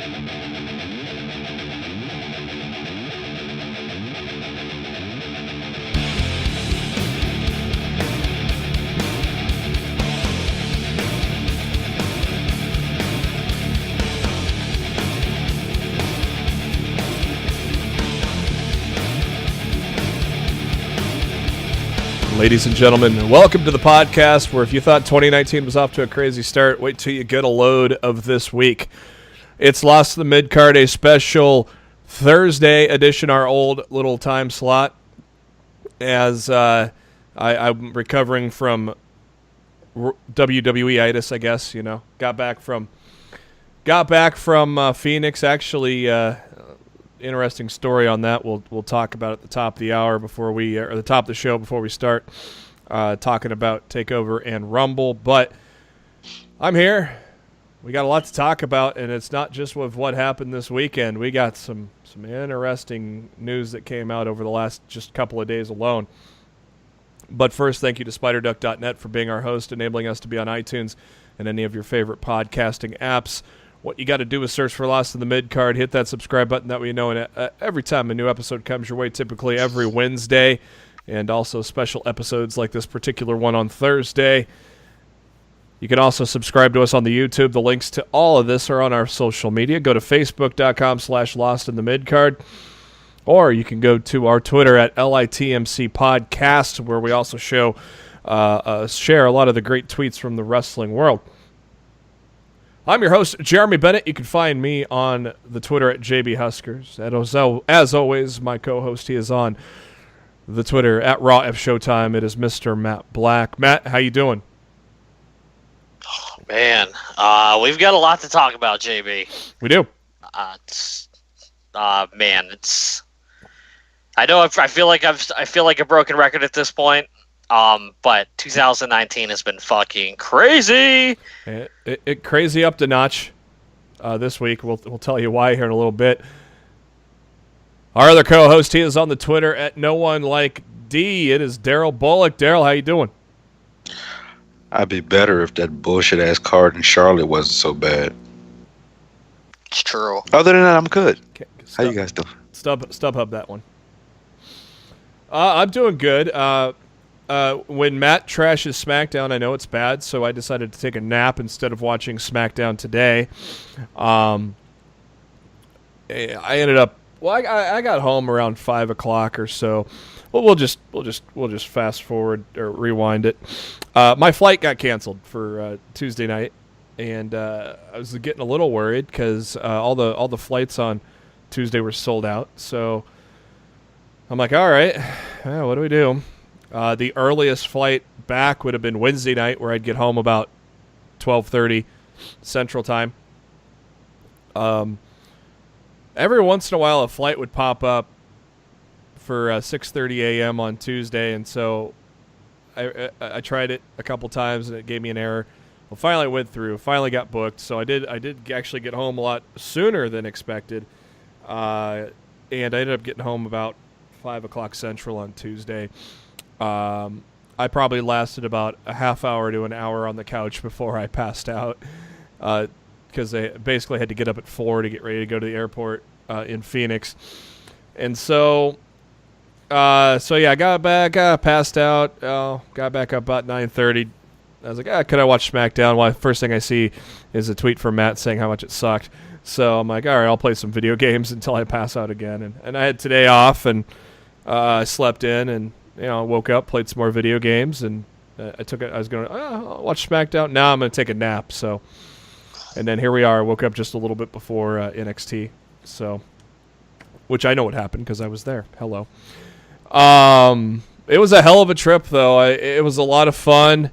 Ladies and gentlemen, welcome to the podcast where if you thought 2019 was off to a crazy start, wait till you get a load of this week. It's Lost in the Midcard, a special Thursday edition, our old little time slot, as I'm recovering from WWE-itis, I guess, you know. Got back from Phoenix, actually. Interesting story on that. We'll talk about at the top of the hour or the top of the show before we start talking about Takeover and Rumble. But I'm here. We got a lot to talk about, and it's not just with what happened this weekend. We got some interesting news that came out over the last just couple of days alone. But first, thank you to SpiderDuck.net for being our host, enabling us to be on iTunes and any of your favorite podcasting apps. What you got to do is search for Lost in the Midcard, hit that subscribe button, that way you know every time a new episode comes your way, typically every Wednesday, and also special episodes like this particular one on Thursday. You can also subscribe to us on the YouTube. The links to all of this are on our social media. Go to facebook.com/LostInTheMidcard, or you can go to our Twitter at LITMC Podcast, where we also share a lot of the great tweets from the wrestling world. I'm your host, Jeremy Bennett. You can find me on the Twitter at JBHuskers. As always, my co-host, he is on the Twitter at RawFShowtime. It is Mr. Matt Black. Matt, how you doing? Oh, man, we've got a lot to talk about, JB. We do. I know. I feel like a broken record at this point. But 2019 has been fucking crazy. It crazy up the notch this week. We'll tell you why here in a little bit. Our other co-host, he is on the Twitter at NoOneLikeD. It is Darryl Bullock. Darryl, how you doing? I'd be better if that bullshit-ass card in Charlotte wasn't so bad. It's true. Other than that, I'm good. Okay, how you guys doing? StubHub that one. I'm doing good. When Matt trashes SmackDown, I know it's bad, so I decided to take a nap instead of watching SmackDown today. I ended up. Well, I got home around 5 o'clock or so. Well, we'll just fast forward or rewind it. My flight got canceled for Tuesday night, and I was getting a little worried because all the flights on Tuesday were sold out. So I'm like, all right, what do we do? The earliest flight back would have been Wednesday night, where I'd get home about 12:30 Central Time. Every once in a while, a flight would pop up for 6:30 a.m. on Tuesday, and so I tried it a couple times, and it gave me an error. Well, finally, I went through. Finally, got booked. So I did actually get home a lot sooner than expected, and I ended up getting home about 5 o'clock Central on Tuesday. I probably lasted about a half hour to an hour on the couch before I passed out, because I basically had to get up at 4 to get ready to go to the airport in Phoenix. And so I got back, passed out, got back up about 9:30. I was like, could I watch SmackDown? Well, first thing I see is a tweet from Matt saying how much it sucked. So I'm like, all right, I'll play some video games until I pass out again. And I had today off, and I slept in, and I woke up, played some more video games, and I was going to I'll watch SmackDown. Now I'm going to take a nap. So, and then here we are. I woke up just a little bit before NXT. So, which I know what happened because I was there. Hello. It was a hell of a trip, though. It was a lot of fun.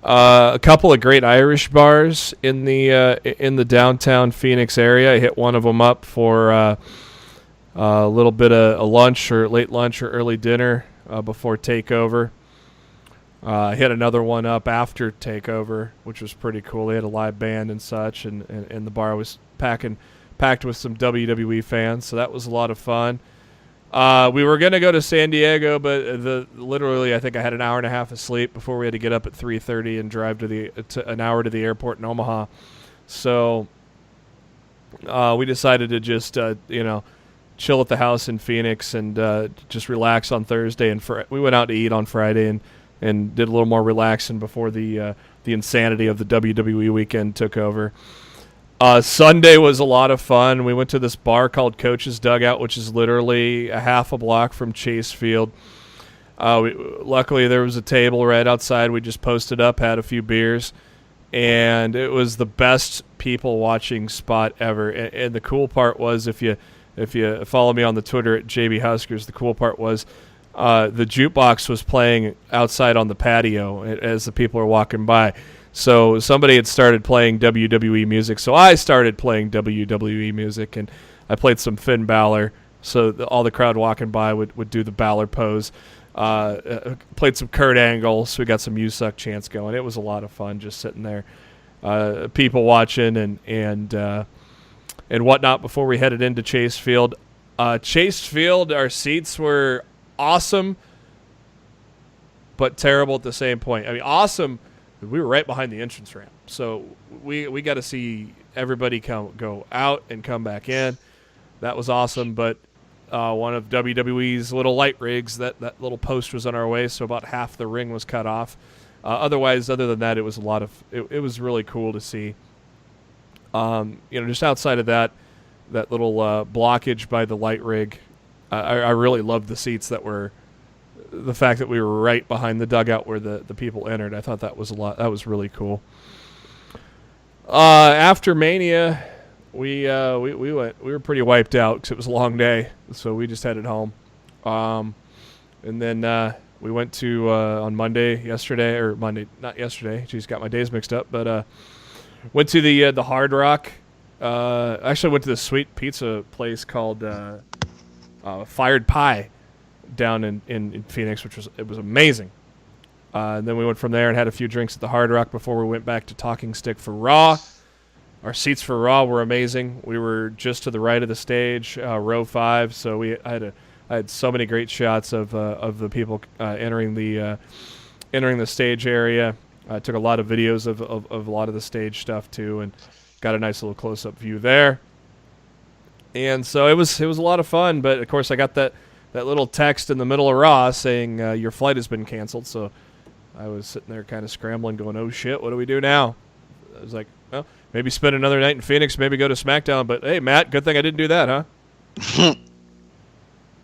A couple of great Irish bars in the downtown Phoenix area. I hit one of them up for a little bit of a lunch or late lunch or early dinner before Takeover. I hit another one up after Takeover, which was pretty cool. They had a live band and such, and the bar was packed with some WWE fans, so that was a lot of fun. We were going to go to San Diego, but literally I think I had an hour and a half of sleep before we had to get up at 3:30 and drive to an hour to the airport in Omaha. So we decided to just chill at the house in Phoenix and just relax on Thursday. And we went out to eat on Friday and did a little more relaxing before the insanity of the WWE weekend took over. Sunday was a lot of fun. We went to this bar called Coach's Dugout, which is literally a half a block from Chase Field. Luckily, there was a table right outside. We just posted up, had a few beers, and it was the best people watching spot ever. And the cool part was, if you follow me on the Twitter at JB Huskers, the cool part was the jukebox was playing outside on the patio as the people were walking by. So somebody had started playing WWE music, so I started playing WWE music, and I played some Finn Balor, so all the crowd walking by would do the Balor pose. Played some Kurt Angle, so we got some "You Suck" chants going. It was a lot of fun just sitting there, people watching and whatnot before we headed into Chase Field. Chase Field, our seats were awesome, but terrible at the same point. I mean, awesome. We were right behind the entrance ramp, so we got to see everybody go out and come back in. That was awesome, but one of WWE's little light rigs, that little post was on our way, so about half the ring was cut off. Other than that, it was it was really cool to see. Just outside of that little blockage by the light rig, I really loved the seats that were. The fact that we were right behind the dugout where the people entered, I thought that was that was really cool. After Mania, we were pretty wiped out because it was a long day, so we just headed home. And then we went to on Monday, not yesterday. Geez, got my days mixed up, but went to the Hard Rock. Actually, went to the sweet pizza place called Fired Pie down in Phoenix, which was amazing. And then we went from there and had a few drinks at the Hard Rock before we went back to Talking Stick for Raw. Our seats for Raw were amazing. We were just to the right of the stage, row 5. So I had so many great shots of the people entering the stage area. I took a lot of videos of a lot of the stage stuff too, and got a nice little close up view there. And so it was a lot of fun. But of course, I got that little text in the middle of Raw saying your flight has been canceled. So I was sitting there kind of scrambling, going, "Oh shit, what do we do now?" I was like, "Well, maybe spend another night in Phoenix, maybe go to SmackDown." But hey, Matt, good thing I didn't do that, huh?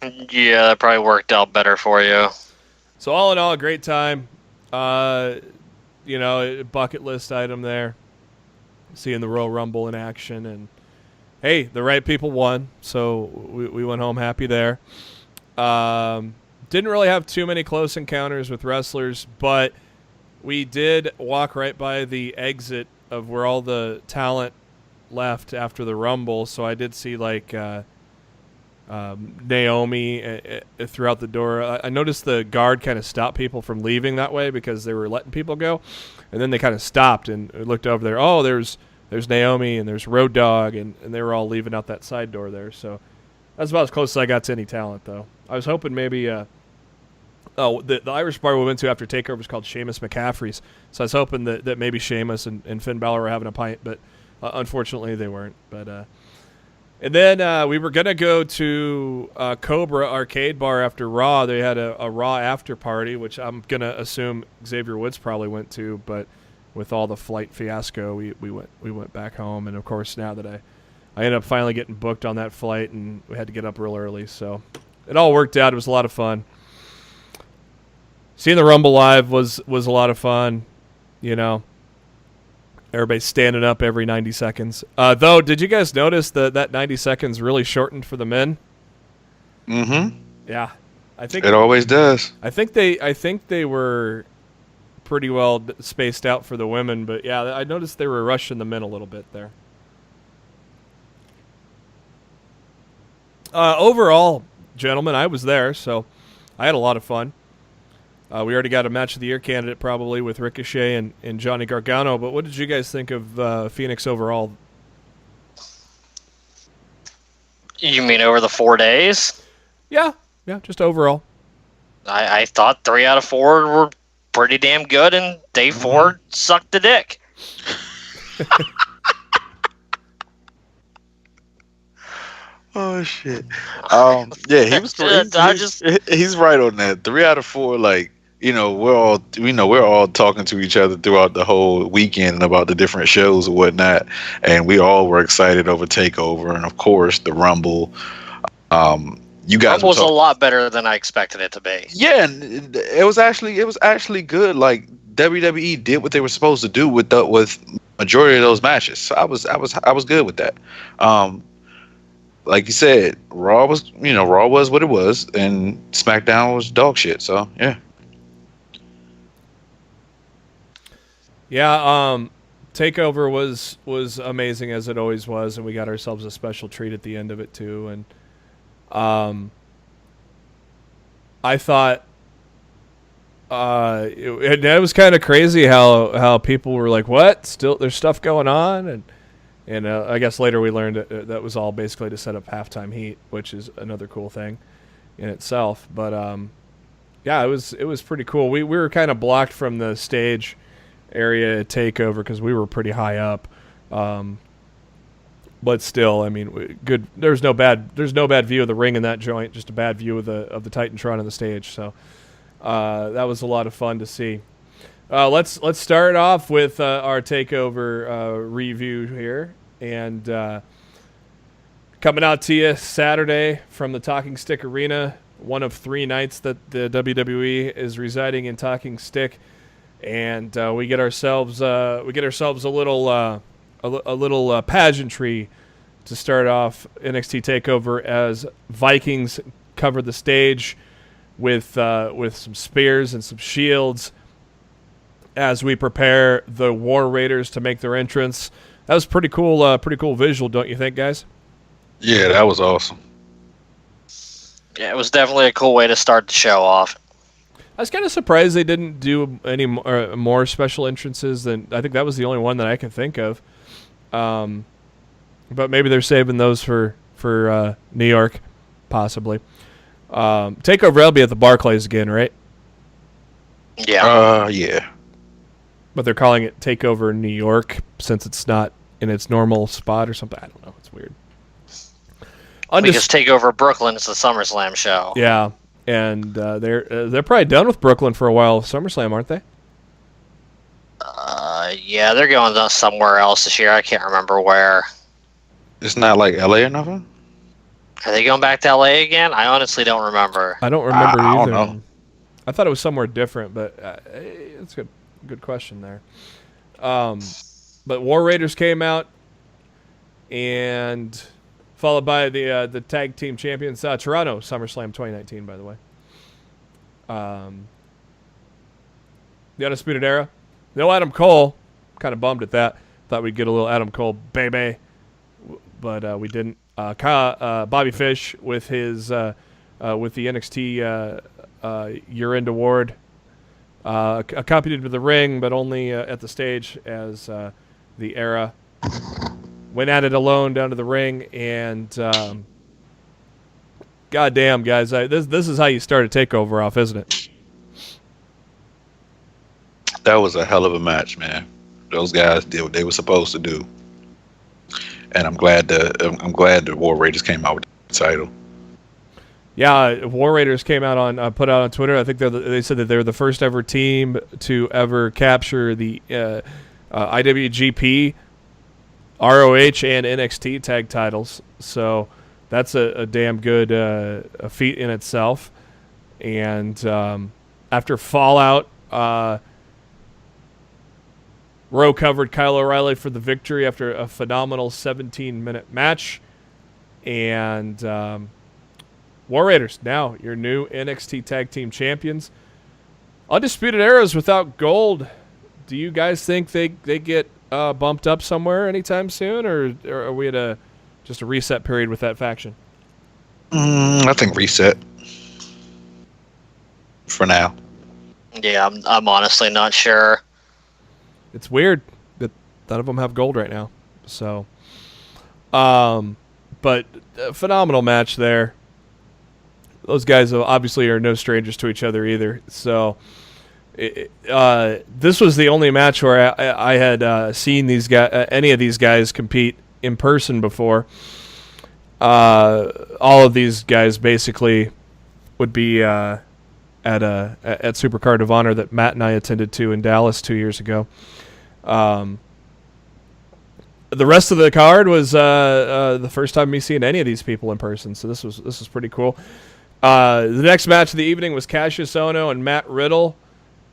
Yeah, that probably worked out better for you. So all in all, a great time. A bucket list item there. Seeing the Royal Rumble in action, and hey, the right people won, so we went home happy there. Didn't really have too many close encounters with wrestlers, but we did walk right by the exit of where all the talent left after the Rumble, so I did see Naomi throughout the door. I noticed the guard kind of stopped people from leaving that way because they were letting people go, and then they kind of stopped and looked over there. Oh, there's Naomi and there's Road Dogg, and they were all leaving out that side door there, so that's about as close as I got to any talent, though. I was hoping maybe the Irish bar we went to after Takeover was called Seamus McCaffrey's, so I was hoping that maybe Seamus and Finn Balor were having a pint, but unfortunately they weren't. But and then we were going to go to Cobra Arcade Bar after Raw. They had a Raw after party, which I'm going to assume Xavier Woods probably went to, but with all the flight fiasco, we went back home, and of course now that I ended up finally getting booked on that flight, and we had to get up real early, so it all worked out. It was a lot of fun. Seeing the Rumble live was a lot of fun, Everybody standing up every 90 seconds. Though, did you guys notice that 90 seconds really shortened for the men? Mm-hmm. Yeah, I think it always does. I think they were pretty well spaced out for the women, but yeah, I noticed they were rushing the men a little bit there. Overall, gentlemen, I was there, so I had a lot of fun. We already got a Match of the Year candidate probably with Ricochet and Johnny Gargano, but what did you guys think of Phoenix overall? You mean over the 4 days? Yeah, just overall. I thought 3 out of 4 were pretty damn good, and day 4 sucked the dick. Oh shit. Yeah, he was great. I just He's right on that. 3 out of 4, like, we're all talking to each other throughout the whole weekend about the different shows and whatnot, and we all were excited over Takeover and of course the Rumble. You guys Rumble was a lot better than I expected it to be. Yeah, and it was actually good. Like WWE did what they were supposed to do with majority of those matches. So I was good with that. Like you said, Raw was what it was, and SmackDown was dog shit. So yeah. Yeah, Takeover was amazing as it always was, and we got ourselves a special treat at the end of it too. And I thought it was kind of crazy how people were like, "What? Still there's stuff going on?" And I guess later we learned that was all basically to set up halftime heat, which is another cool thing in itself. But yeah, it was pretty cool. We were kind of blocked from the stage area at Takeover because we were pretty high up. But still, I mean, good. There's no bad view of the ring in that joint. Just a bad view of the Titantron on the stage. So that was a lot of fun to see. Let's start off with our Takeover review here, and coming out to you Saturday from the Talking Stick Arena, one of 3 nights that the WWE is residing in Talking Stick, and we get ourselves a little pageantry to start off NXT Takeover as Vikings cover the stage with some spears and some shields as we prepare the War Raiders to make their entrance. That was pretty cool visual, don't you think, guys? Yeah, that was awesome. Yeah, it was definitely a cool way to start the show off. I was kind of surprised they didn't do any more special entrances than I think that was the only one that I can think of. But maybe they're saving those for New York, possibly. Takeover will be at the Barclays again, right? Yeah. Yeah. But they're calling it Takeover New York since it's not in its normal spot or something. I don't know. It's weird. Because Takeover Brooklyn is the SummerSlam show. Yeah, and they're probably done with Brooklyn for a while. SummerSlam, aren't they? Yeah, they're going somewhere else this year. I can't remember where. It's not like LA or nothing? Are they going back to LA again? I honestly don't remember. I don't remember I either. don't know. I thought it was somewhere different, but it's a good question there. But War Raiders came out, and followed by the tag team champions, Toronto SummerSlam 2019, by the way. The Undisputed Era. No Adam Cole. Kind of bummed at that. Thought we'd get a little Adam Cole baby, but we didn't. Bobby Fish with his with the NXT year-end award, accompanied to the ring, but only at the stage as the Era went at it alone down to the ring, and goddamn, guys, this is how you start a Takeover off, isn't it? That was a hell of a match, man. Those guys did what they were supposed to do, and I'm glad the War Raiders came out with the title. Yeah, War Raiders came out put out on Twitter. I think they said that they're the first ever team to ever capture the IWGP, ROH, and NXT tag titles. So that's a damn good a feat in itself. And after Fallout, Rowe covered Kyle O'Reilly for the victory after a phenomenal 17-minute match. And War Raiders, now your new NXT Tag Team Champions. Undisputed Eras without gold. Do you guys think they get bumped up somewhere anytime soon, or are we at just a reset period with that faction? I think reset for now. Yeah, I'm honestly not sure. It's weird that none of them have gold right now. So, but a phenomenal match there. Those guys obviously are no strangers to each other either. So, this was the only match where I had seen these guys, any of these guys compete in person before. all of these guys basically would be at Supercard of Honor that Matt and I attended to in Dallas 2 years ago. The rest of the card was the first time me seeing any of these people in person, so this was pretty cool. The next match of the evening was Cassius Ohno and Matt Riddle,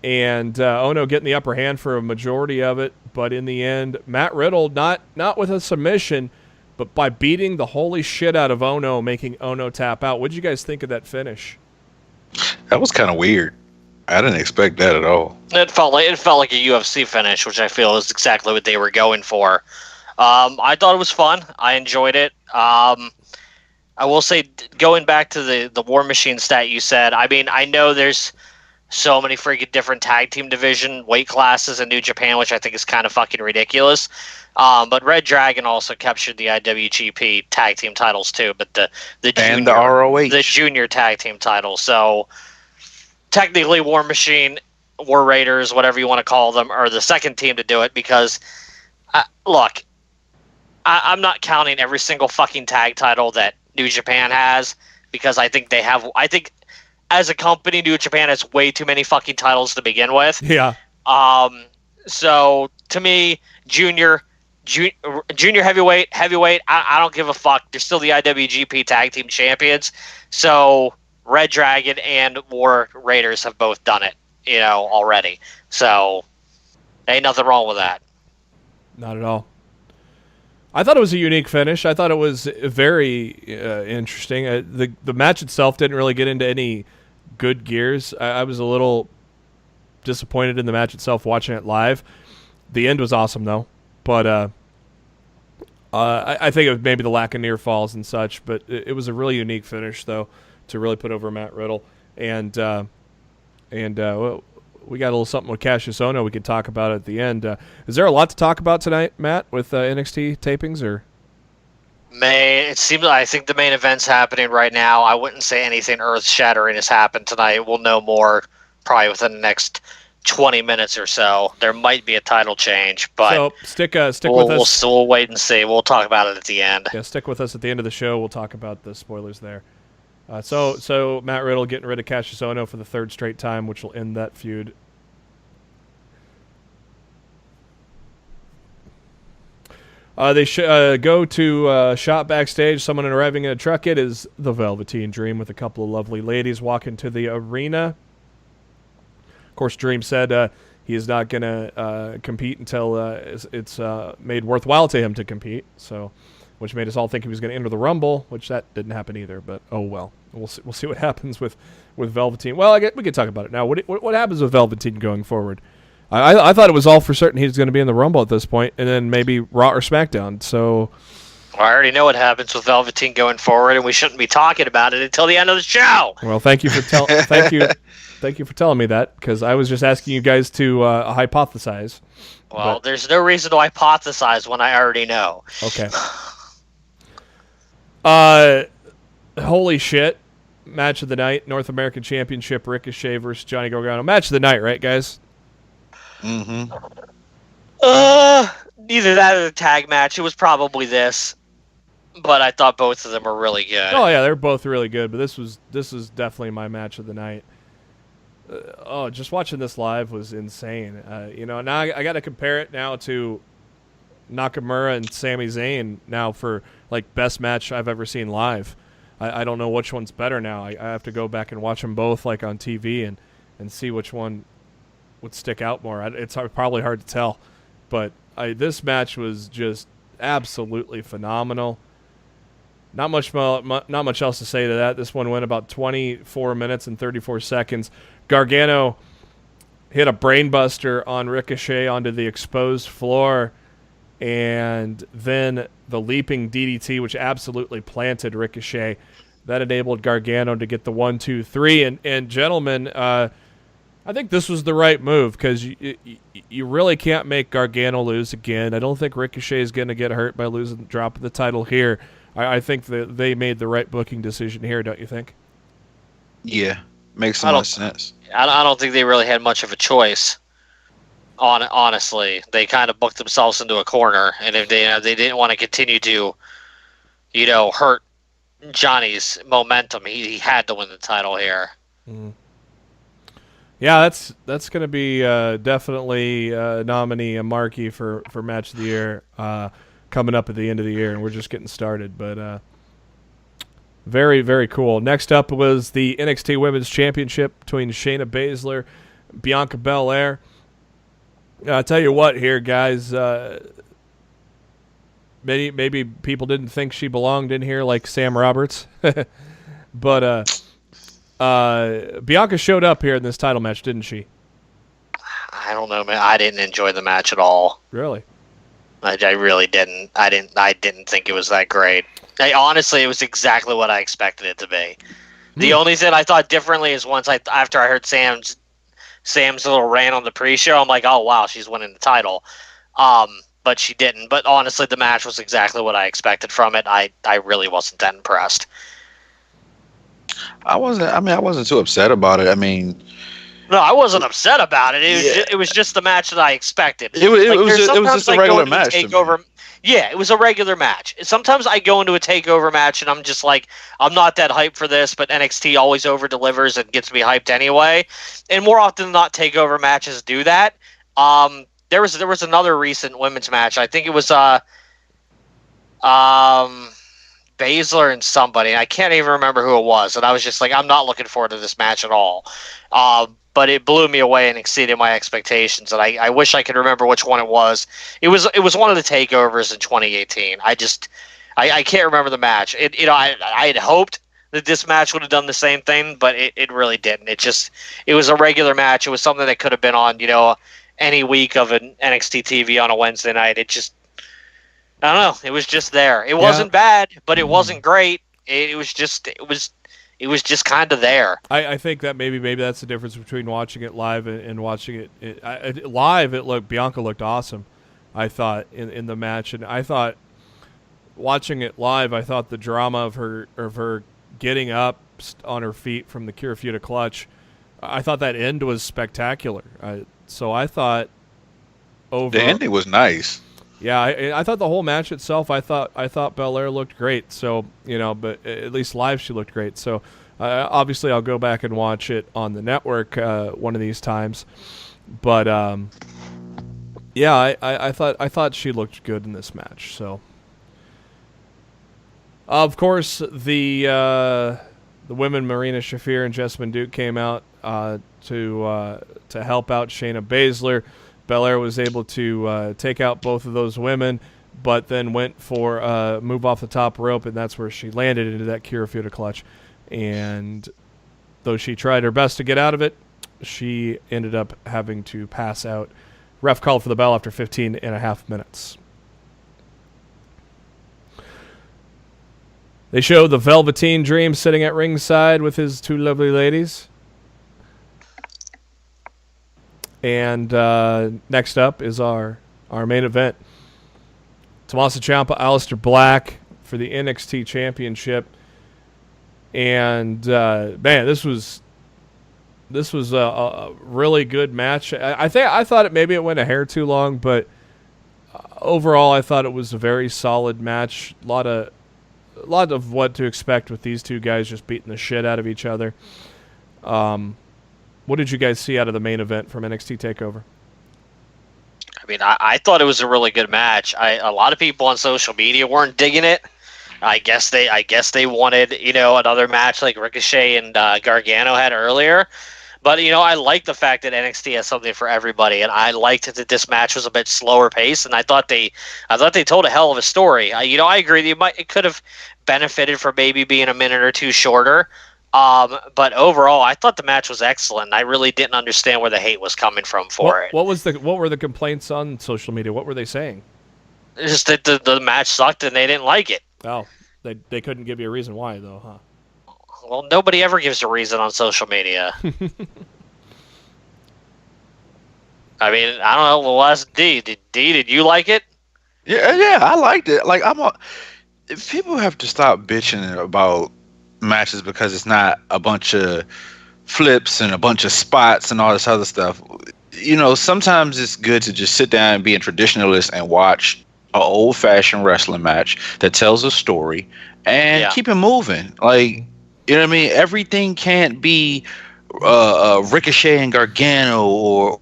and Ohno getting the upper hand for a majority of it, but in the end, Matt Riddle not with a submission, but by beating the holy shit out of Ohno, making Ohno tap out. What did you guys think of that finish? That was kind of weird. I didn't expect that at all. It felt like a UFC finish, which I feel is exactly what they were going for. I thought it was fun. I enjoyed it. I will say, going back to the War Machine stat you said, I mean, I know there's so many freaking different tag team division weight classes in New Japan, which I think is kind of fucking ridiculous. But Red Dragon also captured the IWGP tag team titles too, but the junior, and the ROH, the junior tag team title. So technically, War Machine, War Raiders, whatever you want to call them, are the second team to do it because, look, I'm not counting every single fucking tag title that New Japan has because I think they have. I think as a company, New Japan has way too many fucking titles to begin with. Yeah. So to me, junior heavyweight, I don't give a fuck. They're still the IWGP Tag Team Champions. So Red Dragon and War Raiders have both done it, already. So ain't nothing wrong with that. Not at all. I thought it was a unique finish. I thought it was very interesting. The match itself didn't really get into any good gears. I was a little disappointed in the match itself watching it live. The end was awesome, though. But I think it was maybe the lack of near falls and such. But it was a really unique finish, though, to really put over Matt Riddle. And we got a little something with Cassius Ohno we could talk about at the end. Is there a lot to talk about tonight, Matt, with NXT tapings? Or it seems I think the main event's happening right now. I wouldn't say anything earth-shattering has happened tonight. We'll know more probably within the next 20 minutes or so. There might be a title change, but so stick with us. We'll wait and see. We'll talk about it at the end. Yeah, stick with us at the end of the show. We'll talk about the spoilers there. So Matt Riddle getting rid of Cassius Ohno for the third straight time, which will end that feud. They go to shop backstage. Someone arriving in a truck. It is the Velveteen Dream with a couple of lovely ladies walking to the arena. Of course, Dream said he is not going to compete until it's made worthwhile to him to compete. So, which made us all think he was going to enter the Rumble, which that didn't happen either. But oh well, we'll see what happens with Velveteen. Well, we can talk about it now. What happens with Velveteen going forward? I thought it was all for certain he's going to be in the Rumble at this point, and then maybe Raw or SmackDown. So, I already know what happens with Velveteen going forward, and we shouldn't be talking about it until the end of the show. Well, thank you for thank you for telling me that, because I was just asking you guys to hypothesize. Well, there's no reason to hypothesize when I already know. Okay. Holy shit! Match of the night, North American Championship, Ricochet versus Johnny Gargano. Match of the night, right, guys? Mm-hmm. Neither that or the tag match. It was probably this, but I thought both of them were really good. Oh yeah, they're both really good, but this is definitely my match of the night. Just watching this live was insane. Now I got to compare it now to Nakamura and Sami Zayn now for like best match I've ever seen live. I don't know which one's better now. I have to go back and watch them both like on TV and see which one would stick out more. It's probably hard to tell, but this match was just absolutely phenomenal. Not much else to say to that. This one went about 24 minutes and 34 seconds. Gargano hit a brainbuster on Ricochet onto the exposed floor, and then the leaping DDT, which absolutely planted Ricochet. That enabled Gargano to get the 1, 2, 3. And gentlemen, I think this was the right move, because you really can't make Gargano lose again. I don't think Ricochet is going to get hurt by losing the drop of the title here. I think that they made the right booking decision here, don't you think? Yeah, makes a lot of sense. I don't think they really had much of a choice. Honestly, they kind of booked themselves into a corner, and if they didn't want to continue to, hurt Johnny's momentum. He had to win the title here. Mm. Yeah, that's going to be definitely a nominee, a marquee for Match of the Year coming up at the end of the year, and we're just getting started. But very, very cool. Next up was the NXT Women's Championship between Shayna Baszler, Bianca Belair. I'll tell you what here, guys. Maybe people didn't think she belonged in here like Sam Roberts. But Bianca showed up here in this title match, didn't she? I don't know, man. I didn't enjoy the match at all. Really? I really didn't. I didn't think it was that great. Honestly, it was exactly what I expected it to be. The only thing I thought differently is after I heard Sam's little rant on the pre-show, I'm like, oh wow, she's winning the title. But she didn't. But honestly, the match was exactly what I expected from it. I really wasn't that impressed. I wasn't too upset about it. I mean, no, I wasn't upset about it. It was just the match that I expected. It was just a regular match. Takeover. Yeah, it was a regular match. Sometimes I go into a takeover match and I'm just like, I'm not that hyped for this, but NXT always over delivers and gets me hyped anyway. And more often than not, takeover matches do that. There was another recent women's match. I think it was Baszler and somebody. I can't even remember who it was, and I was just like, I'm not looking forward to this match at all. But it blew me away and exceeded my expectations, and I wish I could remember which one it was. It was one of the takeovers in 2018. I can't remember the match. I had hoped that this match would have done the same thing, but it really didn't. It was a regular match. It was something that could have been on any week of an NXT TV on a Wednesday night. I don't know. It was just there. It wasn't bad, but it wasn't great. It was just kind of there. I think that maybe that's the difference between watching it live and watching it live. Bianca looked awesome, I thought, in the match, and I thought watching it live, I thought the drama of her getting up on her feet from the Kirifuda clutch, I thought that end was spectacular. So I thought the ending was nice. Yeah, I thought the whole match itself, I thought Belair looked great. So, but at least live she looked great. So, obviously I'll go back and watch it on the network one of these times. But yeah, I thought she looked good in this match. So, of course, the women Marina Shafir and Jessamine Duke came out to help out Shayna Baszler. Belair was able to take out both of those women, but then went for a move off the top rope, and that's where she landed into that Kirifuda clutch. And though she tried her best to get out of it, she ended up having to pass out. Ref called for the bell after 15 and a half minutes. They showed the Velveteen Dream sitting at ringside with his two lovely ladies. And next up is our main event. Tommaso Ciampa, Aleister Black for the NXT Championship. And man, this was a really good match. I thought maybe it went a hair too long, but overall I thought it was a very solid match. A lot of what to expect with these two guys just beating the shit out of each other. What did you guys see out of the main event from NXT TakeOver? I mean, I thought it was a really good match. A lot of people on social media weren't digging it. I guess they wanted another match like Ricochet and Gargano had earlier. But I like the fact that NXT has something for everybody, and I liked that this match was a bit slower paced, and I thought they told a hell of a story. I agree that it could have benefited from maybe being a minute or two shorter. But overall, I thought the match was excellent. I really didn't understand where the hate was coming from for it. What were the complaints on social media? What were they saying? It's just that the match sucked and they didn't like it. Oh, they couldn't give you a reason why, though, huh? Well, nobody ever gives a reason on social media. I mean, I don't know. Well, that's D. Did you like it? Yeah, I liked it. Like people have to stop bitching about matches because it's not a bunch of flips and a bunch of spots and all this other stuff. Sometimes it's good to just sit down and be a traditionalist and watch old-fashioned wrestling match that tells a story and keep it moving. Like, you know what I mean? Everything can't be Ricochet and Gargano or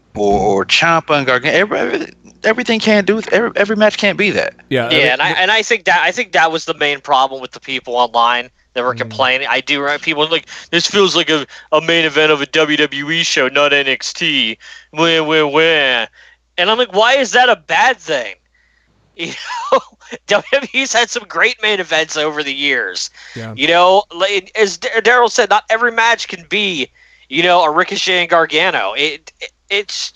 Ciampa and Gargano. Everything can't do. Every match can't be that. Yeah, I think that was the main problem with the people online that were complaining. I do remember people like, this feels like a main event of a WWE show, not NXT. Wah. And I'm like, why is that a bad thing? You know, WWE's had some great main events over the years. Yeah. You know, as Darryl said, not every match can be, you know, a Ricochet and Gargano. It's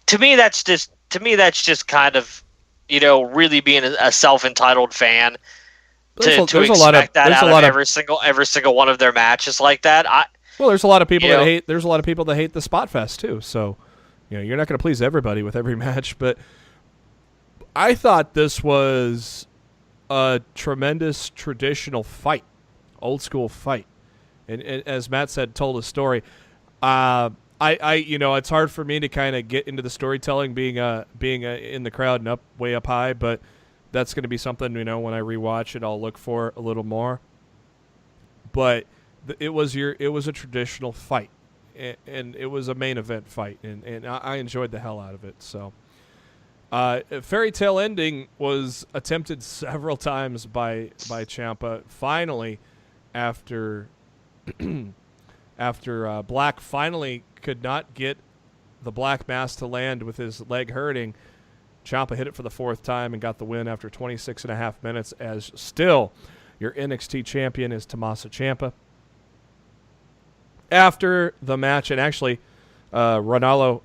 to me that's just kind of, you know, really being a self-entitled fan to expect that out of every single one of their matches like that. There's a lot of people that hate. There's a lot of people that hate the Spot Fest too. So, you know, you're not going to please everybody with every match. But I thought this was a tremendous traditional fight, old school fight, and as Matt said, told a story. You know, it's hard for me to kind of get into the storytelling, being in the crowd and way up high, but that's going to be something, you know, when I rewatch it, I'll look for a little more. But it was a traditional fight, and it was a main event fight, and I enjoyed the hell out of it. So, fairy tale ending was attempted several times by Ciampa. Finally, after Black finally could not get the Black Mass to land with his leg hurting, Ciampa hit it for the fourth time and got the win after 26 and a half minutes, as still your NXT champion is Tommaso Ciampa. After the match, and actually Ronaldo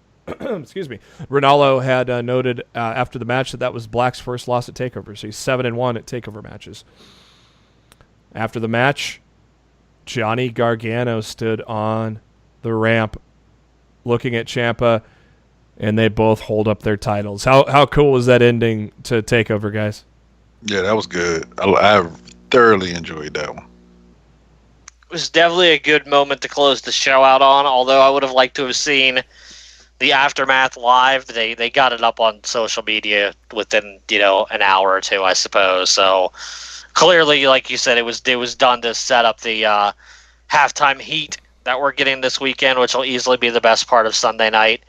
had noted after the match that was Black's first loss at Takeover, so he's 7-1 at Takeover matches. After the match, Johnny Gargano stood on the ramp looking at Ciampa, and they both hold up their titles. How cool was that ending to Takeover, guys? Yeah, that was good. I thoroughly enjoyed that one. It was definitely a good moment to close the show out on, although I would have liked to have seen the aftermath live. They got it up on social media within, you know, an hour or two, I suppose. So clearly, like you said, it was done to set up the halftime heat that we're getting this weekend, which will easily be the best part of Sunday night.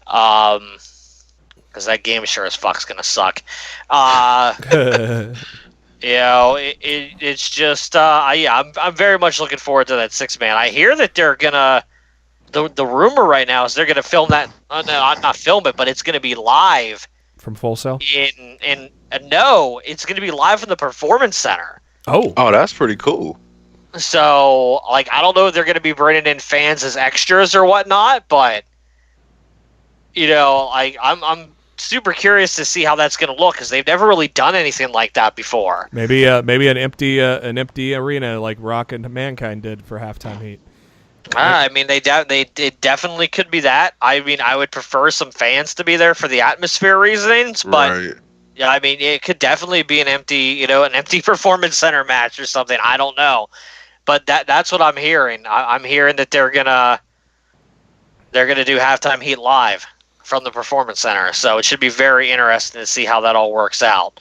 Because that game sure as fuck's gonna suck. You know, it's just I'm very much looking forward to that 6-man. I hear that they're gonna. The rumor right now is they're gonna film that. Not film it, but it's gonna be live from Full Sail. No, it's gonna be live from the Performance Center. Oh, that's pretty cool. So, like, I don't know if they're going to be bringing in fans as extras or whatnot, but, you know, I'm super curious to see how that's going to look, because they've never really done anything like that before. Maybe an empty arena like Rock and Mankind did for halftime heat. I mean, it definitely could be that. I mean, I would prefer some fans to be there for the atmosphere reasons, but right. Yeah, I mean, it could definitely be an empty Performance Center match or something. I don't know. But that's what I'm hearing. I'm hearing that they're gonna do halftime heat live from the Performance Center. So it should be very interesting to see how that all works out.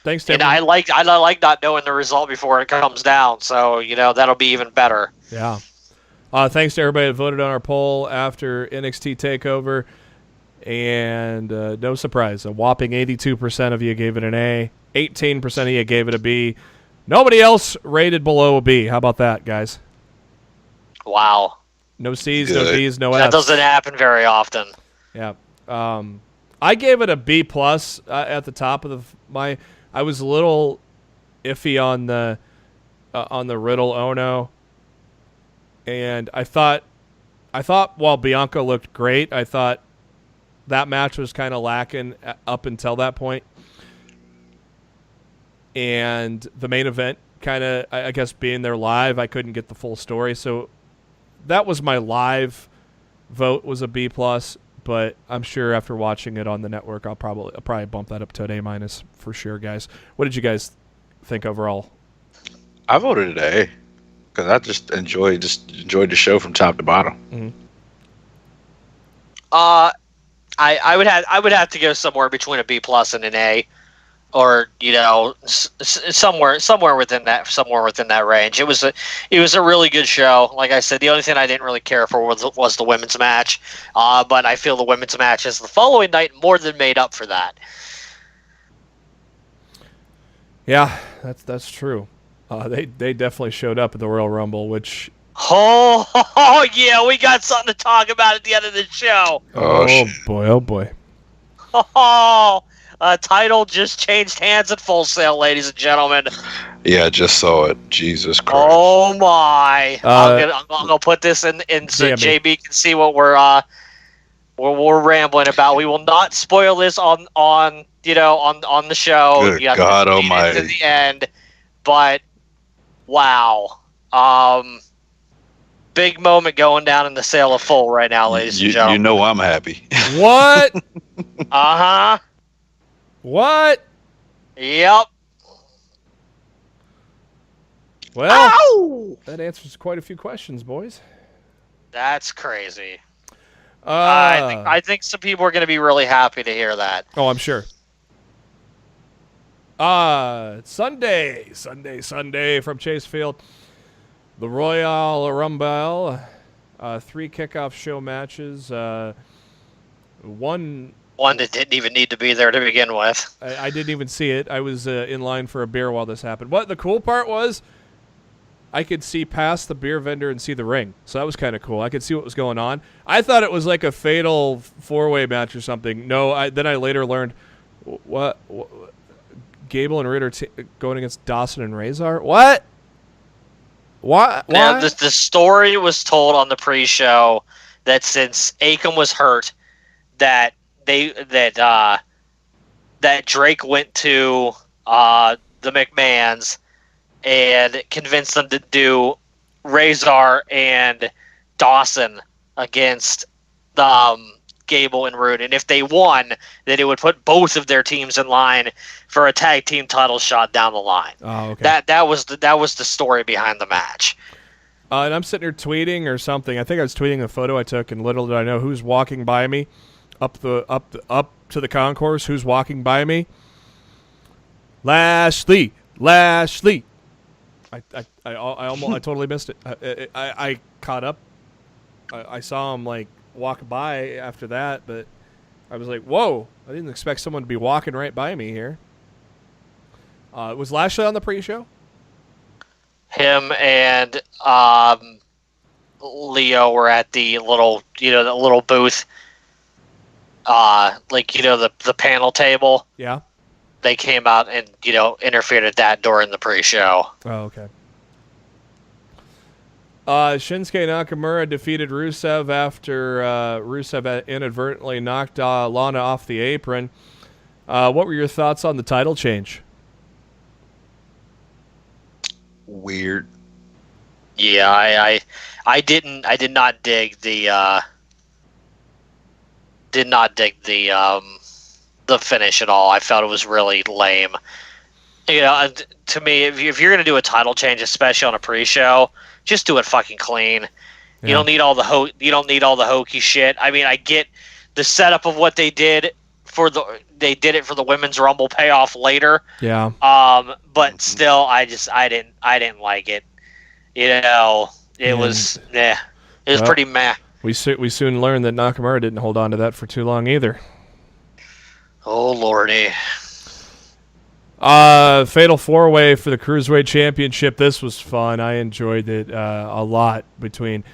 Thanks, Tim. And I like not knowing the result before it comes down. So, you know, that'll be even better. Yeah. Thanks to everybody that voted on our poll after NXT TakeOver. And no surprise, a whopping 82% of you gave it an A. 18% of you gave it a B. Nobody else rated below a B. How about that, guys? Wow. No C's, no D's, no F's. That doesn't happen very often. Yeah. I gave it a B plus at the top of my. I was a little iffy on the Riddle Ono, and I thought while Bianca looked great, I thought that match was kind of lacking up until that point. And the main event kind of, I guess, being there live, I couldn't get the full story. So that was my live vote, was a B plus. But I'm sure after watching it on the network, I'll probably bump that up to an A minus for sure, guys. What did you guys think overall? I voted an A because I just enjoyed the show from top to bottom. Mm-hmm. I would have to go somewhere between a B plus and an A. or somewhere within that range. It was a really good show. Like I said, the only thing I didn't really care for was the women's match, but I feel the women's matches the following night more than made up for that. Yeah, that's true. They definitely showed up at the Royal Rumble, which. Oh yeah, we got something to talk about at the end of the show. Oh boy, oh boy. Oh, title just changed hands at Full Sail, ladies and gentlemen. Yeah, I just saw it. Jesus Christ. Oh my! I'm gonna put this in so JB can see what we're rambling about. We will not spoil this on the show. Good you have God to Almighty! To the end, but wow, big moment going down in the Sale of Full right now, ladies and gentlemen. You know I'm happy. What? Uh-huh. What? Yep. Well, ow! That answers quite a few questions, boys. That's crazy. I think some people are going to be really happy to hear that. Oh, I'm sure. Sunday from Chase Field. The Royal Rumble. 3 kickoff show matches. One that didn't even need to be there to begin with. I didn't even see it. I was in line for a beer while this happened. What the cool part was, I could see past the beer vendor and see the ring. So that was kind of cool. I could see what was going on. I thought it was like a fatal 4-way match or something. No, then I later learned what Gable and Ritter going against Dawson and Razor. What? Why? Yeah, the story was told on the pre-show that since Akam was hurt, that Drake went to the McMahons and convinced them to do Razor and Dawson against Gable and Roode, and if they won, then it would put both of their teams in line for a tag team title shot down the line. Oh, okay. That was the story behind the match. And I'm sitting here tweeting or something. I think I was tweeting a photo I took, and little did I know who's walking by me up to the concourse. Who's walking by me? Lashley. I totally missed it. I caught up. I saw him like walk by after that, but I was like, whoa, I didn't expect someone to be walking right by me here. Was Lashley on the pre-show? Him and Leo were at the little booth, the panel table. Yeah. They came out and, interfered at that during the pre-show. Oh, okay. Shinsuke Nakamura defeated Rusev after Rusev inadvertently knocked Lana off the apron. What were your thoughts on the title change? Weird. Yeah, I did not dig the finish at all. I felt it was really lame. To me, if you're going to do a title change, especially on a pre-show, just do it fucking clean. Yeah. You don't need all the hokey shit. I mean, I get the setup of what they did they did it for the Women's Rumble payoff later. Yeah. But still, I didn't like it. It was pretty meh. We soon learned that Nakamura didn't hold on to that for too long either. Oh lordy. Fatal 4-way for the Cruiserweight Championship. This was fun. I enjoyed it a lot between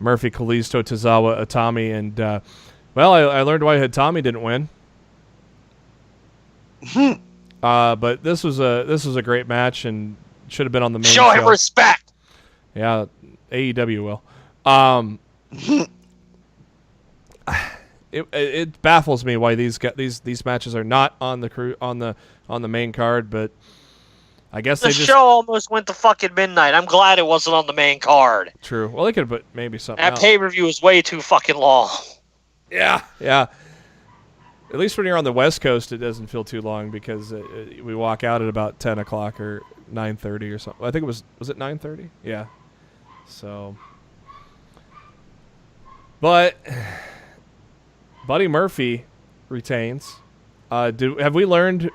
Murphy, Kalisto, Tozawa, Itami, and I learned why Itami didn't win. But this was a great match and should have been on the main show. Show him respect. Yeah, AEW will. It baffles me why these matches are not on the main card, but I guess the show almost went to fucking midnight. I'm glad it wasn't on the main card. True. Well, they could have put maybe something. That pay-per-view was way too fucking long. Yeah. At least when you're on the West Coast, it doesn't feel too long because we walk out at about 10 o'clock or 9:30 or something. I think it was it 9:30? Yeah. So, but Buddy Murphy retains. Have we learned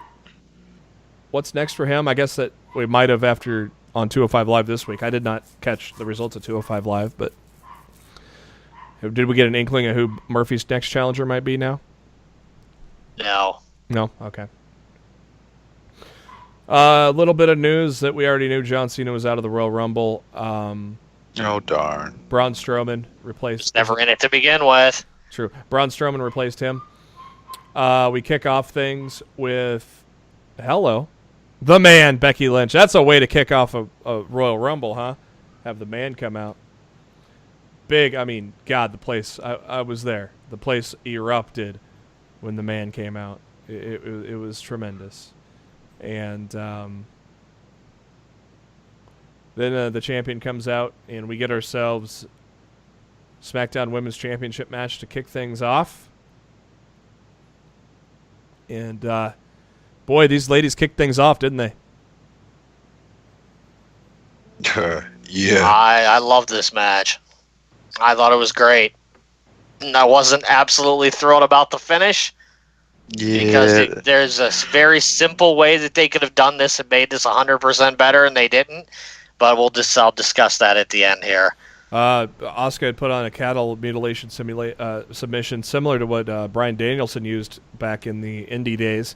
what's next for him? I guess that we might have after on 205 Live this week. I did not catch the results of 205 Live, but did we get an inkling of who Murphy's next challenger might be now? No. No? Okay. A little bit of news that we already knew. John Cena was out of the Royal Rumble. Oh, darn. Braun Strowman replaced... He's never in it to begin with. True. Braun Strowman replaced him. We kick off things with, the man, Becky Lynch. That's a way to kick off a Royal Rumble, huh? Have the man come out. Big, God, the place, I was there. The place erupted when the man came out. It was tremendous. And then the champion comes out, and we get ourselves SmackDown Women's Championship match to kick things off. And, boy, these ladies kicked things off, didn't they? Yeah. I love this match. I thought it was great. And I wasn't absolutely thrilled about the finish. Yeah. Because there's a very simple way that they could have done this and made this 100% better, and they didn't. But I'll discuss that at the end here. Asuka had put on a cattle mutilation submission similar to what Bryan Danielson used back in the indie days.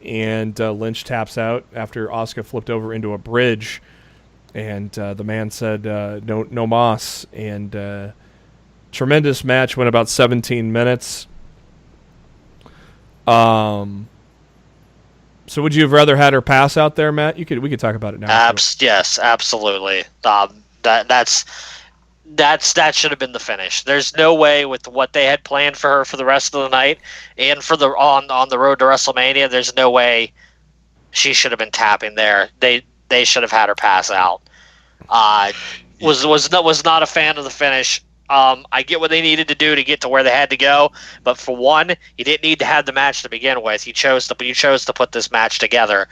And Lynch taps out after Asuka flipped over into a bridge. And the man said, no mas. And tremendous match, went about 17 minutes. So would you have rather had her pass out there, Matt? We could talk about it now. Yes, absolutely. That should have been the finish. There's no way with what they had planned for her for the rest of the night and for the on the road to WrestleMania. There's no way she should have been tapping there. They should have had her pass out. Was not a fan of the finish. I get what they needed to do to get to where they had to go, but for one, you didn't need to have the match to begin with. You chose to put this match together.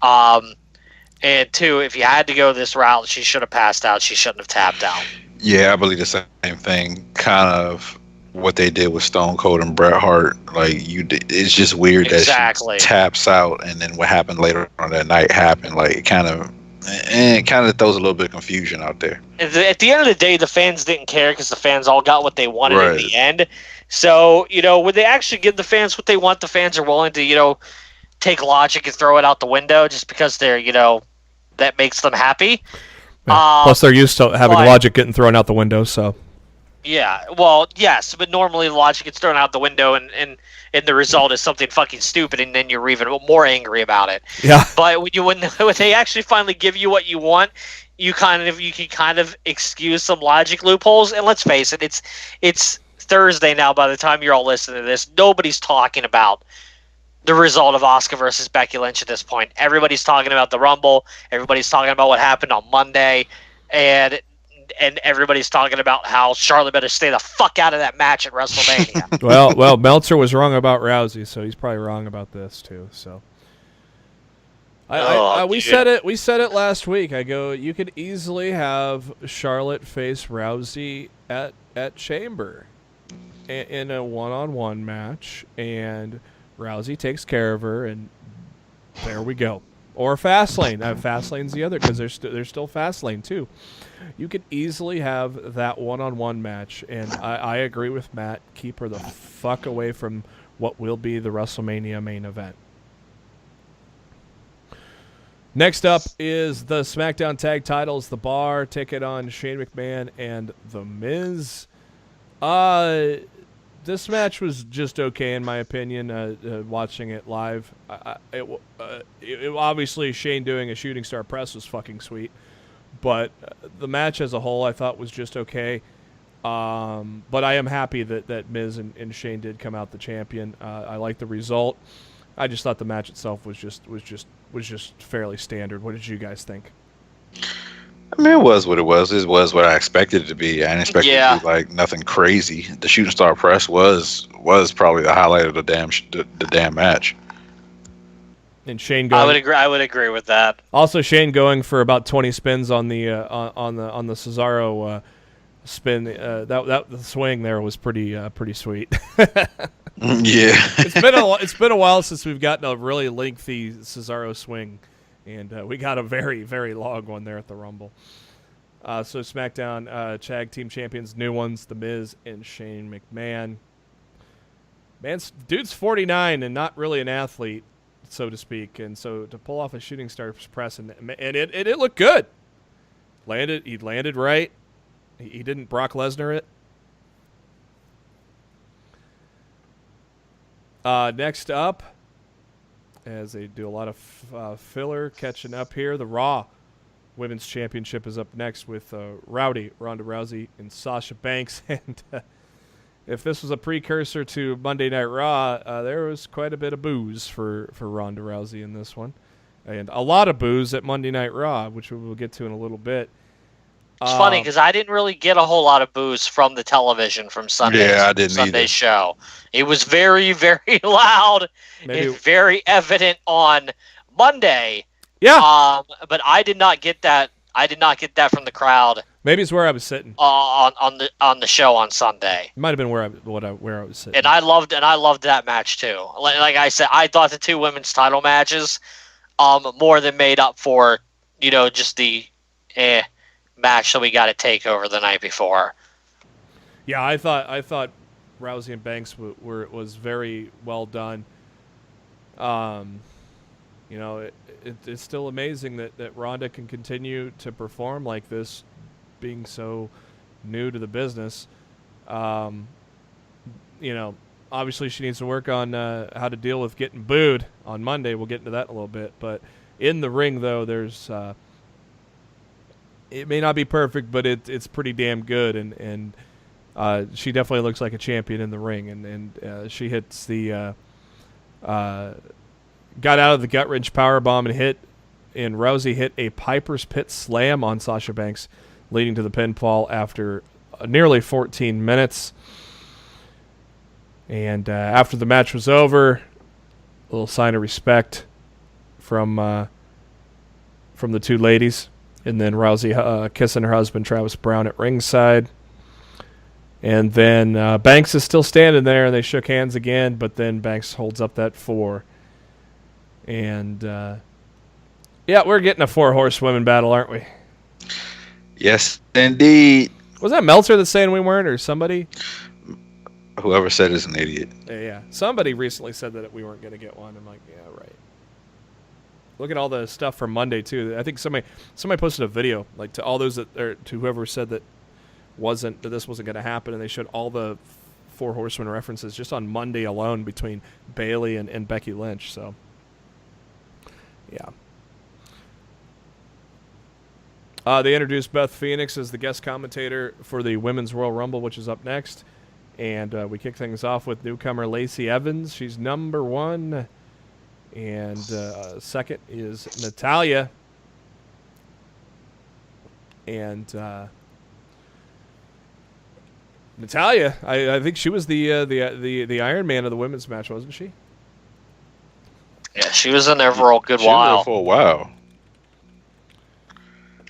And two, if you had to go this route, she should have passed out. She shouldn't have tapped out. Yeah, I believe the same thing. Kind of what they did with Stone Cold and Bret Hart. It's just weird that she taps out, and then what happened later on that night happened. It kind of throws a little bit of confusion out there. At the end of the day, the fans didn't care because the fans all got what they wanted in the end. So, when they actually give the fans what they want, the fans are willing to, take logic and throw it out the window just because they're, that makes them happy. Yeah. Plus, they're used to having logic getting thrown out the window, so. Yeah, well, yes, but normally logic gets thrown out the window and the result is something fucking stupid, and then you're even more angry about it. Yeah. But when they actually finally give you what you want, you can kind of excuse some logic loopholes. And let's face it, it's Thursday now. By the time you're all listening to this, nobody's talking about the result of Asuka versus Becky Lynch at this point. Everybody's talking about the Rumble. Everybody's talking about what happened on Monday, and everybody's talking about how Charlotte better stay the fuck out of that match at WrestleMania. well, Meltzer was wrong about Rousey, so he's probably wrong about this too. So, we said it last week. I go, you could easily have Charlotte face Rousey at Chamber in a one-on-one match, and Rousey takes care of her, and there we go. Or Fastlane. Fastlane's the other, because there's still Fastlane too. You could easily have that one-on-one match, and I agree with Matt. Keep her the fuck away from what will be the WrestleMania main event. Next up is the SmackDown Tag Titles. The Bar take it on Shane McMahon and The Miz. This match was just okay in my opinion. Watching it live, it obviously Shane doing a shooting star press was fucking sweet, but the match as a whole I thought was just okay. But I am happy that Miz and Shane did come out the champion. I like the result. I just thought the match itself was just fairly standard. What did you guys think? I mean, it was what it was. It was what I expected it to be. I didn't expect it to be like nothing crazy. The shooting star press was probably the highlight of the damn match. And Shane going. I would agree with that. Also, Shane going for about 20 spins on the Cesaro spin. That the swing there was pretty sweet. Yeah, it's been a while since we've gotten a really lengthy Cesaro swing And we got a very, very long one there at the Rumble. So SmackDown Tag Team Champions, new ones, The Miz and Shane McMahon. Man, dude's 49 and not really an athlete, so to speak. And so to pull off a shooting star press, and it looked good. He landed right. He didn't Brock Lesnar it. Next up, as they do a lot of filler catching up here, the Raw Women's Championship is up next with Ronda Rousey and Sasha Banks. And if this was a precursor to Monday Night Raw, there was quite a bit of booze for Ronda Rousey in this one. And a lot of booze at Monday Night Raw, which we will get to in a little bit. It's funny because I didn't really get a whole lot of booze from the television from Sunday's show. It was very, very loud and very evident on Monday. Yeah. But I did not get that. I did not get that from the crowd. Maybe it's where I was sitting on the show on Sunday. It might have been where I was sitting. And I loved that match too. Like I said, I thought the two women's title matches more than made up for just the match that we got at Takeover the night before. Yeah, I thought Rousey and Banks was very well done. It's still amazing that Ronda can continue to perform like this, being so new to the business. Obviously she needs to work on how to deal with getting booed on Monday. We'll get into that in a little bit. But in the ring, though, there's it may not be perfect, but it's pretty damn good, and she definitely looks like a champion in the ring. And she hits the got out of the gut wrench powerbomb and Rousey hit a Piper's Pit slam on Sasha Banks, leading to the pinfall after nearly 14 minutes. And after the match was over, a little sign of respect from the two ladies. And then Rousey kissing her husband, Travis Brown, at ringside. And then Banks is still standing there, and they shook hands again, but then Banks holds up that 4. And, we're getting a 4 horsewomen battle, aren't we? Yes, indeed. Was that Meltzer that's saying we weren't, or somebody? Whoever said is an idiot. Yeah. Somebody recently said that we weren't going to get one. I'm like, yeah, right. Look at all the stuff from Monday too. I think somebody posted a video like to all those to whoever said that this wasn't going to happen, and they showed all the 4 horsemen references just on Monday alone between Bayley and Becky Lynch. So, yeah. They introduced Beth Phoenix as the guest commentator for the Women's Royal Rumble, which is up next, and we kick things off with newcomer Lacey Evans. She's number 1. And second is Natalya. And Natalya, I think she was the Iron Man of the women's match, wasn't she? Yeah, she was in there for a good while. Was there for a while.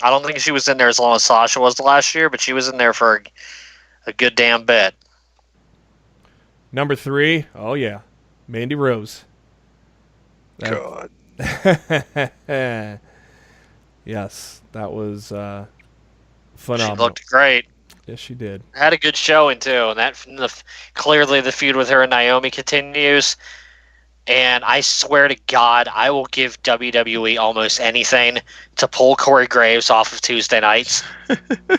I don't think she was in there as long as Sasha was last year, but she was in there for a good damn bit. Number 3, oh yeah, Mandy Rose. God. Yes, that was phenomenal. She looked great. Yes, she did. Had a good showing too, and clearly the feud with her and Naomi continues. And I swear to God, I will give WWE almost anything to pull Corey Graves off of Tuesday nights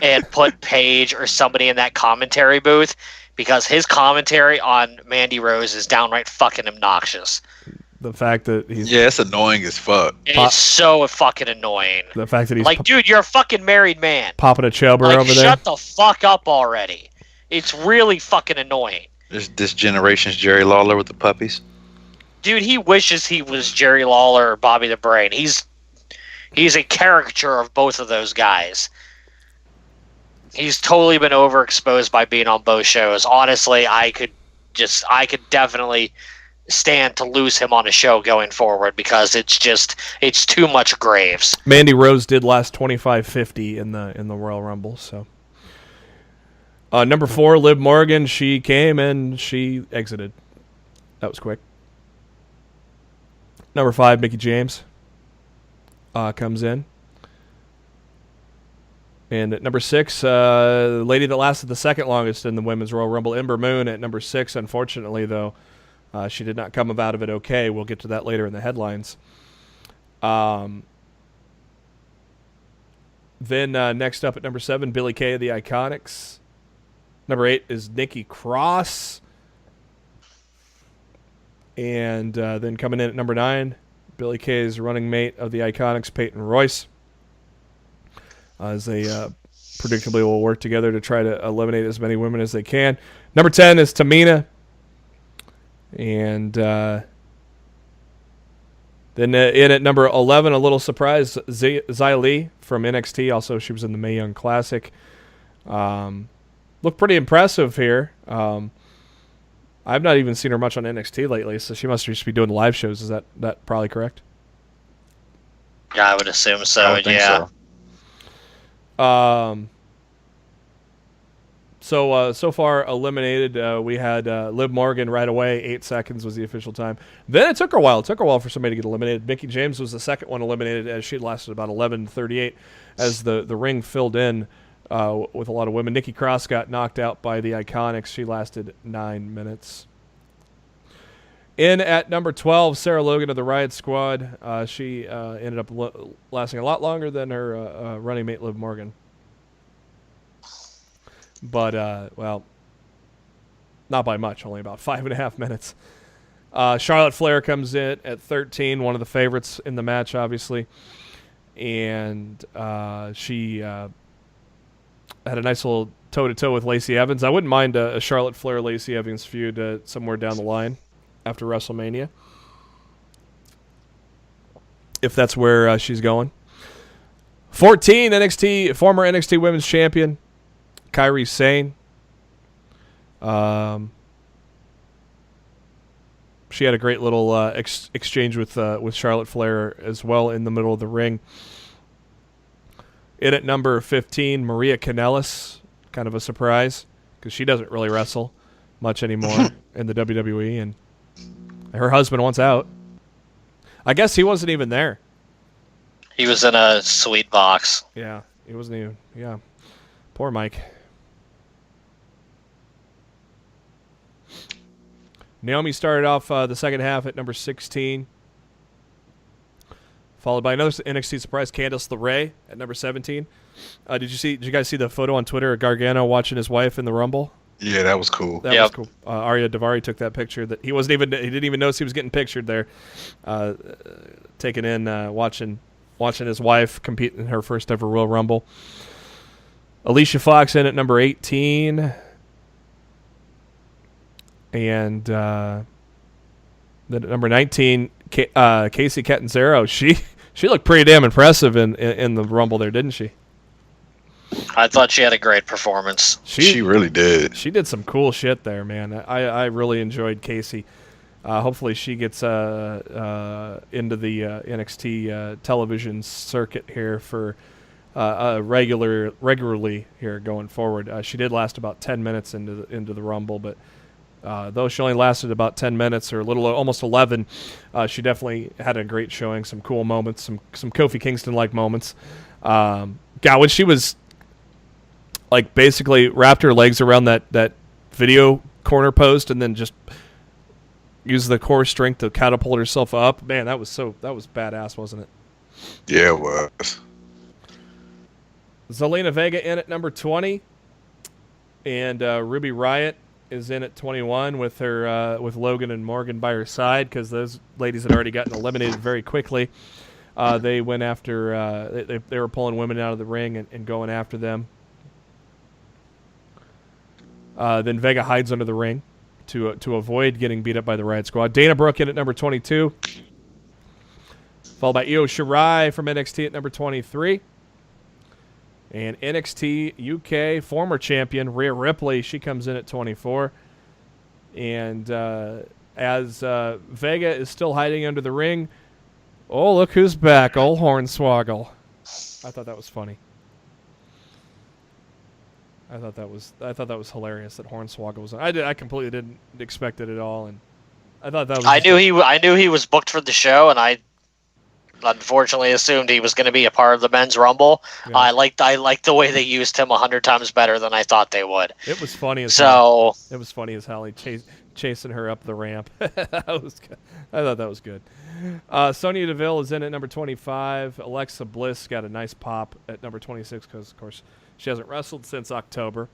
and put Paige or somebody in that commentary booth, because his commentary on Mandy Rose is downright fucking obnoxious. The fact that he's... Yeah, it's annoying as fuck. It's so fucking annoying. The fact that he's... Like, dude, you're a fucking married man. Popping a chubber over there. Shut the fuck up already. It's really fucking annoying. This generation's Jerry Lawler with the puppies. Dude, he wishes he was Jerry Lawler or Bobby the Brain. He's a caricature of both of those guys. He's totally been overexposed by being on both shows. Honestly, I could definitely stand to lose him on a show going forward, because it's too much Graves. Mandy Rose did last 25-50 in the Royal Rumble, so. Number 4, Liv Morgan, she came and she exited. That was quick. Number 5, Mickie James. comes in. And at number 6, the lady that lasted the second longest in the Women's Royal Rumble, Ember Moon, at number 6. Unfortunately, though, she did not come out of it okay. We'll get to that later in the headlines. Then next up at number 7, Billie Kay of the Iconics. Number 8 is Nikki Cross. And then coming in at number 9, Billie Kay's running mate of the Iconics, Peyton Royce. As they predictably will work together to try to eliminate as many women as they can. Number 10 is Tamina. And then in at number 11, a little surprise, Xia Li from NXT. Also, she was in the Mae Young Classic. Looked pretty impressive here. I've not even seen her much on NXT lately, so she must just be doing live shows. Is that probably correct? Yeah, I would assume so. I would think so. So far eliminated, we had Liv Morgan right away. 8 seconds was the official time. Then it took her a while. It took her a while for somebody to get eliminated. Mickie James was the second one eliminated, as she lasted about 11:38 as the ring filled in with a lot of women. Nikki Cross got knocked out by the Iconics. She lasted 9 minutes. In at number 12, Sarah Logan of the Riot Squad. She ended up lasting a lot longer than her running mate Liv Morgan. But, well, not by much, only about 5.5 minutes. Charlotte Flair comes in at 13, one of the favorites in the match, obviously. And she had a nice little toe-to-toe with Lacey Evans. I wouldn't mind a Charlotte Flair-Lacey Evans feud somewhere down the line after WrestleMania, if that's where she's going. 14, former NXT Women's Champion, Kairi Sane. She had a great little exchange with Charlotte Flair as well in the middle of the ring. In at number 15, Maria Kanellis. Kind of a surprise because she doesn't really wrestle much anymore in the WWE, and her husband wants out. I guess he wasn't even there. He was in a sweet box. Yeah, he wasn't even. Yeah, poor Mike. Naomi started off the second half at number 16, followed by another NXT surprise, Candice LeRae at number 17. Did you guys see the photo on Twitter of Gargano watching his wife in the Rumble? Yeah, that was cool. That was cool. Arya Davari took that picture. He didn't even notice he was getting pictured there, taking in watching his wife compete in her first ever Royal Rumble. Alicia Fox in at number 18. And then at number 19, Casey Catanzaro. She looked pretty damn impressive in the Rumble there, didn't she? I thought she had a great performance. She really did. She did some cool shit there, man. I really enjoyed Casey. Hopefully she gets into the NXT television circuit here for regularly here going forward. She did last about 10 minutes into the Rumble, but though she only lasted about 10 minutes or almost 11, she definitely had a great showing. Some cool moments, some Kofi Kingston-like moments. When she was like basically wrapped her legs around that video corner post and then just used the core strength to catapult herself up. Man, that was badass, wasn't it? Yeah, it was. Zelina Vega in at number 20, and Ruby Riott is in at 21 with her with Logan and Morgan by her side because those ladies had already gotten eliminated very quickly. They went after they were pulling women out of the ring and going after them. Then Vega hides under the ring to avoid getting beat up by the Riot Squad. Dana Brooke in at number 22, followed by Io Shirai from NXT at number 23. And NXT UK former champion Rhea Ripley, she comes in at 24. And as Vega is still hiding under the ring, oh, look who's back, old Hornswoggle. I thought that was funny. I thought that was hilarious that Hornswoggle was. I completely didn't expect it at all, and I thought that was. I knew he was booked for the show, and I unfortunately assumed he was going to be a part of the men's rumble. Yeah. I liked the way they used him 100 times better than I thought they would. It was funny as hell. So It was funny as hell. He chasing her up the ramp. I thought that was good. Sonya Deville is in at number 25. Alexa Bliss got a nice pop at number 26 because, of course, she hasn't wrestled since October.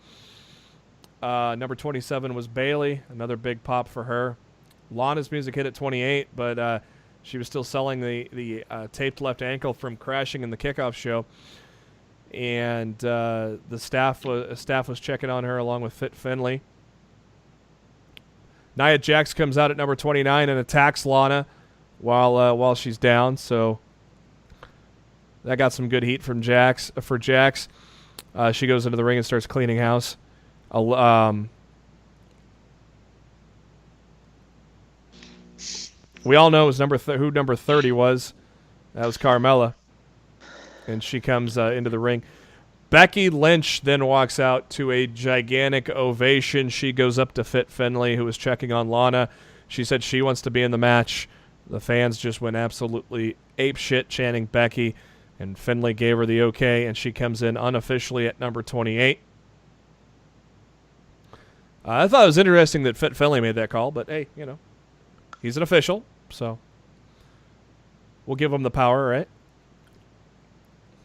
Number 27 was Bayley, another big pop for her. Lana's music hit at 28, but she was still selling the taped left ankle from crashing in the kickoff show. And the staff was checking on her along with Fit Finlay. Nia Jax comes out at number 29 and attacks Lana while she's down. So that got some good heat from Jax. She goes into the ring and starts cleaning house. We all know it was who number 30 was. That was Carmella. And she comes into the ring. Becky Lynch then walks out to a gigantic ovation. She goes up to Fit Finlay, who was checking on Lana. She said she wants to be in the match. The fans just went absolutely apeshit chanting Becky, and Finlay gave her the okay, and she comes in unofficially at number 28. I thought it was interesting that Fit Finlay made that call, but hey, he's an official, so we'll give him the power, right?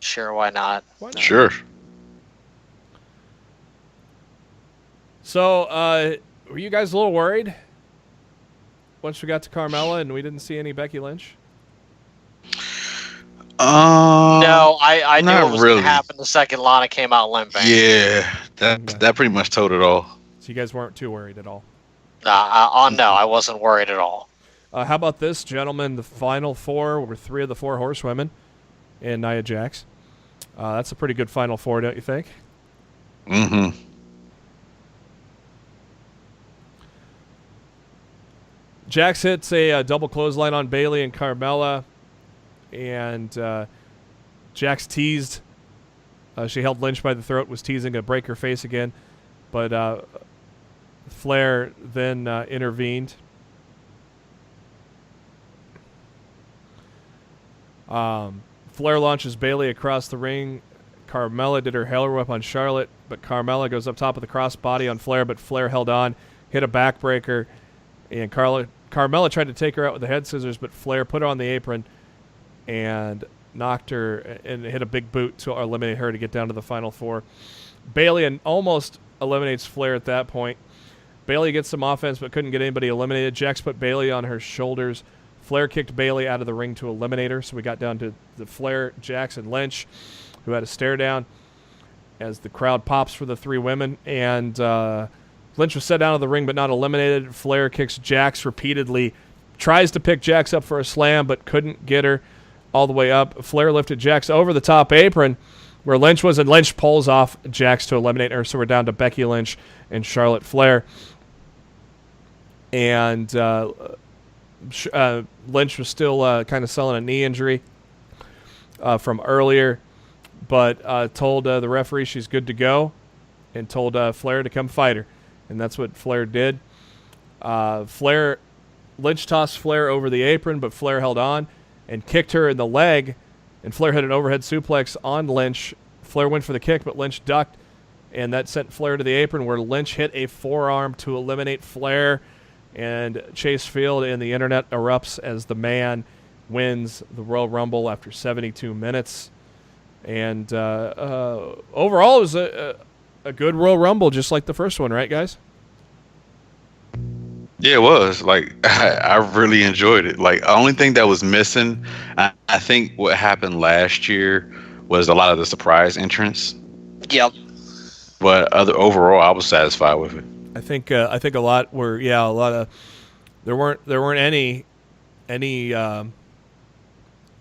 sure, why not? Sure. So, were you guys a little worried once we got to Carmella and we didn't see any Becky Lynch? No, I knew not what was really. going to happen the second Lana came out limping. Yeah, that pretty much told it all. So you guys weren't too worried at all? No, I wasn't worried at all. How about this, gentlemen? The final four were 3 of the 4 horsewomen and Nia Jax. That's a pretty good final four, don't you think? Mm-hmm. Jax hits a double clothesline on Bayley and Carmella, and Jax teased. She held Lynch by the throat, was teasing to break her face again, but Flair then intervened. Flair launches Bayley across the ring. Carmella did her hell whip on Charlotte, but Carmella goes up top of the crossbody on Flair, but Flair held on, hit a backbreaker, and Carmella tried to take her out with the head scissors, but Flair put her on the apron and knocked her and hit a big boot to eliminate her to get down to the final four. Bayley almost eliminates Flair at that point. Bayley gets some offense but couldn't get anybody eliminated. Jax put Bayley on her shoulders. Flair kicked Bayley out of the ring to eliminate her, so we got down to the Flair, Jax, and Lynch, who had a stare down as the crowd pops for the 3 women. And Lynch was set down to the ring but not eliminated. Flair kicks Jax repeatedly, tries to pick Jax up for a slam but couldn't get her all the way up. Flair lifted Jax over the top apron where Lynch was, and Lynch pulls off Jax to eliminate her, so we're down to Becky Lynch and Charlotte Flair. And Lynch was still kind of selling a knee injury from earlier, but told the referee she's good to go and told Flair to come fight her. And that's what Flair did. Lynch tossed Flair over the apron, but Flair held on and kicked her in the leg, and Flair hit an overhead suplex on Lynch. Flair went for the kick, but Lynch ducked, and that sent Flair to the apron where Lynch hit a forearm to eliminate Flair. And Chase Field and the internet erupts as the man wins the Royal Rumble after 72 minutes. And overall, it was a good Royal Rumble, just like the first one, right, guys? Yeah, it was. Like, I really enjoyed it. Like, the only thing that was missing, I think what happened last year was a lot of the surprise entrance. Yep. But overall, I was satisfied with it. I think a lot were a lot of there weren't any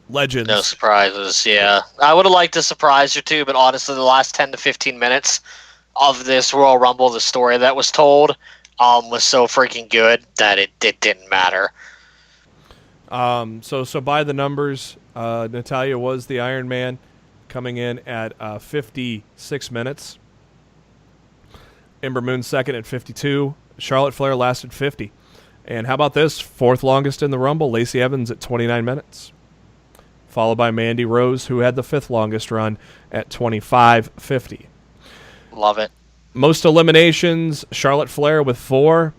legends. No surprises. Yeah, I would have liked a surprise or two, but honestly, the last 10 to 15 minutes of this Royal Rumble, the story that was told, was so freaking good that it didn't matter. So by the numbers, Natalya was the Iron Man, coming in at 56 minutes. Ember Moon second at 52. Charlotte Flair lasted 50. And how about this? 4th longest in the Rumble, Lacey Evans at 29 minutes. followed by Mandy Rose, who had the 5th longest run at 25.50. Love it. Most eliminations, Charlotte Flair with 4,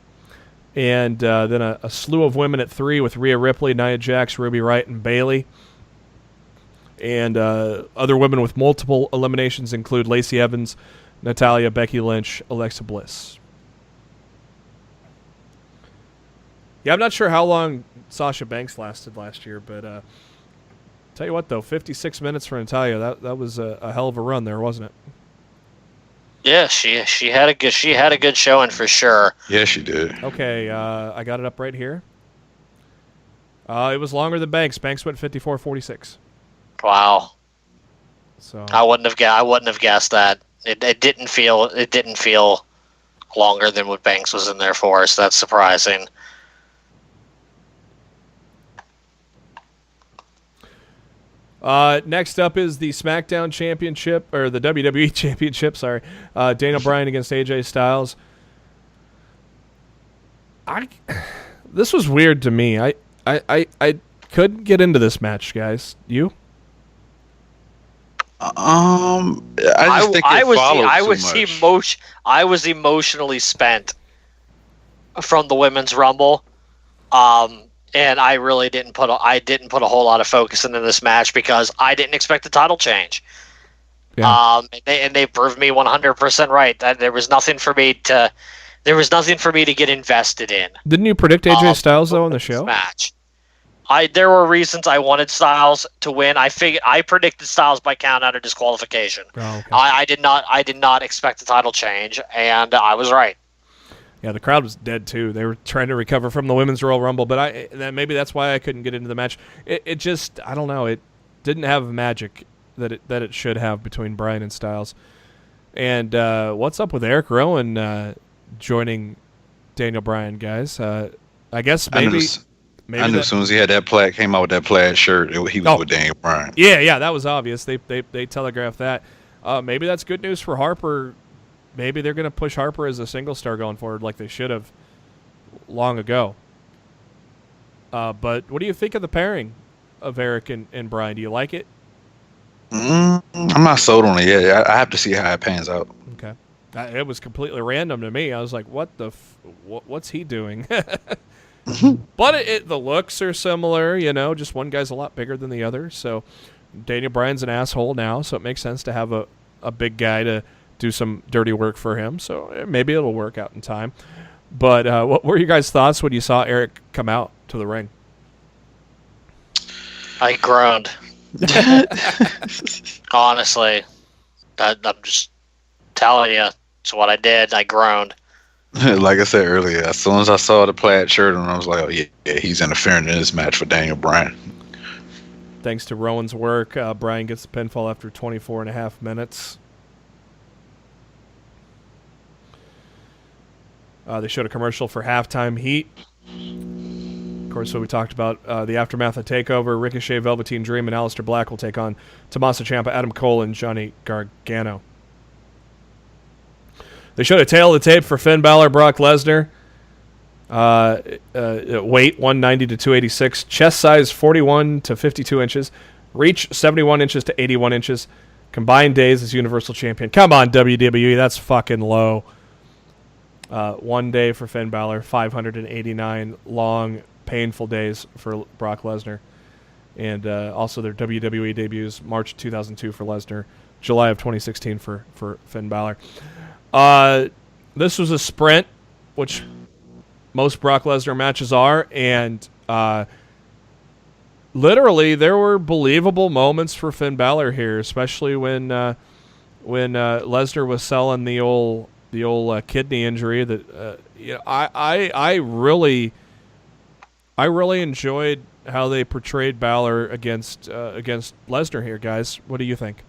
and then a slew of women at 3 with Rhea Ripley, Nia Jax, Ruby Riott, and Bayley. And other women with multiple eliminations include Lacey Evans, Natalya, Becky Lynch, Alexa Bliss. Yeah, I'm not sure how long Sasha Banks lasted last year, but tell you what, though, 56 minutes for Natalya, that was a hell of a run there, wasn't it? Yeah, she had a good showing for sure. Yeah, she did. Okay, I got it up right here. It was longer than Banks. Banks went 54.46. Wow. So I wouldn't have guessed that. It didn't feel longer than what Banks was in there for, so that's surprising. Next up is the SmackDown Championship, or the WWE Championship, sorry. Daniel Bryan against AJ Styles. This was weird to me. I couldn't get into this match, guys. You? I just think it followed too much. I was emotionally spent from the women's rumble. And I really didn't put a whole lot of focus into this match because I didn't expect a title change. Yeah. And they proved me 100% right that there was nothing for me to get invested in. Didn't you predict AJ Styles though on the show? Match. There were reasons I wanted Styles to win. I predicted Styles by count out or disqualification. Oh, okay. I did not expect a title change, and I was right. Yeah, the crowd was dead too. They were trying to recover from the Women's Royal Rumble, but maybe that's why I couldn't get into the match. It just, I don't know, it didn't have magic that it should have between Bryan and Styles. And what's up with Eric Rowan joining Daniel Bryan, guys? I guess maybe I knew as soon as he had that plaid, came out with that plaid shirt, he was with Daniel Bryan. Yeah, that was obvious. They telegraphed that. Maybe that's good news for Harper. Maybe they're going to push Harper as a single star going forward like they should have long ago. But what do you think of the pairing of Eric and Bryan? Do you like it? I'm not sold on it yet. I have to see how it pans out. Okay. It was completely random to me. I was like, what what's he doing? But the looks are similar, just one guy's a lot bigger than the other. So Daniel Bryan's an asshole now, so it makes sense to have a big guy to do some dirty work for him, so maybe it'll work out in time. But what were your guys' thoughts when you saw Eric come out to the ring? I groaned. Honestly, I'm just telling you, it's what I did. I groaned. Like I said earlier, as soon as I saw the plaid shirt, and I was like, oh yeah, he's interfering in this match for Daniel Bryan. Thanks to Rowan's work, Bryan gets the pinfall after 24 and a half minutes. They showed a commercial for Halftime Heat. Of course, what we talked about, the aftermath of TakeOver. Ricochet, Velveteen Dream, and Aleister Black will take on Tommaso Ciampa, Adam Cole, and Johnny Gargano. They showed a tail of the tape for Finn Balor, Brock Lesnar. Weight 190 to 286. Chest size 41 to 52 inches. Reach 71 inches to 81 inches. Combined days as Universal Champion. Come on, WWE, that's fucking low. 1 day for Finn Balor, 589 long, painful days for Brock Lesnar. And also their WWE debuts, March 2002 for Lesnar, July of 2016 for Finn Balor. This was a sprint, which most Brock Lesnar matches are, and literally there were believable moments for Finn Balor here, especially when Lesnar was selling the old kidney injury. That I really enjoyed how they portrayed Balor against Lesnar here, guys. What do you think?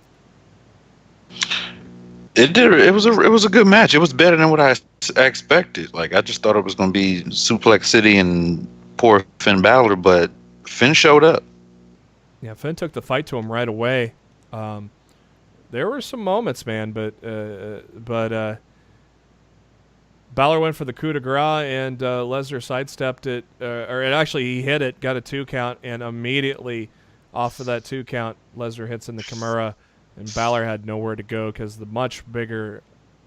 It did. It was a good match. It was better than what I expected. Like, I just thought it was going to be Suplex City and poor Finn Balor, but Finn showed up. Yeah, Finn took the fight to him right away. There were some moments, man, but Balor went for the coup de grace, and Lesnar sidestepped it, or actually he hit it, got a 2 count, and immediately Off of that 2 count, Lesnar hits in the Kimura, and Balor had nowhere to go because the much bigger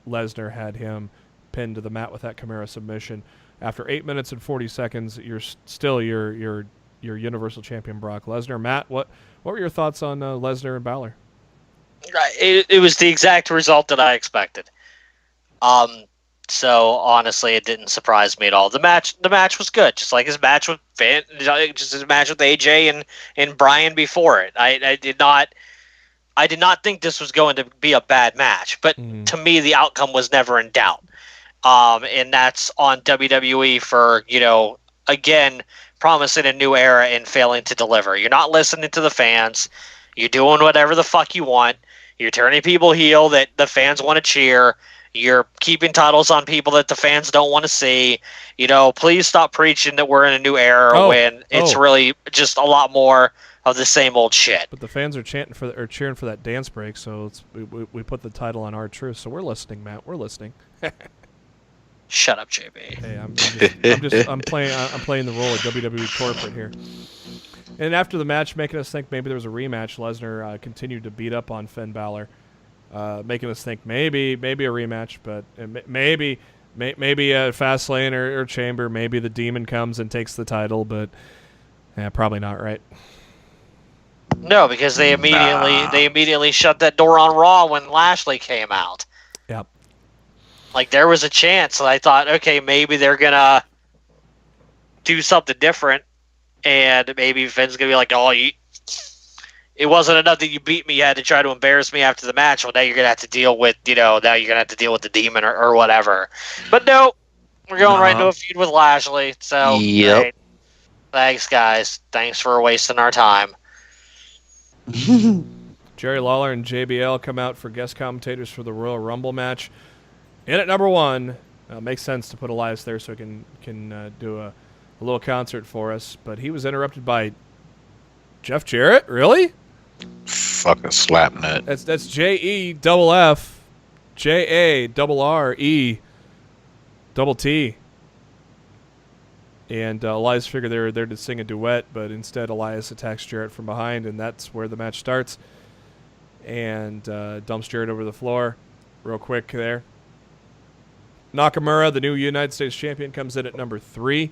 Lesnar had him pinned to the mat with that Kimura submission. After 8 minutes and 40 seconds, you're still your Universal Champion Brock Lesnar. Matt, what were your thoughts on Lesnar and Balor? It was the exact result that I expected. So honestly, it didn't surprise me at all. The match was good, just like his match with AJ and Bryan before it. I did not think this was going to be a bad match, but to me, the outcome was never in doubt. And that's on WWE for, again, promising a new era and failing to deliver. You're not listening to the fans. You're doing whatever the fuck you want. You're turning people heel that the fans want to cheer. You're keeping titles on people that the fans don't want to see. Please stop preaching that we're in a new era when it's really just a lot more of the same old shit. But the fans are cheering for that dance break, so we put the title on R-Truth. So we're listening, Matt. We're listening. Shut up, JB. Hey, I'm playing the role of WWE corporate here. And after the match, making us think maybe there was a rematch, Lesnar continued to beat up on Finn Balor, making us think maybe a rematch, but maybe a Fastlane or Chamber, maybe the Demon comes and takes the title, but probably not, right? No, because they immediately shut that door on Raw when Lashley came out. Yep. Like, there was a chance that I thought, okay, maybe they're going to do something different, and maybe Finn's going to be like, it wasn't enough that you beat me, you had to try to embarrass me after the match. Well, now you're going to have to deal with, the Demon or whatever. But no, we're going right into a feud with Lashley, so yep. Great. Thanks, guys. Thanks for wasting our time. Jerry Lawler and JBL come out for guest commentators for the Royal Rumble match. And at number 1, makes sense to put Elias there so he can do a little concert for us. But he was interrupted by Jeff Jarrett. Really? Fucking slapping it. That's JEFF JARRET. And Elias figured they were there to sing a duet, but instead Elias attacks Jarrett from behind, and that's where the match starts. And dumps Jarrett over the floor real quick there. Nakamura, the new United States champion, comes in at number 3.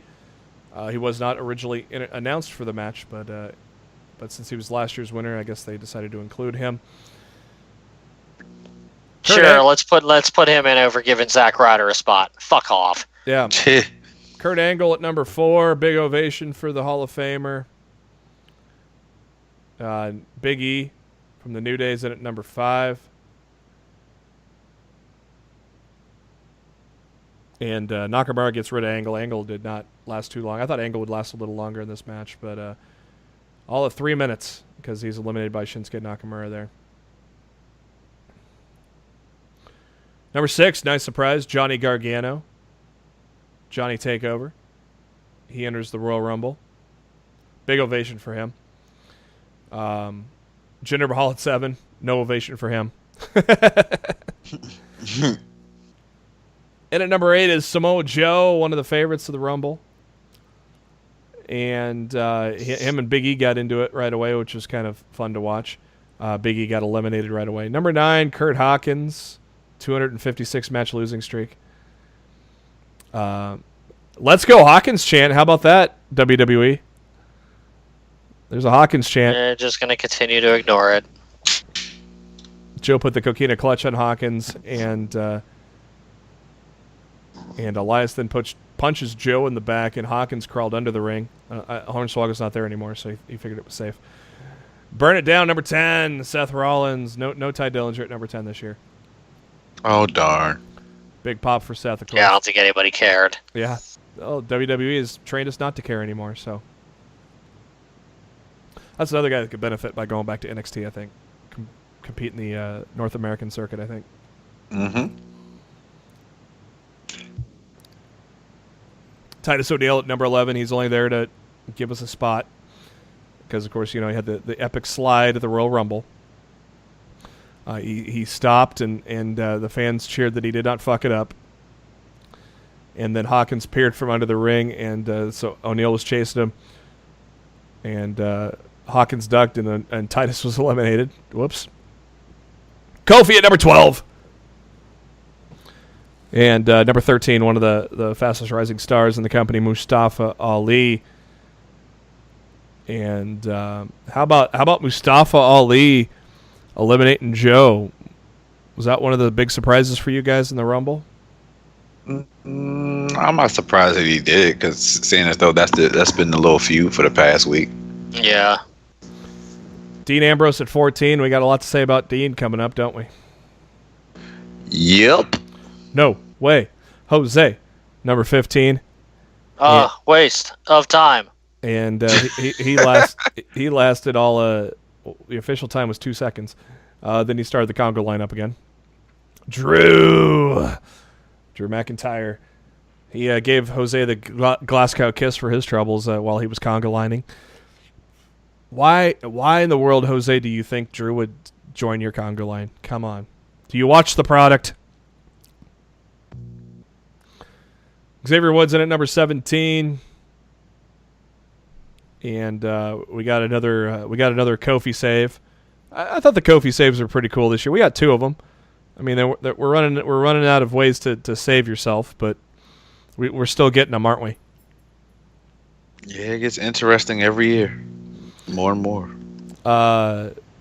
He was not originally announced for the match, but since he was last year's winner, I guess they decided to include him. Sure, let's put him in over giving Zack Ryder a spot. Fuck off. Yeah. Kurt Angle at number 4. Big ovation for the Hall of Famer. Big E from the New Day's in at number 5. And Nakamura gets rid of Angle. Angle did not last too long. I thought Angle would last a little longer in this match, but all of 3 minutes because he's eliminated by Shinsuke Nakamura there. Number 6, nice surprise, Johnny Gargano. Johnny Takeover. He enters the Royal Rumble. Big ovation for him. Jinder Mahal at 7. No ovation for him. And at number 8 is Samoa Joe, one of the favorites of the Rumble. And him and Big E got into it right away, which was kind of fun to watch. Big E got eliminated right away. Number 9, Kurt Hawkins, 256 match losing streak. Let's go Hawkins chant. How about that, WWE? There's a Hawkins chant. They're just going to continue to ignore it. Joe put the coquina clutch on Hawkins, and Elias then punches Joe in the back, and Hawkins crawled under the ring. Hornswoggle's not there anymore, so he figured it was safe. Burn it down, number 10, Seth Rollins. No Ty Dillinger at number 10 this year. Oh, darn. Big pop for Seth, of course. Yeah, I don't think anybody cared. Yeah. Oh, WWE has trained us not to care anymore, so. That's another guy that could benefit by going back to NXT, I think. Compete in the North American circuit, I think. Mm-hmm. Titus O'Neil at number 11. He's only there to give us a spot because, of course, he had the epic slide at the Royal Rumble. He stopped, and the fans cheered that he did not fuck it up. And then Hawkins peered from under the ring, and so O'Neil was chasing him. And Hawkins ducked and Titus was eliminated. Whoops. Kofi at number 12. And number 13, one of the fastest rising stars in the company, Mustafa Ali. And how about Mustafa Ali eliminating Joe? Was that one of the big surprises for you guys in the Rumble? I'm not surprised that he did it, because seeing as though that's been the little feud for the past week. Yeah. Dean Ambrose at 14. We got a lot to say about Dean coming up, don't we? Yep. No way. Jose, number 15. Waste of time. And he lasted all. The official time was 2 seconds. Then he started the Congo lineup again. Drew McIntyre. He gave Jose the Glasgow kiss for his troubles while he was Congo lining. Why in the world, Jose, do you think Drew would join your Congo line? Come on. Do you watch the product? Xavier Woods in at number 17. And we got another Kofi save. I thought the Kofi saves were pretty cool this year. We got 2 of them. I mean, we're running out of ways to save yourself, but we're still getting them, aren't we? Yeah, it gets interesting every year, more and more.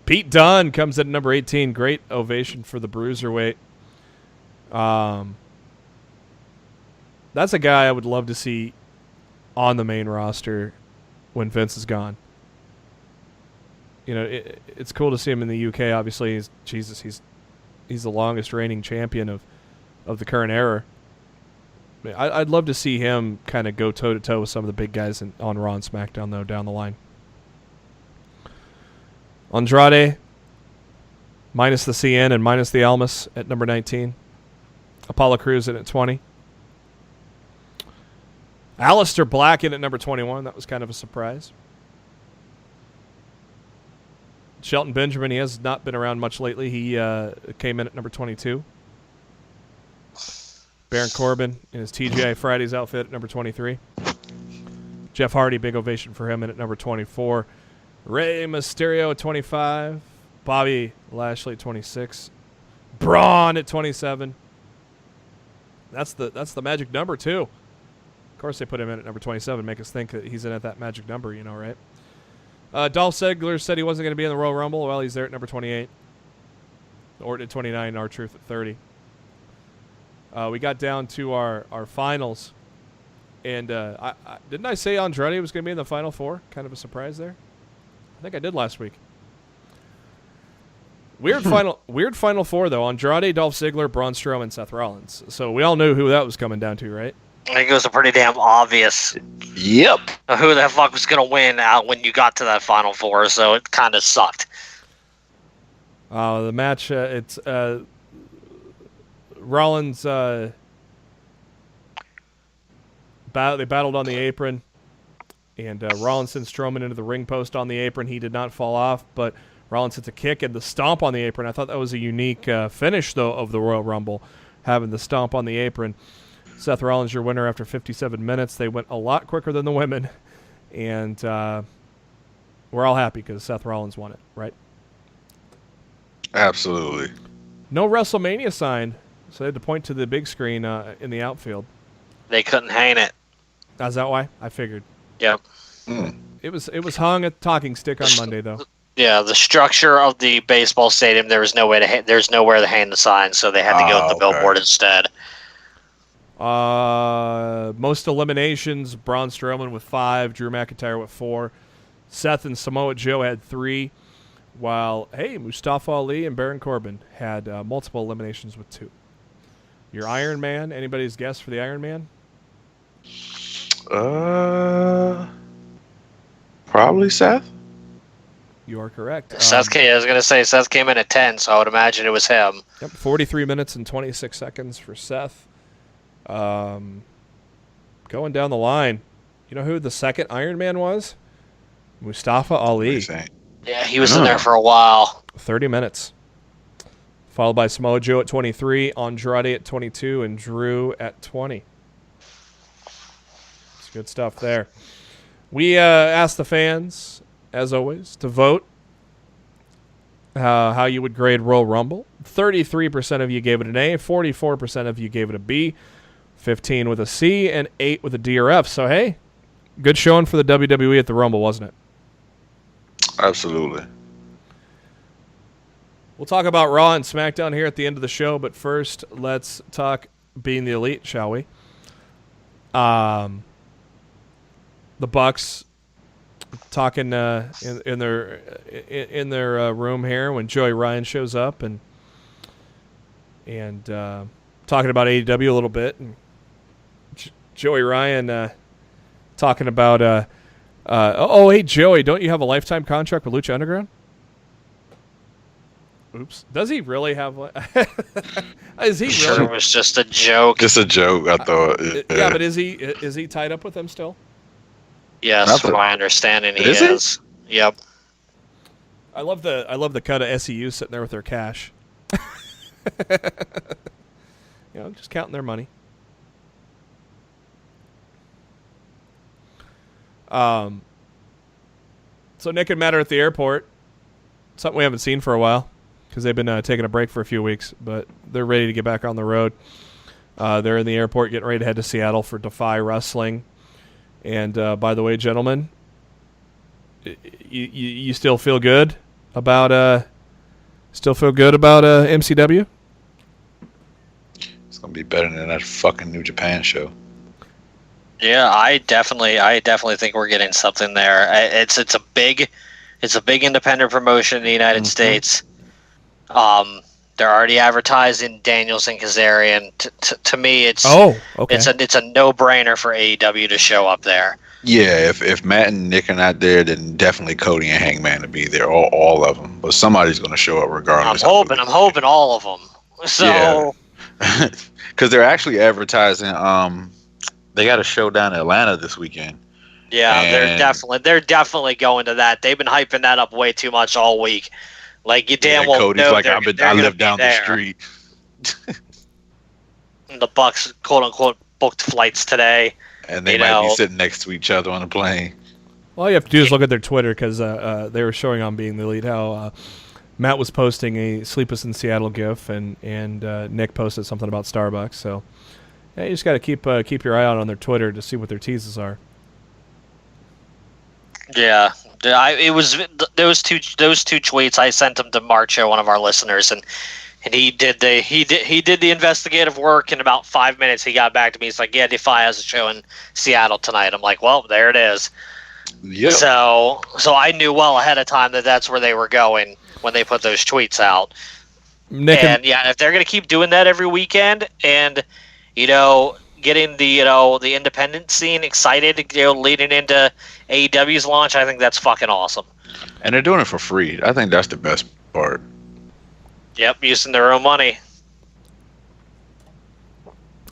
Pete Dunne comes in at number 18. Great ovation for the Bruiserweight. That's a guy I would love to see on the main roster when Vince is gone. You know, it's cool to see him in the UK. Obviously, he's the longest reigning champion of the current era. I'd love to see him kind of go toe-to-toe with some of the big guys on Raw and SmackDown, though, down the line. Andrade, minus the CN and minus the Almas at number 19. Apollo Crews in at 20. Aleister Black in at number 21. That was kind of a surprise. Shelton Benjamin, he has not been around much lately. He came in at number 22. Baron Corbin in his TGI Fridays outfit at number 23. Jeff Hardy, big ovation for him in at number 24. Rey Mysterio at 25. Bobby Lashley at 26. Braun at 27. That's the magic number, too. Of course, they put him in at number 27, make us think that he's in at that magic number, you know, right? Dolph Ziggler said he wasn't going to be in the Royal Rumble. Well, he's there at number 28. Orton at 29, R-Truth at 30. We got down to our finals. And didn't I say Andrade was going to be in the Final Four? Kind of a surprise there. I think I did last week. Weird Final Four, though. Andrade, Dolph Ziggler, Braun Strowman, Seth Rollins. So we all knew who that was coming down to, right? I think it was a pretty damn obvious. Yep. Who the fuck was going to win out when you got to that Final Four, so it kind of sucked. The match, it's Rollins. They battled on the apron, and Rollins sent Strowman into the ring post on the apron. He did not fall off, but Rollins hits a kick and the stomp on the apron. I thought that was a unique finish, though, of the Royal Rumble, having the stomp on the apron. Seth Rollins, your winner after 57 minutes. They went a lot quicker than the women, and we're all happy because Seth Rollins won it, right? Absolutely. No WrestleMania sign, so they had to point to the big screen in the outfield. They couldn't hang it. Is that why? I figured. Yep. It was hung a talking stick on Monday, though. Yeah, the structure of the baseball stadium, there's nowhere to hang the sign, so they had to go with the billboard instead. Most eliminations, Braun Strowman with 5, Drew McIntyre with 4. Seth and Samoa Joe had 3, while, Mustafa Ali and Baron Corbin had multiple eliminations with 2. Your Iron Man, anybody's guess for the Iron Man? Probably Seth. You are correct. I was going to say Seth came in at 10, so I would imagine it was him. Yep, 43 minutes and 26 seconds for Seth. Going down the line, you know who the second Iron Man was? Mustafa Ali. Yeah, he was in there for a while. 30 minutes. Followed by Samoa Joe at 23, Andrade at 22, and Drew at 20. It's good stuff there. We asked the fans as always, to vote how you would grade Royal Rumble. 33% of you gave it an A, 44% of you gave it a B, 15 with a C, and 8 with a D or F. So, hey, good showing for the WWE at the Rumble, wasn't it? Absolutely. We'll talk about Raw and SmackDown here at the end of the show, but first, let's talk Being the Elite, shall we? The Bucks talking in their room here when Joey Ryan shows up and talking about AEW a little bit, and Joey Ryan talking about hey Joey, don't you have a lifetime contract with Lucha Underground? Oops. Does he really have one? Is he Sure, really? it was just a joke. Just a joke, I thought. Yeah, but is he tied up with them still? Yes, from my understanding, he Is he? is. Yep. I love the cut of SEU sitting there with their cash. Just counting their money. So Nick and Matt are at the airport. Something we haven't seen for a while because they've been taking a break for a few weeks, but they're ready to get back on the road. They're in the airport getting ready to head to Seattle for Defy Wrestling. And by the way, gentlemen, you still feel good about MCW? It's gonna be better than that fucking New Japan show. Yeah, I definitely think we're getting something there. It's a big independent promotion in the United States. They're already advertising Daniels and Kazarian. To me, it's okay. It's a no-brainer for AEW to show up there. Yeah, if Matt and Nick are not there, then definitely Cody and Hangman to be there, all of them. But somebody's going to show up regardless. I'm hoping all of them. So, because they're actually advertising. They got a show down in Atlanta this weekend. yeah, And they're definitely going to that. They've been hyping that up way too much all week. Like you damn well Cody's know like, they're I gonna live be down the there. street. And the Bucks, quote unquote, booked flights today. And they might be sitting next to each other on a plane. All you have to do is look at their Twitter because they were showing on Being the Elite how Matt was posting a Sleepless in Seattle gif and Nick posted something about Starbucks. So you just got to keep your eye out on their Twitter to see what their teases are. Yeah, it was those two tweets. I sent them to Marcho, one of our listeners, and he did the investigative work. In about 5 minutes, he got back to me. He's like, "Yeah, Defy has a show in Seattle tonight." I'm like, "Well, there it is." Yeah. So I knew well ahead of time that that's where they were going when they put those tweets out. Nick And yeah, if they're going to keep doing that every weekend, and getting the independent scene excited, leading into AEW's launch, I think that's fucking awesome. And they're doing it for free. I think that's the best part. Yep, using their own money.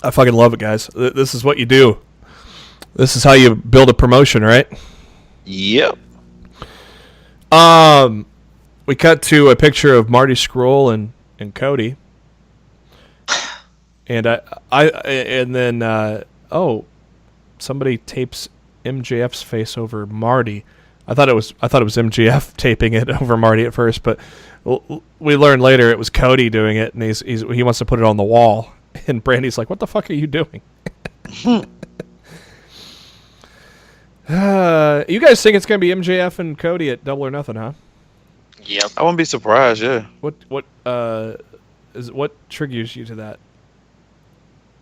I fucking love it, guys. This is what you do. This is how you build a promotion, right? Yep. We cut to a picture of Marty Scurll and Cody. And somebody tapes MJF's face over Marty. I thought it was MJF taping it over Marty at first, but we learned later it was Cody doing it, and he wants to put it on the wall. And Brandy's like, "What the fuck are you doing?" You guys think it's gonna be MJF and Cody at Double or Nothing, huh? Yep. I wouldn't be surprised. Yeah. What triggers you to that?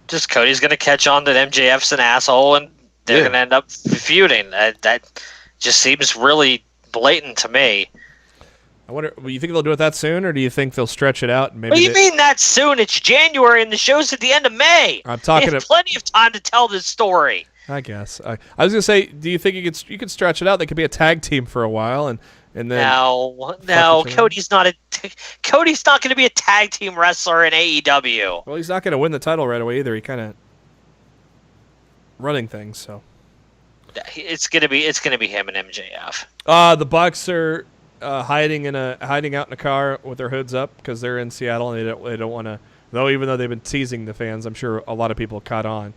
Just Cody's going to catch on that MJF's an asshole, and they're going to end up feuding. That just seems really blatant to me. I wonder. You think they'll do it that soon, or do you think they'll stretch it out? And maybe What do you mean that soon? It's January, and the show's at the end of May. I'm talking. There's plenty of time to tell this story. I guess. I was gonna say, do you think you could stretch it out? They could be a tag team for a while, and then. No, Cody's not going to be a tag team wrestler in AEW. Well, he's not going to win the title right away either. He kind of running things, so. It's gonna be him and MJF. The Bucks are hiding out in a car with their hoods up because they're in Seattle and they don't want to. Though even though they've been teasing the fans, I'm sure a lot of people caught on,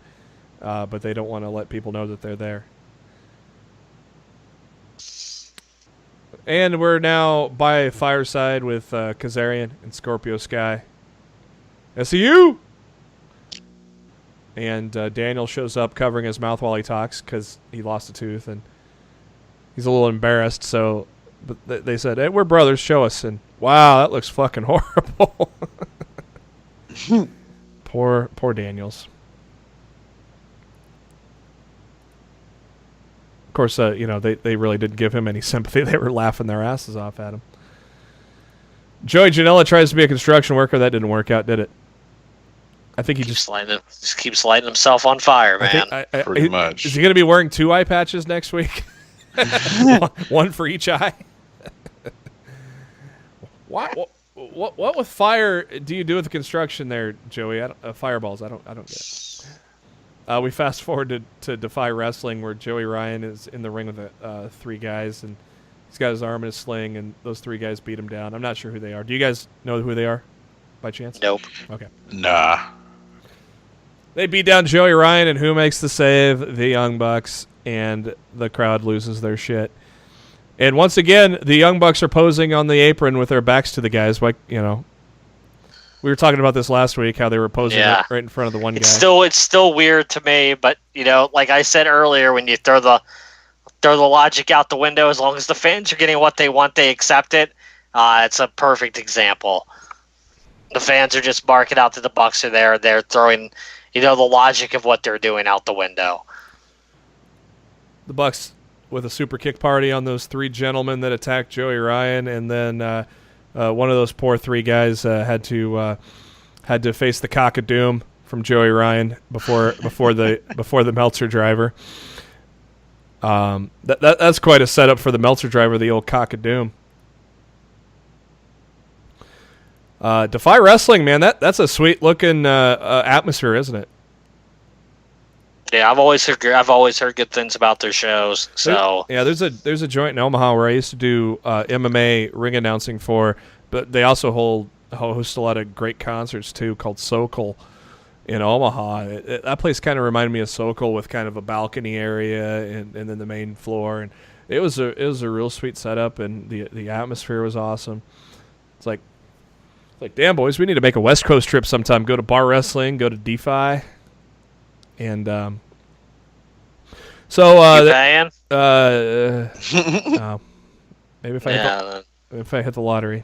but they don't want to let people know that they're there. And we're now by Fireside with Kazarian and Scorpio Sky. SCU! And Daniel shows up covering his mouth while he talks because he lost a tooth and he's a little embarrassed. So but they said, hey, we're brothers, show us. And wow, that looks fucking horrible. Poor Daniels. Of course, they really didn't give him any sympathy. They were laughing their asses off at him. Joey Janela tries to be a construction worker. That didn't work out, did it? I think he just keeps lighting himself on fire, man. Pretty much. Is he going to be wearing 2 eye patches next week? one for each eye? What with fire do you do with the construction there, Joey? Fireballs. I don't get it. We fast forward to Defy Wrestling, where Joey Ryan is in the ring with 3 guys, and he's got his arm in a sling, and those 3 guys beat him down. I'm not sure who they are. Do you guys know who they are, by chance? Nope. Okay. Nah. They beat down Joey Ryan, and who makes the save? The Young Bucks, and the crowd loses their shit. And once again, the Young Bucks are posing on the apron with their backs to the guys, like, we were talking about this last week, how they were posing right in front of the one guy. It's still weird to me, but like I said earlier, when you throw the logic out the window, as long as the fans are getting what they want, they accept it. It's a perfect example. The fans are just barking out that the Bucks are there. They're throwing, the logic of what they're doing out the window. The Bucks with a super kick party on those 3 gentlemen that attacked Joey Ryan, and then one of those poor 3 guys had to face the cock of doom from Joey Ryan before the Meltzer driver. That's quite a setup for the Meltzer driver, the old cock of doom. Defy Wrestling, man, that's a sweet looking atmosphere, isn't it? Yeah, I've always heard good things about their shows. So there's a joint in Omaha where I used to do MMA ring announcing for, but they also host a lot of great concerts too, called Sokol in Omaha. That place kind of reminded me of Sokol, with kind of a balcony area and then the main floor, and it was a real sweet setup, and the atmosphere was awesome. It's like damn, boys, we need to make a West Coast trip sometime. Go to Bar Wrestling, go to DeFi. And fan? Maybe if I hit the lottery.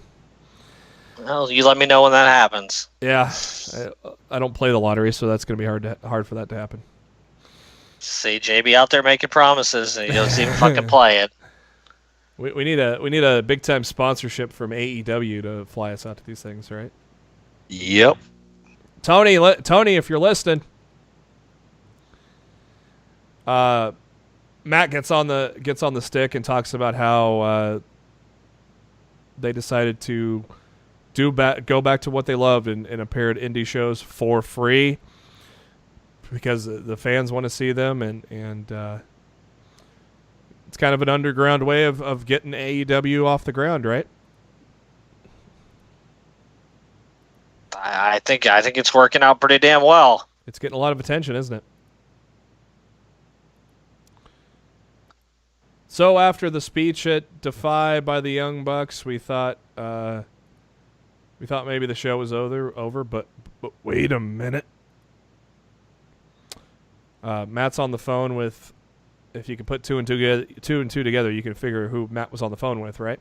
Well, you let me know when that happens. Yeah, I don't play the lottery, so that's going to be hard for that to happen. See JB out there making promises, and he doesn't even fucking play it. We need a big time sponsorship from AEW to fly us out to these things, right? Yep. Tony, if you're listening. Matt gets on the stick and talks about how they decided to go back to what they loved and appear at indie shows for free because the fans want to see them, and it's kind of an underground way of getting AEW off the ground, right? I think it's working out pretty damn well. It's getting a lot of attention, isn't it? So after the speech at Defy by the Young Bucks, we thought maybe the show was over, but wait a minute. Matt's on the phone with. If you can put two and two together, you can figure who Matt was on the phone with, right?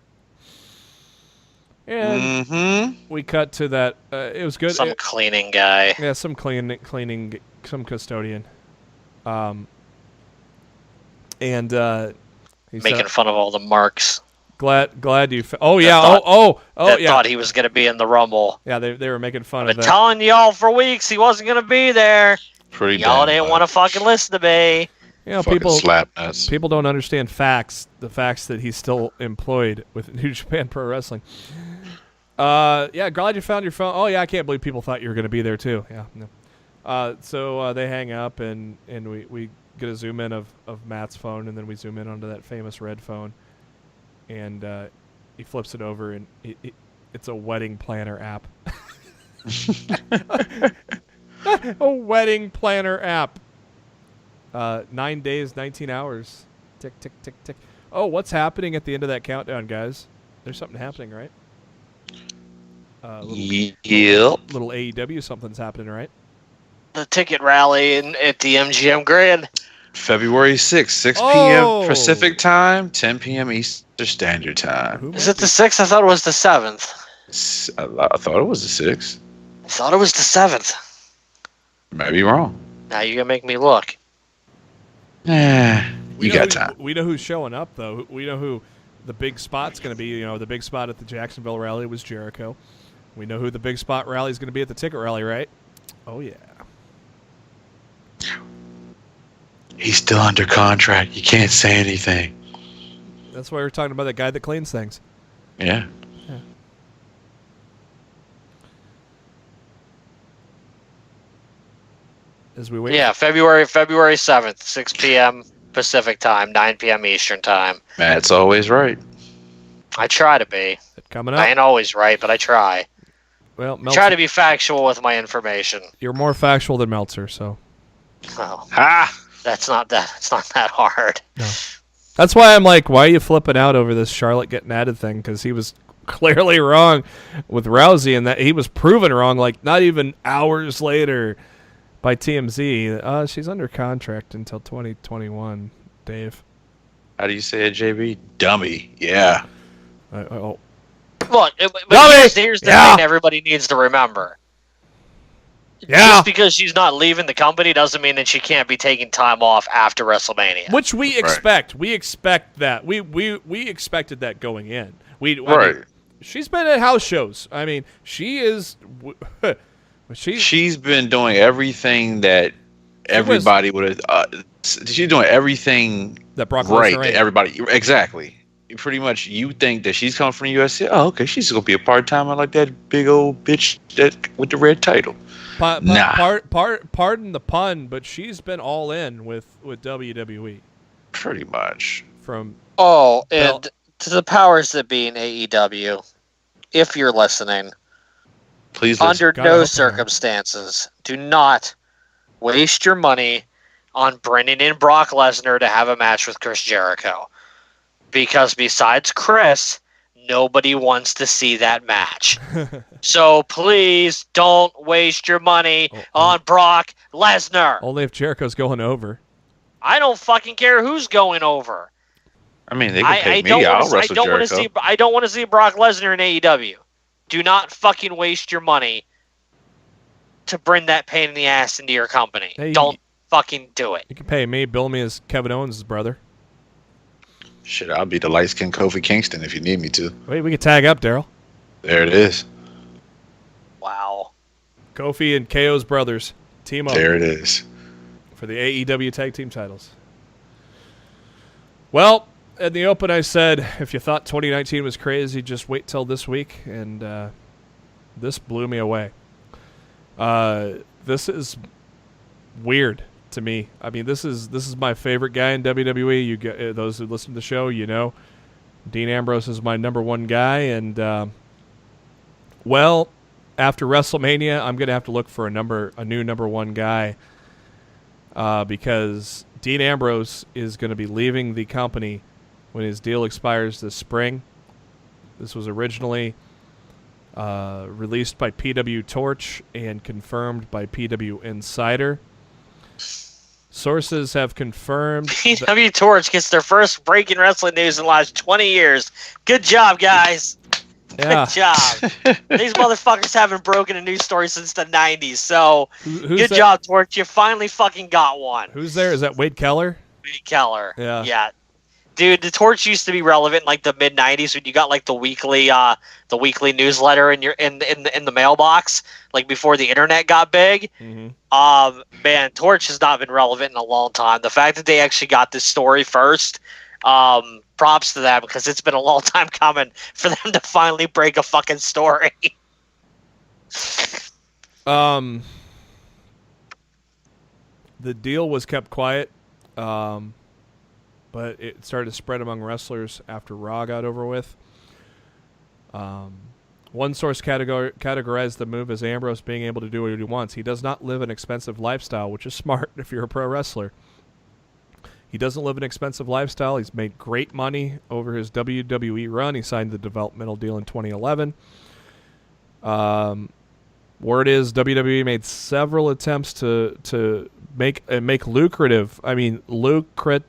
And we cut to that. It was good. Some cleaning guy. Yeah, some cleaning, some custodian. And he's making fun of all the marks. Glad you. Oh yeah. That yeah. Thought he was going to be in the Rumble. Yeah, they were making fun I've of been that. telling y'all for weeks he wasn't going to be there. Y'all didn't want to fucking listen to me. You know, people don't understand facts. The facts that he's still employed with New Japan Pro Wrestling. Yeah, glad you found your phone. Oh yeah, I can't believe people thought you were going to be there too. Yeah. No. So they hang up and we get a zoom in of Matt's phone, and then we zoom in onto that famous red phone, and he flips it over, and it's a wedding planner app. A wedding planner app. 9 days, 19 hours. Tick, tick, tick, tick. Oh, what's happening at the end of that countdown, guys? There's something happening, right? Yep. Little AEW, something's happening, right? The ticket rally at the MGM Grand. February 6th, 6 p.m. Pacific time, 10 p.m. Eastern Standard Time. Is it the 6th? I thought it was the 7th. I thought it was the 6th. I thought it was the 7th. Maybe wrong. Now you're going to make me look. You got time. We know who's showing up, though. We know who the big spot's going to be. You know, the big spot at the Jacksonville rally was Jericho. We know who the big spot rally is going to be at the ticket rally, right? Oh, yeah. He's still under contract. You can't say anything. That's why we're talking about that guy that cleans things. Yeah. As we wait. Yeah, February 7th, 6 p.m. Pacific time, 9 p.m. Eastern time. Matt's always right. I try to be. Coming up. I ain't always right, but I try. Well, Meltzer, Try to be factual with my information. you're more factual than Meltzer, so. Oh, Ha! it's not that hard. No. That's why I'm like, why are you flipping out over this Charlotte getting added thing? Because he was clearly wrong with Rousey, and that he was proven wrong, like, not even hours later by TMZ. She's under contract until 2021, Dave. How do you say it, JB? Dummy. Yeah. Look, Dummy! here's the thing everybody needs to remember. Yeah. Just because she's not leaving the company doesn't mean that she can't be taking time off after WrestleMania. Which we expect. We expect that. We expected that going in. I mean, she's been at house shows. I mean, she is. She's been doing everything that everybody would have. She's doing everything that Brock right. Lesnar That everybody exactly. Pretty much, you think that she's coming from the UFC. Oh, okay, she's gonna be a part timer like that big old bitch that with the red title. Nah. Pardon the pun, but she's been all in with WWE. Pretty much. And to the powers that be in AEW, if you're listening, please under no circumstances, do not waste your money on bringing in Brock Lesnar to have a match with Chris Jericho. Because besides Chris, nobody wants to see that match. So please don't waste your money on Brock Lesnar. Only if Jericho's going over. I don't fucking care who's going over. I mean, they can pay me. I'll wrestle Jericho. I don't want to see Brock Lesnar in AEW. Do not fucking waste your money to bring that pain in the ass into your company. Hey, don't fucking do it. You can pay me. Bill me as Kevin Owens' brother. Shit, I'll be the light-skinned Kofi Kingston if you need me to. Wait, we can tag up, Daryl. There it is. Wow. Kofi and KO's brothers. Team up. There it is. For the AEW tag team titles. Well, in the open I said, if you thought 2019 was crazy, just wait till this week. And this blew me away. This is weird to me. I mean, this is my favorite guy in WWE. You get those who listen to the show, you know, Dean Ambrose is my number one guy, and after WrestleMania, I'm gonna have to look for a new number one guy because Dean Ambrose is going to be leaving the company when his deal expires this spring. This was originally released by PW Torch and confirmed by PW Insider. Sources have confirmed PW Torch gets their first break in wrestling news in the last 20 years. Good job, guys. Yeah. Good job. These motherfuckers haven't broken a news story since the 90s, so good job, Torch. You finally fucking got one. Who's there? Is that Wade Keller? Wade Keller. Yeah. Dude, the Torch used to be relevant in like the mid '90s when you got like the weekly newsletter in the mailbox, like before the internet got big. Mm-hmm. Man, Torch has not been relevant in a long time. The fact that they actually got this story first, props to them because it's been a long time coming for them to finally break a fucking story. The deal was kept quiet. But it started to spread among wrestlers after Raw got over with. One source categorized the move as Ambrose being able to do what he wants. He does not live an expensive lifestyle, which is smart if you're a pro wrestler. He doesn't live an expensive lifestyle. He's made great money over his WWE run. He signed the developmental deal in 2011. Word is WWE made several attempts to make lucrative, undefeated,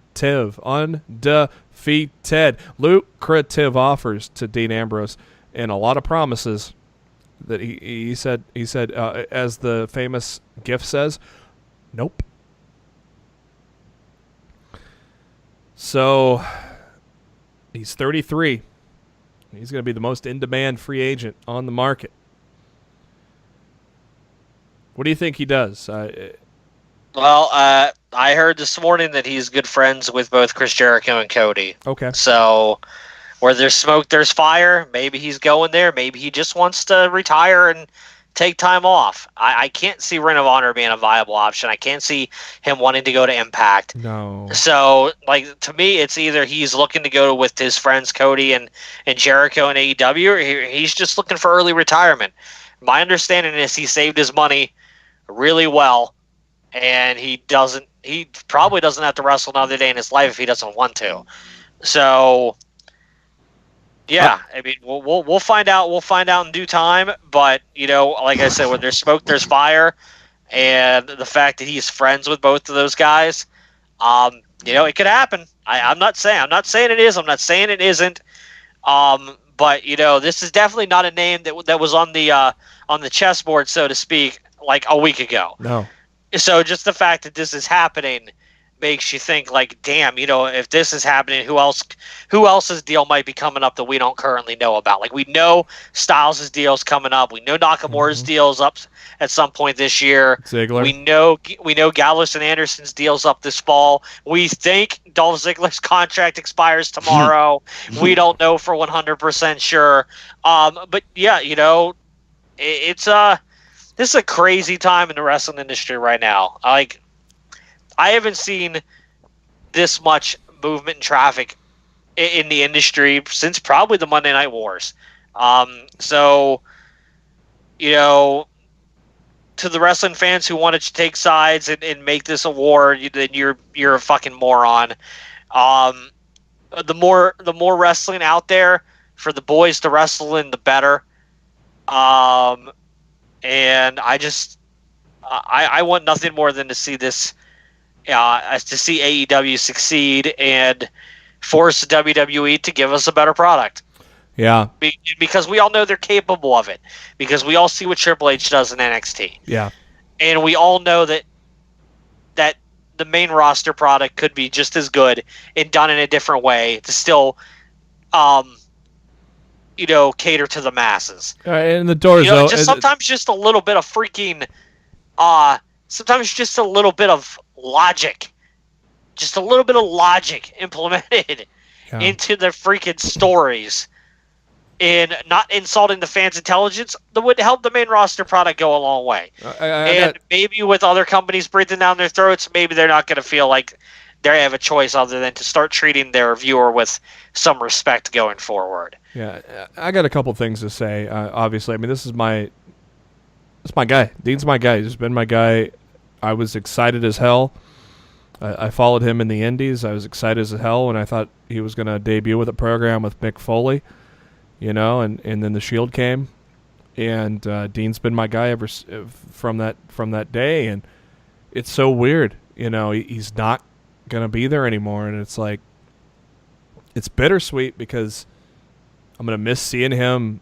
lucrative offers to Dean Ambrose, and a lot of promises that he said as the famous GIF says, nope. So he's 33. He's going to be the most in-demand free agent on the market. What do you think he does? Well, I heard this morning that he's good friends with both Chris Jericho and Cody. Okay. So where there's smoke, there's fire. Maybe he's going there. Maybe he just wants to retire and take time off. I can't see Ring of Honor being a viable option. I can't see him wanting to go to Impact. No. So, to me, it's either he's looking to go with his friends Cody and Jericho and AEW, or he's just looking for early retirement. My understanding is he saved his money really well, and he probably doesn't have to wrestle another day in his life if he doesn't want to. So, yeah, I mean, we'll find out. We'll find out in due time. But like I said, when there's smoke, there's fire, and the fact that he's friends with both of those guys, it could happen. I'm not saying it is. I'm not saying it isn't. But this is definitely not a name that was on the chessboard, so to speak, like a week ago. No. So just the fact that this is happening makes you think, like, damn, if this is happening, who else's deal might be coming up that we don't currently know about? Like, we know Styles' deal's coming up. We know Nakamura's deal's up at some point this year. Ziggler. We know Gallows and Anderson's deal's up this fall. We think Dolph Ziggler's contract expires tomorrow. We don't know for 100% sure. But yeah, it's this is a crazy time in the wrestling industry right now. I haven't seen this much movement and traffic in the industry since probably the Monday Night Wars. So, to the wrestling fans who wanted to take sides and make this a war, then you're a fucking moron. The more wrestling out there for the boys to wrestle in, the better. And I want nothing more than to see this. As to see AEW succeed and force WWE to give us a better product. Yeah. Because we all know they're capable of it. Because we all see what Triple H does in NXT. Yeah. And we all know that the main roster product could be just as good and done in a different way to still, cater to the masses. And the doors open. Sometimes just a little bit of freaking, sometimes just a little bit of logic, just a little bit of logic implemented into the freaking stories and not insulting the fans' intelligence that would help the main roster product go a long way. Maybe with other companies breathing down their throats, maybe they're not going to feel like they have a choice other than to start treating their viewer with some respect going forward. Yeah, I got a couple things to say. Obviously, I mean, this is my guy. Dean's my guy. He's been my guy. I was excited as hell. I followed him in the Indies. I was excited as hell when I thought he was going to debut with a program with Mick Foley, and then the Shield came, and Dean's been my guy ever from that day, and it's so weird, he's not going to be there anymore, and it's like, it's bittersweet because I'm going to miss seeing him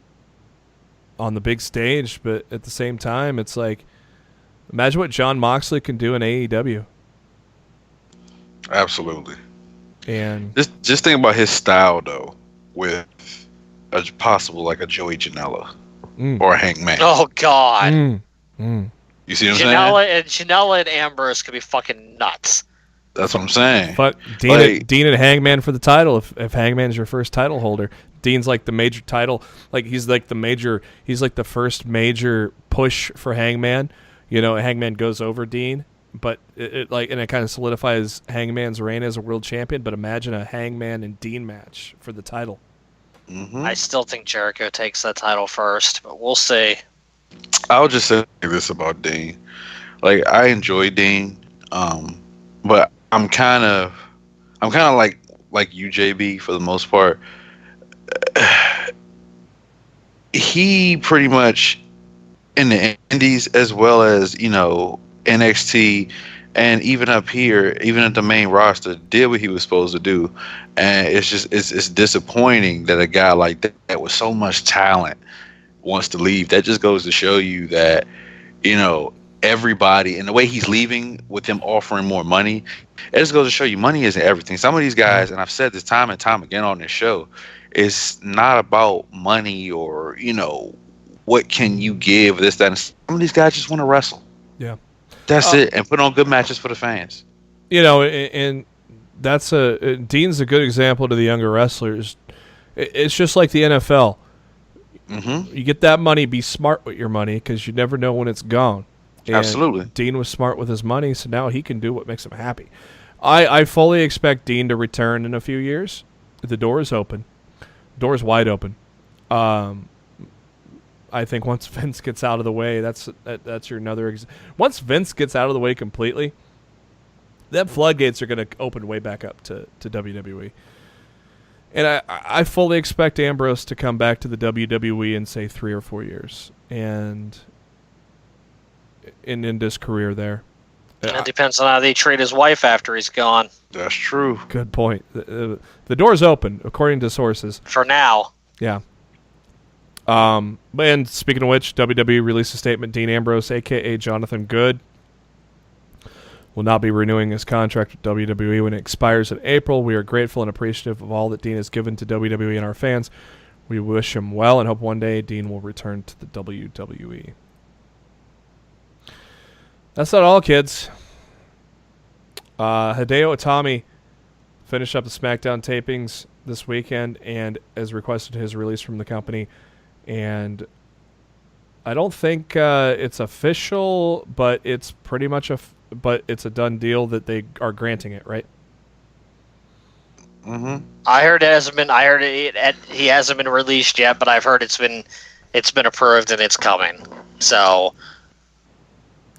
on the big stage, but at the same time, it's like, imagine what Jon Moxley can do in AEW. Absolutely. And just think about his style though, with a possible like a Joey Janela or a Hangman. Oh God! You see what I'm saying? Janela and Ambrose could be fucking nuts. That's what I'm saying. Fuck Dean and Hangman for the title. If Hangman's your first title holder, Dean's like the major title. Like he's like the first major push for Hangman. Hangman goes over Dean, but it kind of solidifies Hangman's reign as a world champion. But imagine a Hangman and Dean match for the title. Mm-hmm. I still think Jericho takes that title first, but we'll see. I'll just say this about Dean. Like, I enjoy Dean, but I'm kind of I'm kind of like you, JB, for the most part. He pretty much in the Indies as well as NXT and even up here, even at the main roster, did what he was supposed to do, and it's disappointing that a guy like that with so much talent wants to leave. That just goes to show you that everybody and the way he's leaving with him offering more money, it just goes to show you money isn't everything. Some of these guys, and I've said this time and time again on this show, it's not about money or what can you give, this, that, and some of these guys just want to wrestle. Yeah. That's it, and put on good matches for the fans. And that's Dean's a good example to the younger wrestlers. It's just like the NFL. Mm-hmm. You get that money, be smart with your money because you never know when it's gone. And Absolutely. Dean was smart with his money, so now he can do what makes him happy. I fully expect Dean to return in a few years. The door is open. Door is wide open. I think once Vince gets out of the way, that's your another. Once Vince gets out of the way completely, then floodgates are going to open way back up to WWE. And I fully expect Ambrose to come back to the WWE in, say, 3 or 4 years and end his career there. It depends on how they treat his wife after he's gone. That's true. Good point. The door's open, according to sources. For now. Yeah. And speaking of which, WWE released a statement. Dean Ambrose, a.k.a. Jonathan Good, will not be renewing his contract with WWE when it expires in April. We are grateful and appreciative of all that Dean has given to WWE and our fans. We wish him well and hope one day Dean will return to the WWE. That's not all, kids. Hideo Itami finished up the SmackDown tapings this weekend and has requested his release from the company. And I don't think it's official, but it's pretty much but it's a done deal that they are granting it, right? Mm-hmm. I heard it hasn't been. I heard he hasn't been released yet, but I've heard it's been approved and it's coming. So,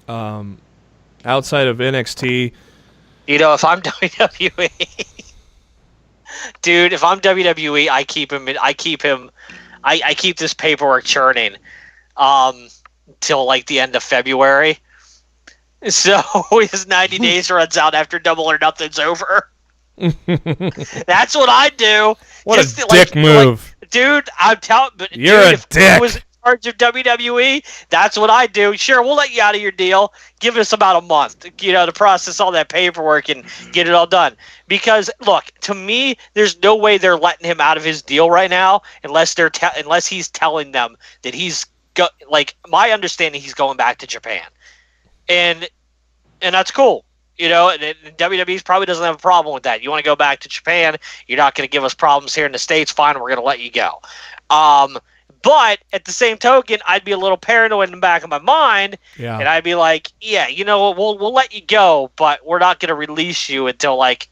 outside of NXT, if I'm WWE, dude, if I'm WWE, I keep this paperwork churning till like the end of February. So his 90 days runs out after Double or Nothing's over. That's what I do. What a dick move. Dude, I'm telling you. You're a if dick. I was in charge of WWE, that's what I do. Sure, we'll let you out of your deal. Give us about a month, to process all that paperwork and get it all done. Because, look, to me, there's no way they're letting him out of his deal right now unless unless he's telling them that my understanding, he's going back to Japan. And that's cool. And WWE probably doesn't have a problem with that. You want to go back to Japan, you're not going to give us problems here in the States, fine, we're going to let you go. But at the same token, I'd be a little paranoid in the back of my mind, and I'd be like, yeah, we'll let you go, but we're not going to release you until like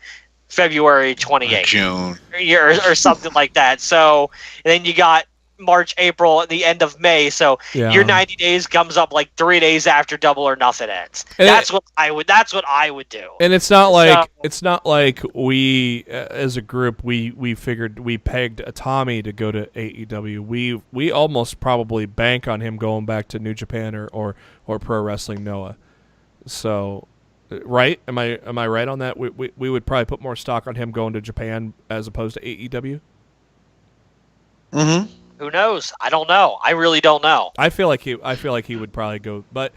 February 28th. June. Or something like that. So and then you got March, April, the end of May. So your 90 days comes up like 3 days after Double or Nothing ends. That's what I would do. And it's not like we as a group we figured we pegged Itami to go to AEW. We almost probably bank on him going back to New Japan or Pro Wrestling Noah. So right? Am I right on that? We would probably put more stock on him going to Japan as opposed to AEW. Mm-hmm. Who knows? I don't know. I really don't know. I feel like he would probably go, but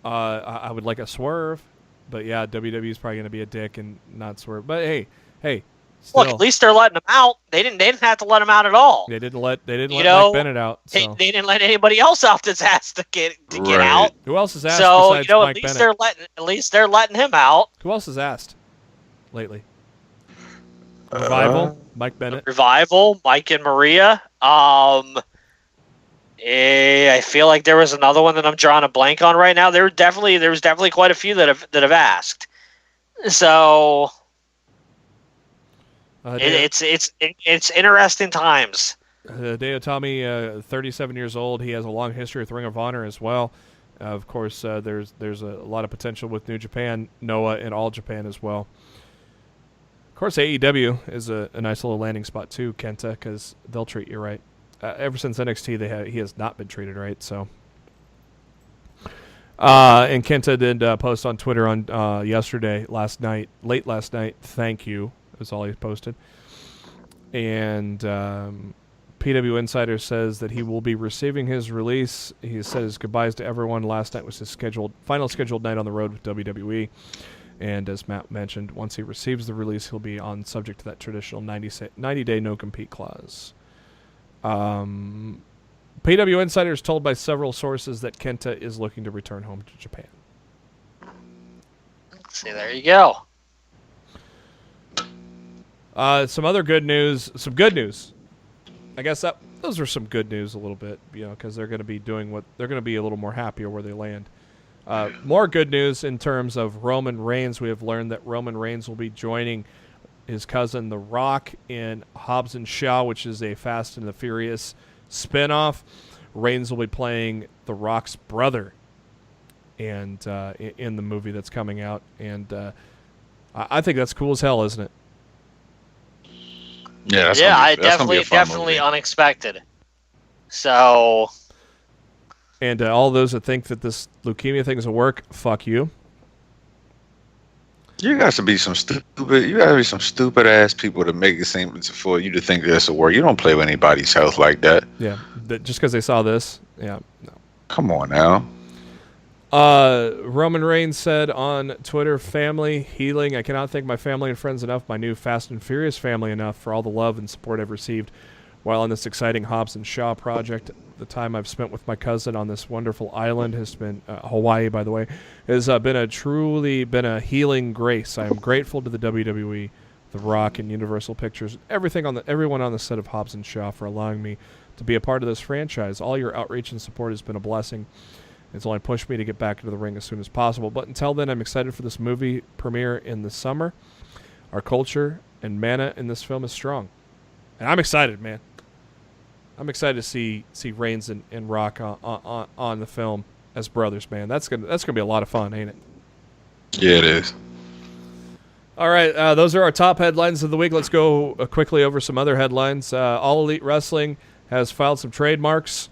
I would like a swerve. But yeah, WWE's probably going to be a dick and not swerve. But hey, still. Look, at least they're letting him out. They didn't have to let him out at all. They didn't let Mike Bennett out. So. They didn't let anybody else out that's asked to get out. Who else has asked? So besides Mike Bennett? At least they're letting him out. Who else has asked lately? Revival, Mike Bennett. Revival, Mike and Maria. I feel like there was another one that I'm drawing a blank on right now. There was definitely quite a few that have asked. So it's interesting times. Hideo Itami, 37 years old. He has a long history with Ring of Honor as well. Of course, there's a lot of potential with New Japan, Noah, and All Japan as well. Of course, AEW is a nice little landing spot too, Kenta, because they'll treat you right. Ever since NXT, he has not been treated right. So, and Kenta did post on Twitter on late last night. Thank you. That's all he posted. And PW Insider says that he will be receiving his release. He said his goodbyes to everyone. Last night was his final scheduled night on the road with WWE. And as Matt mentioned, once he receives the release, he'll be subject to that traditional 90-day no-compete clause. PW Insider is told by several sources that Kenta is looking to return home to Japan. See, there you go. Some other good news. Some good news. I guess those are some good news a little bit, because they're going to be they're going to be a little more happier where they land. More good news in terms of Roman Reigns. We have learned that Roman Reigns will be joining his cousin The Rock in Hobbs & Shaw, which is a Fast and the Furious spinoff. Reigns will be playing The Rock's brother and in the movie that's coming out. And I think that's cool as hell, isn't it? Yeah, definitely unexpected. So... And all those that think that this leukemia thing is a work, fuck you. You got to be some stupid ass people to make it seem for you to think that's a work. You don't play with anybody's health like that. Yeah, just because they saw this. Yeah, no. Come on now. Roman Reigns said on Twitter, "Family healing. I cannot thank my family and friends enough, my new Fast and Furious family enough for all the love and support I've received while on this exciting Hobbs & Shaw project. The time I've spent with my cousin on this wonderful island has been Hawaii, by the way, has truly been a healing grace. I am grateful to the WWE, The Rock, and Universal Pictures, everyone on the set of Hobbs & Shaw for allowing me to be a part of this franchise. All your outreach and support has been a blessing. It's only pushed me to get back into the ring as soon as possible. But until then, I'm excited for this movie premiere in the summer. Our culture and mana in this film is strong." And I'm excited, man. I'm excited to see Reigns and Rock on the film as brothers, man. That's gonna be a lot of fun, ain't it? Yeah, it is. All right, those are our top headlines of the week. Let's go quickly over some other headlines. All Elite Wrestling has filed some trademarks,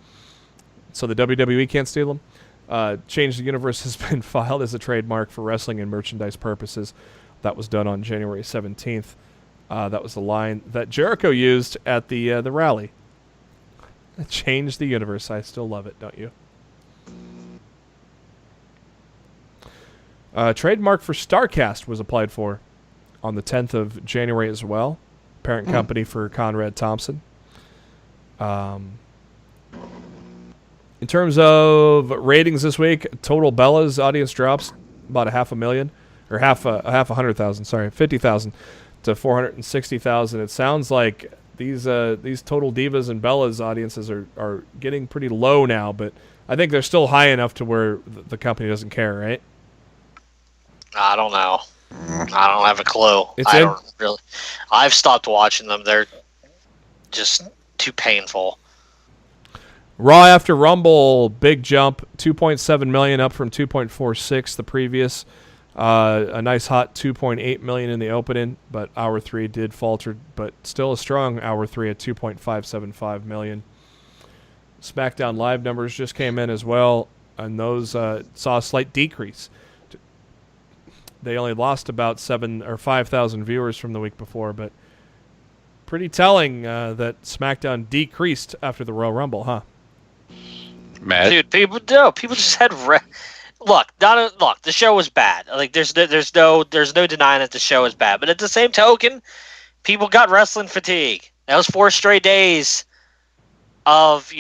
so the WWE can't steal them. Change the Universe has been filed as a trademark for wrestling and merchandise purposes. That was done on January 17th. That was the line that Jericho used at the rally. Change the Universe. I still love it, don't you? Trademark for StarCast was applied for on the 10th of January as well. Parent company for Conrad Thompson. In terms of ratings this week, total Bella's audience drops about 500,000, or half a 100,000. Sorry, 50,000 to 460,000. It sounds like these Total Divas and Bella's audiences are getting pretty low now, but I think they're still high enough to where the company doesn't care, right? I don't know. I don't have a clue. Don't really. I've stopped watching them. They're just too painful. Raw after Rumble, big jump, 2.7 million up from 2.46 the previous. A nice hot 2.8 million in the opening, but hour 3 did falter, but still a strong hour 3 at 2.575 million. SmackDown Live numbers just came in as well, and those saw a slight decrease. They only lost about 7,000 or 5,000 viewers from the week before, but pretty telling that SmackDown decreased after the Royal Rumble, huh? Matt? Dude, people just had look. The show was bad. Like there's no denying that the show is bad. But at the same token, people got wrestling fatigue. That was 4 straight days of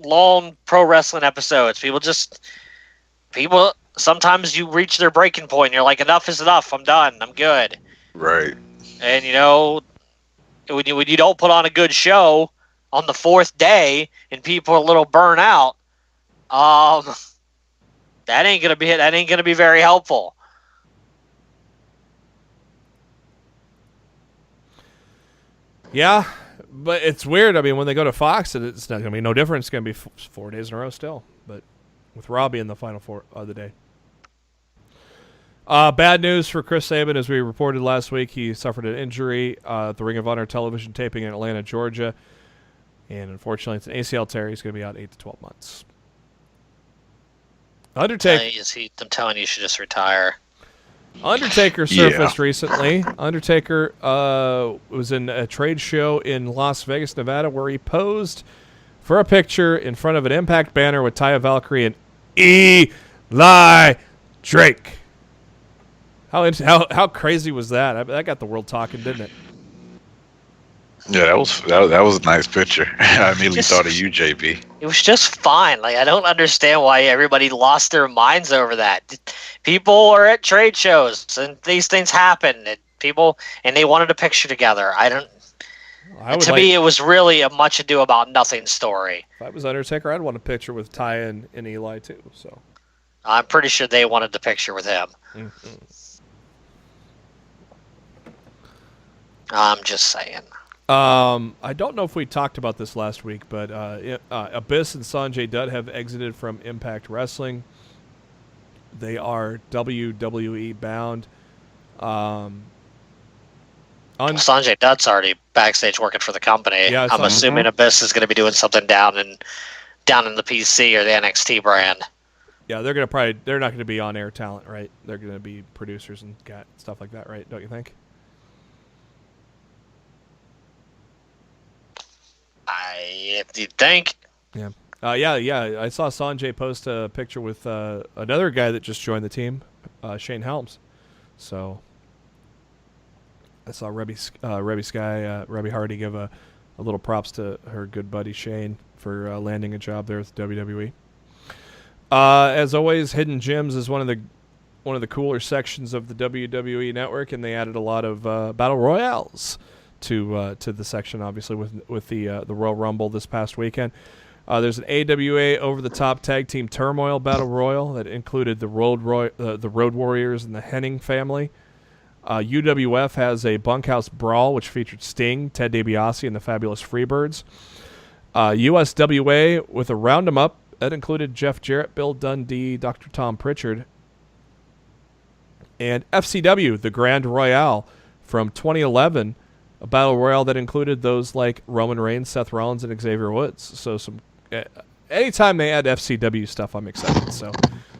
long pro wrestling episodes. People sometimes you reach their breaking point. And you're like, enough is enough. I'm done. I'm good. Right. And when you don't put on a good show on the 4th day and people are a little burnt out, that ain't gonna be very helpful. Yeah, but it's weird. I mean, when they go to Fox, it's not gonna be no different. It's gonna be 4 days in a row still, but with Raw being the final 4 of the day. Bad news for Chris Sabin, as we reported last week. He suffered an injury at the Ring of Honor television taping in Atlanta, Georgia. And unfortunately, it's an ACL tear. He's going to be out 8 to 12 months. Undertaker. I'm telling you, you should just retire. Undertaker surfaced recently. Undertaker was in a trade show in Las Vegas, Nevada, where he posed for a picture in front of an Impact banner with Taya Valkyrie and Eli Drake. How crazy was that? That got the world talking, didn't it? Yeah, that was a nice picture. I immediately thought of you, JB. It was just fine. Like, I don't understand why everybody lost their minds over that. People are at trade shows and these things happen. And they wanted a picture together. To me, it was really a much ado about nothing story. If I was Undertaker, I'd want a picture with Ty and Eli too. So I'm pretty sure they wanted the picture with him. Mm-hmm. I'm just saying. I don't know if we talked about this last week, but Abyss and Sanjay Dutt have exited from Impact Wrestling. They are WWE bound. Sanjay Dutt's already backstage working for the company. Yeah, I'm assuming Abyss is going to be doing something down in the PC or the NXT brand. Yeah, they're not going to be on air talent, right? They're going to be producers and stuff like that, right? Don't you think? If you think. Yeah. I saw Sanjay post a picture with another guy that just joined the team, Shane Helms. So I saw Rebby Hardy give a little props to her good buddy Shane for landing a job there with WWE. As always, Hidden Gems is one of the cooler sections of the WWE network, and they added a lot of battle royales to the section, obviously with the Royal Rumble this past weekend. There's an AWA Over the Top Tag Team Turmoil Battle Royal that included the Road Warriors and the Hennig family. UWF has a Bunkhouse Brawl, which featured Sting, Ted DiBiase, and the Fabulous Freebirds. USWA with a Round 'em Up that included Jeff Jarrett, Bill Dundee, Dr. Tom Pritchard. And FCW, the Grand Royale from 2011, a battle royale that included those like Roman Reigns, Seth Rollins, and Xavier Woods. So anytime they add FCW stuff, I'm excited. So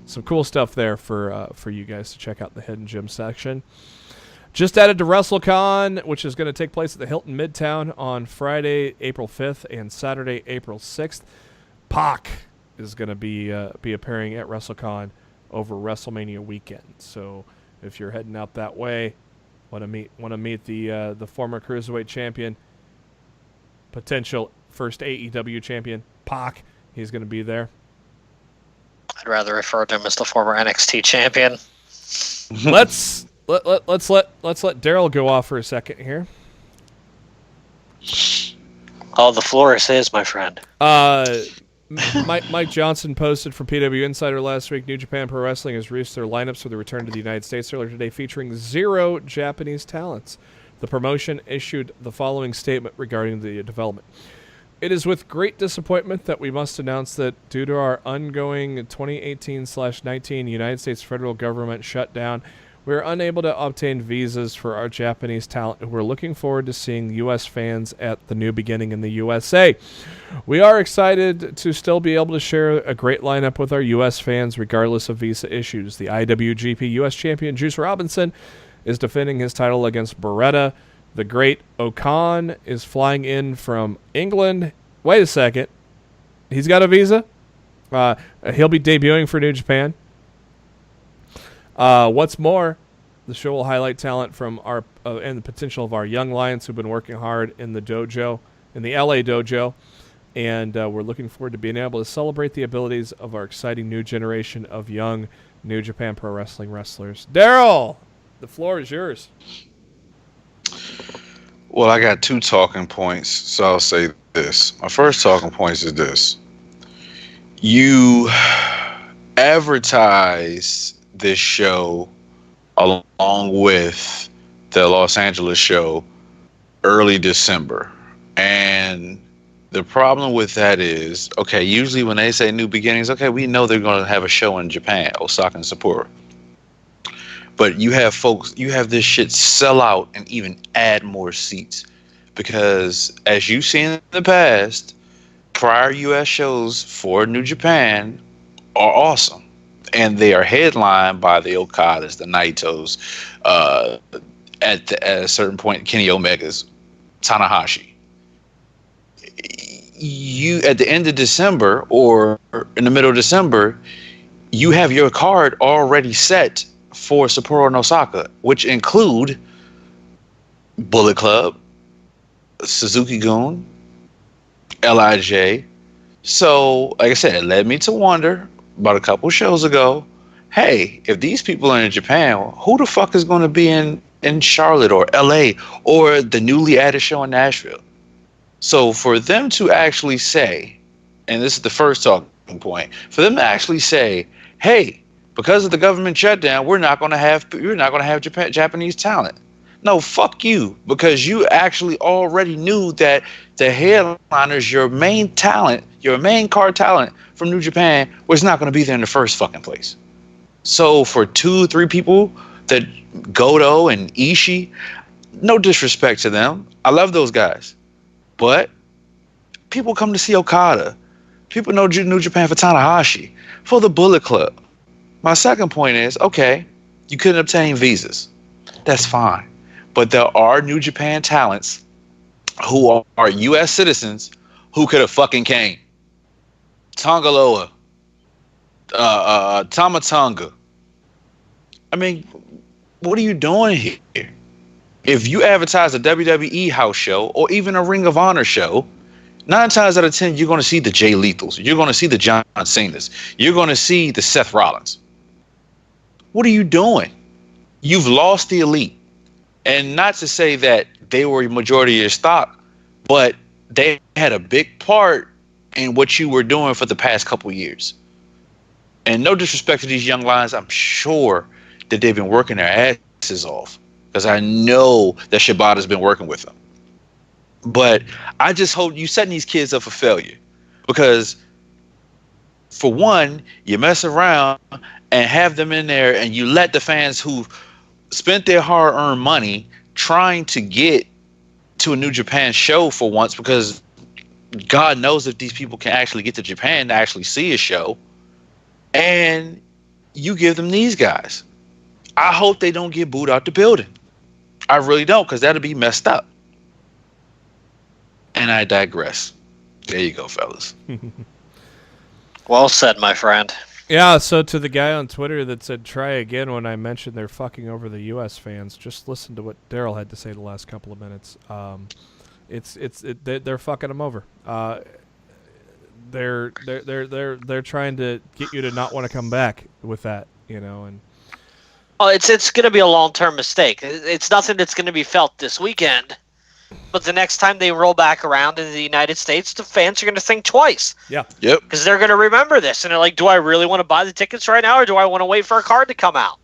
some cool stuff there for you guys to check out the Hidden Gem section. Just added to WrestleCon, which is going to take place at the Hilton Midtown on Friday, April 5th, and Saturday, April 6th. Pac is going to be appearing at WrestleCon over WrestleMania weekend. So if you're heading out that way, want to meet the former Cruiserweight champion, potential first AEW champion, Pac, he's going to be there. I'd rather refer to him as the former NXT champion. Let's let Darryl go off for a second here. Oh, the floor is his, my friend. Mike Johnson posted from PW Insider last week, New Japan Pro Wrestling has released their lineups for the return to the United States earlier today, featuring 0 Japanese talents. The promotion issued the following statement regarding the development. It is with great disappointment that we must announce that due to our ongoing 2018/19 United States federal government shutdown, we are unable to obtain visas for our Japanese talent who are looking forward to seeing U.S. fans at the new beginning in the USA. We are excited to still be able to share a great lineup with our U.S. fans regardless of visa issues. The IWGP U.S. champion Juice Robinson is defending his title against Beretta. The great Okan is flying in from England. Wait a second. He's got a visa? He'll be debuting for New Japan. What's more, the show will highlight talent from our and the potential of our young lions who've been working hard in the dojo, in the LA dojo, and we're looking forward to being able to celebrate the abilities of our exciting new generation of young New Japan Pro Wrestling wrestlers. Darryl, the floor is yours. Well, I got 2 talking points, so I'll say this. My first talking point is this. You advertise this show along with the Los Angeles show early December. And the problem with that is, okay, usually when they say new beginnings, okay, we know they're going to have a show in Japan, Osaka and Sapporo. But you have this shit sell out and even add more seats. Because as you've seen in the past, prior US shows for New Japan are awesome. And they are headlined by the Okadas, the Naitos, at a certain point, Kenny Omega's, Tanahashi. You at the end of December or in the middle of December, you have your card already set for Sapporo and Osaka, which include Bullet Club, Suzuki-gun, LIJ. So, like I said, it led me to wonder about a couple shows ago, hey, if these people are in Japan, who the fuck is going to be in Charlotte or LA or the newly added show in Nashville? So for them to actually say, and this is the first talking point, for them to actually say, hey, because of the government shutdown, we're not going to have Japanese talent. No, fuck you, because you actually already knew that the headliners, your main talent, your main card talent from New Japan was not going to be there in the first fucking place. So for 2-3 people, that Goto and Ishii, no disrespect to them, I love those guys. But people come to see Okada. People know New Japan for Tanahashi, for the Bullet Club. My second point is, okay, you couldn't obtain visas. That's fine. But there are New Japan talents who are U.S. citizens who could have fucking came. Tongaloa, Tama Tonga. I mean, what are you doing here? If you advertise a WWE house show or even a Ring of Honor show, 9 times out of 10, you're going to see the Jay Lethals. You're going to see the John Cena's. You're going to see the Seth Rollins. What are you doing? You've lost the elite. And not to say that they were a majority of your stock, but they had a big part in what you were doing for the past couple years. And no disrespect to these young lions, I'm sure that they've been working their asses off, because I know that Shibata's been working with them. But I just hope you setting these kids up for failure, because for one, you mess around and have them in there and you let the fans who spent their hard-earned money trying to get to a New Japan show for once, because God knows if these people can actually get to Japan to actually see a show, and you give them these guys. I hope they don't get booed out the building. I really don't, because that'll be messed up. And I digress. There you go, fellas. Well said, my friend. Yeah, so to the guy on Twitter that said try again when I mentioned they're fucking over the U.S. fans, just listen to what Darryl had to say the last couple of minutes. They're fucking them over. They're trying to get you to not want to come back with that, you know. And oh, it's going to be a long-term mistake. It's nothing that's going to be felt this weekend. But the next time they roll back around in the United States, the fans are going to think twice. Yeah. Yep. Because they're going to remember this. And they're like, do I really want to buy the tickets right now, or do I want to wait for a card to come out?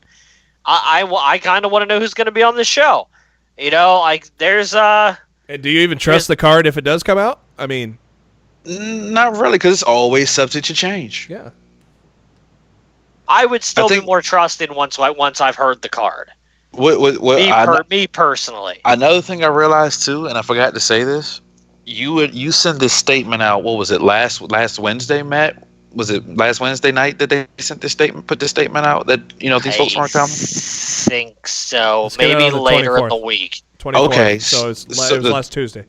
I kind of want to know who's going to be on the show. You know, like, there's... And do you even trust the card if it does come out? I mean... Not really, because it's always subject to change. Yeah. I would still be more trusted once I've heard the card. Me personally. Another thing I realized too, and I forgot to say this, you sent this statement out. What was it, last Wednesday, Matt? Was it last Wednesday night that they sent this statement? Put this statement out that these folks weren't coming. I think so. Maybe later in the week. 24th. Okay, so it was last Tuesday.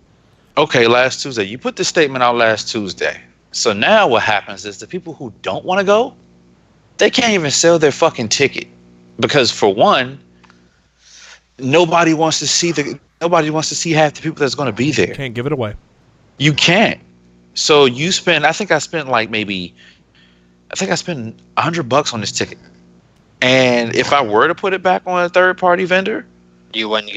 Okay, last Tuesday. You put the statement out last Tuesday. So now what happens is the people who don't want to go, they can't even sell their fucking ticket, because for one, nobody wants to see half the people that's going to be there. Can't give it away. You can't. So you spend. I think I spent $100 on this ticket. And if I were to put it back on a third party vendor, you wouldn't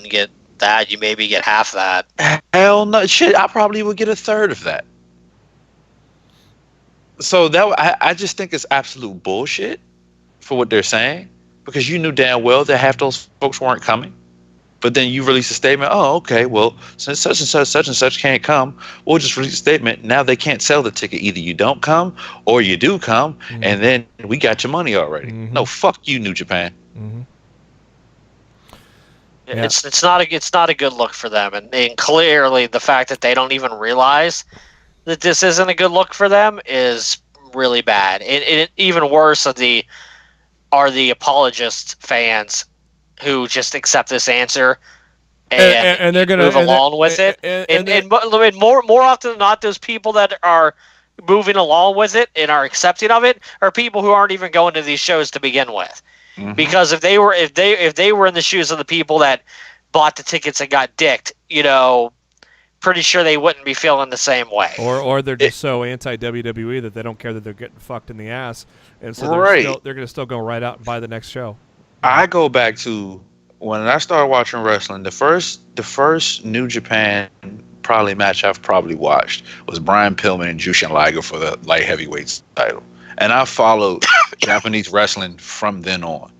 get that. You maybe get half that. Hell no, shit. I probably would get a third of that. So I just think it's absolute bullshit for what they're saying, because you knew damn well that half those folks weren't coming. But then you release a statement, oh, okay, well, since such and such can't come, we'll just release a statement. Now they can't sell the ticket. Either you don't come or you do come, and then we got your money already. No, fuck you, New Japan. Yeah. It's not a good look for them, and clearly the fact that they don't even realize that this isn't a good look for them is really bad. Even worse are the apologist fans who just accept this answer and they're gonna move along with it. And more often than not, those people that are moving along with it and are accepting of it are people who aren't even going to these shows to begin with. Mhm. Because if they were in the shoes of the people that bought the tickets and got dicked, pretty sure they wouldn't be feeling the same way. Or they're just so anti WWE that they don't care that they're getting fucked in the ass, and so Right. they're going to still go right out and buy the next show. I go back to when I started watching wrestling. The first New Japan probably match I've probably watched was Brian Pillman and Jushin Liger for the light heavyweights title, and I followed Japanese wrestling from then on.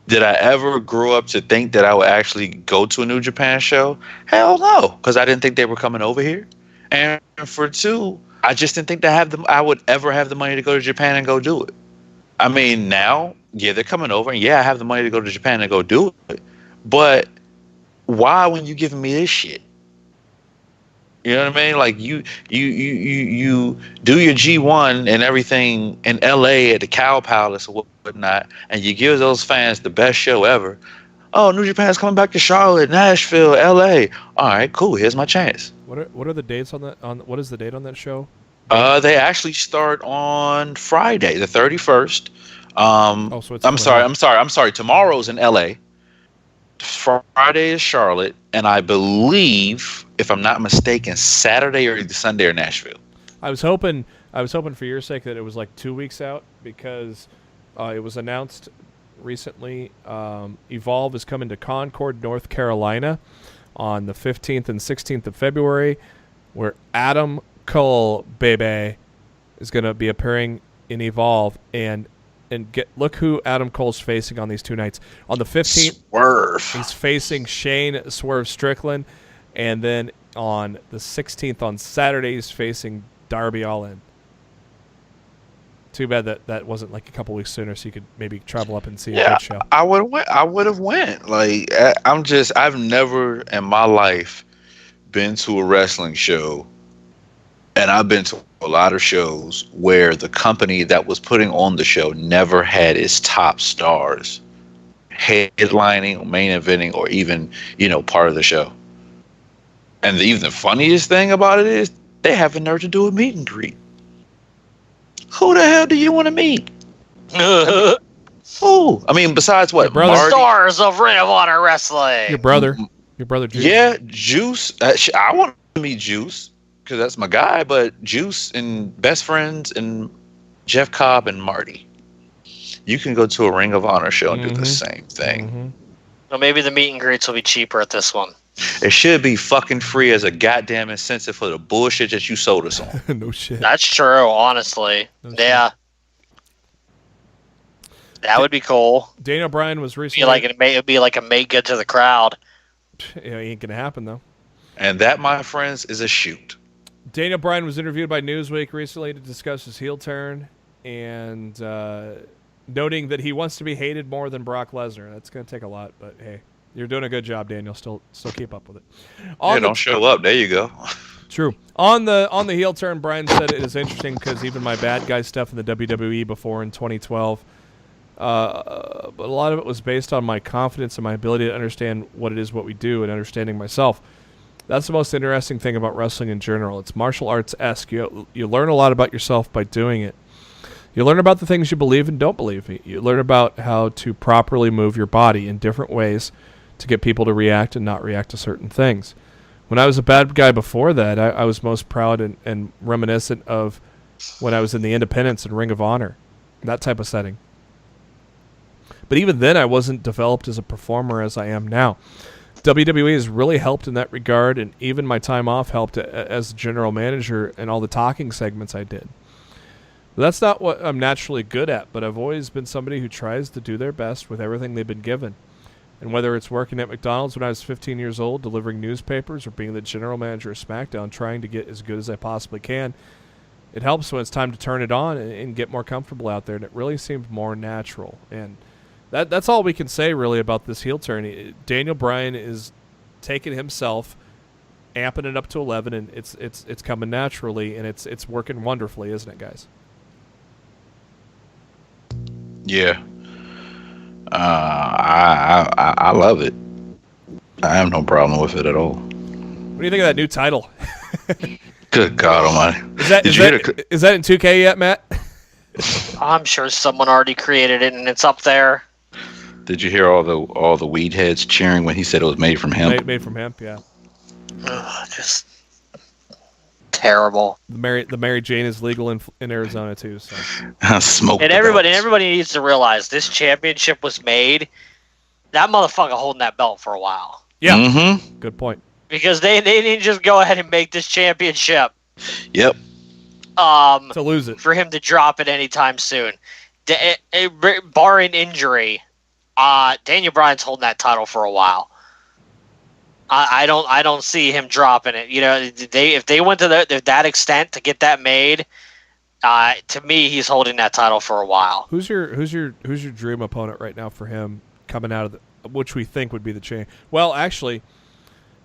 Did I ever grow up to think that I would actually go to a New Japan show? Hell no, because I didn't think they were coming over here. And for two, I just didn't think I would ever have the money to go to Japan and go do it. I mean, now, yeah, they're coming over, and yeah, I have the money to go to Japan and go do it. But why when you giving me this shit? You know what I mean? Like you do your G1 and everything in LA at the Cow Palace or whatnot, and you give those fans the best show ever. Oh, New Japan's coming back to Charlotte, Nashville, LA. All right, cool. Here's my chance. What are the dates on that? What is the date on that show? They actually start on Friday, the 31st. So it's I'm sorry. Tomorrow's in LA. Friday is Charlotte, and I believe, if I'm not mistaken, Saturday or either Sunday or Nashville. I was hoping for your sake that it was like 2 weeks out, because it was announced recently. Evolve is coming to Concord, North Carolina, on the 15th and 16th of February, where Adam Cole, baby, is going to be appearing in Evolve, and look who Adam Cole's facing on these two nights. On the 15th, Swerve. he's facing Shane Swerve Strickland, and then on the 16th, on Saturday, he's facing Darby Allin. Too bad that wasn't like a couple weeks sooner, so you could maybe travel up and see a good show. I would have went. Like I've never in my life been to a wrestling show, and I've been to a lot of shows where the company that was putting on the show never had its top stars headlining or main eventing or even, part of the show. And even the funniest thing about it is they have a nerve to do a meet and greet. Who the hell do you want to meet? Who? I mean, besides what? brother. Stars of Ring of Honor Wrestling. Your brother Juice. Yeah, Juice. I want to meet Juice, because that's my guy, but Juice and Best Friends and Jeff Cobb and Marty. You can go to a Ring of Honor show and do the same thing. Mm-hmm. Well, maybe the meet and greets will be cheaper at this one. It should be fucking free as a goddamn incentive for the bullshit that you sold us on. No shit. That's true, honestly. Yeah. That would be cool. Daniel Bryan was recently... It'd be like a make good to the crowd. It ain't going to happen, though. And that, my friends, is a shoot. Daniel Bryan was interviewed by Newsweek recently to discuss his heel turn, and noting that he wants to be hated more than Brock Lesnar. That's going to take a lot, but hey, you're doing a good job, Daniel. Still keep up with it. Don't show up. There you go. True. On the heel turn, Bryan said it is interesting because even my bad guy stuff in the WWE before in 2012, but a lot of it was based on my confidence and my ability to understand what it is, what we do, and understanding myself. That's the most interesting thing about wrestling in general. It's martial arts-esque. You learn a lot about yourself by doing it. You learn about the things you believe and don't believe. You learn about how to properly move your body in different ways to get people to react and not react to certain things. When I was a bad guy before that, I was most proud and reminiscent of when I was in the Independents and Ring of Honor, that type of setting. But even then, I wasn't developed as a performer as I am now. WWE has really helped in that regard, and even my time off helped as general manager and all the talking segments I did. But that's not what I'm naturally good at, but I've always been somebody who tries to do their best with everything they've been given. And whether it's working at McDonald's when I was 15 years old, delivering newspapers, or being the general manager of SmackDown, trying to get as good as I possibly can, it helps when it's time to turn it on and get more comfortable out there, and it really seemed more natural. And That's all we can say really about this heel turn. Daniel Bryan is taking himself, amping it up to 11, and it's coming naturally, and it's working wonderfully, isn't it, guys? Yeah. I love it. I have no problem with it at all. What do you think of that new title? Good God Almighty! Is that in 2K yet, Matt? I'm sure someone already created it and it's up there. Did you hear all the weed heads cheering when he said it was made from hemp? Made from hemp, yeah. Ugh, just terrible. The Mary Jane is legal in Arizona too. So. Smoke. And everybody needs to realize this championship was made. That motherfucker holding that belt for a while. Yeah. Mm-hmm. Good point. Because they didn't just go ahead and make this championship. Yep. To lose it. For him to drop it anytime soon. Barring injury, Daniel Bryan's holding that title for a while. I don't see him dropping it. You know, if they went to that extent to get that made, to me, he's holding that title for a while. Who's your dream opponent right now for him coming out of which we think would be the champ? Well, actually,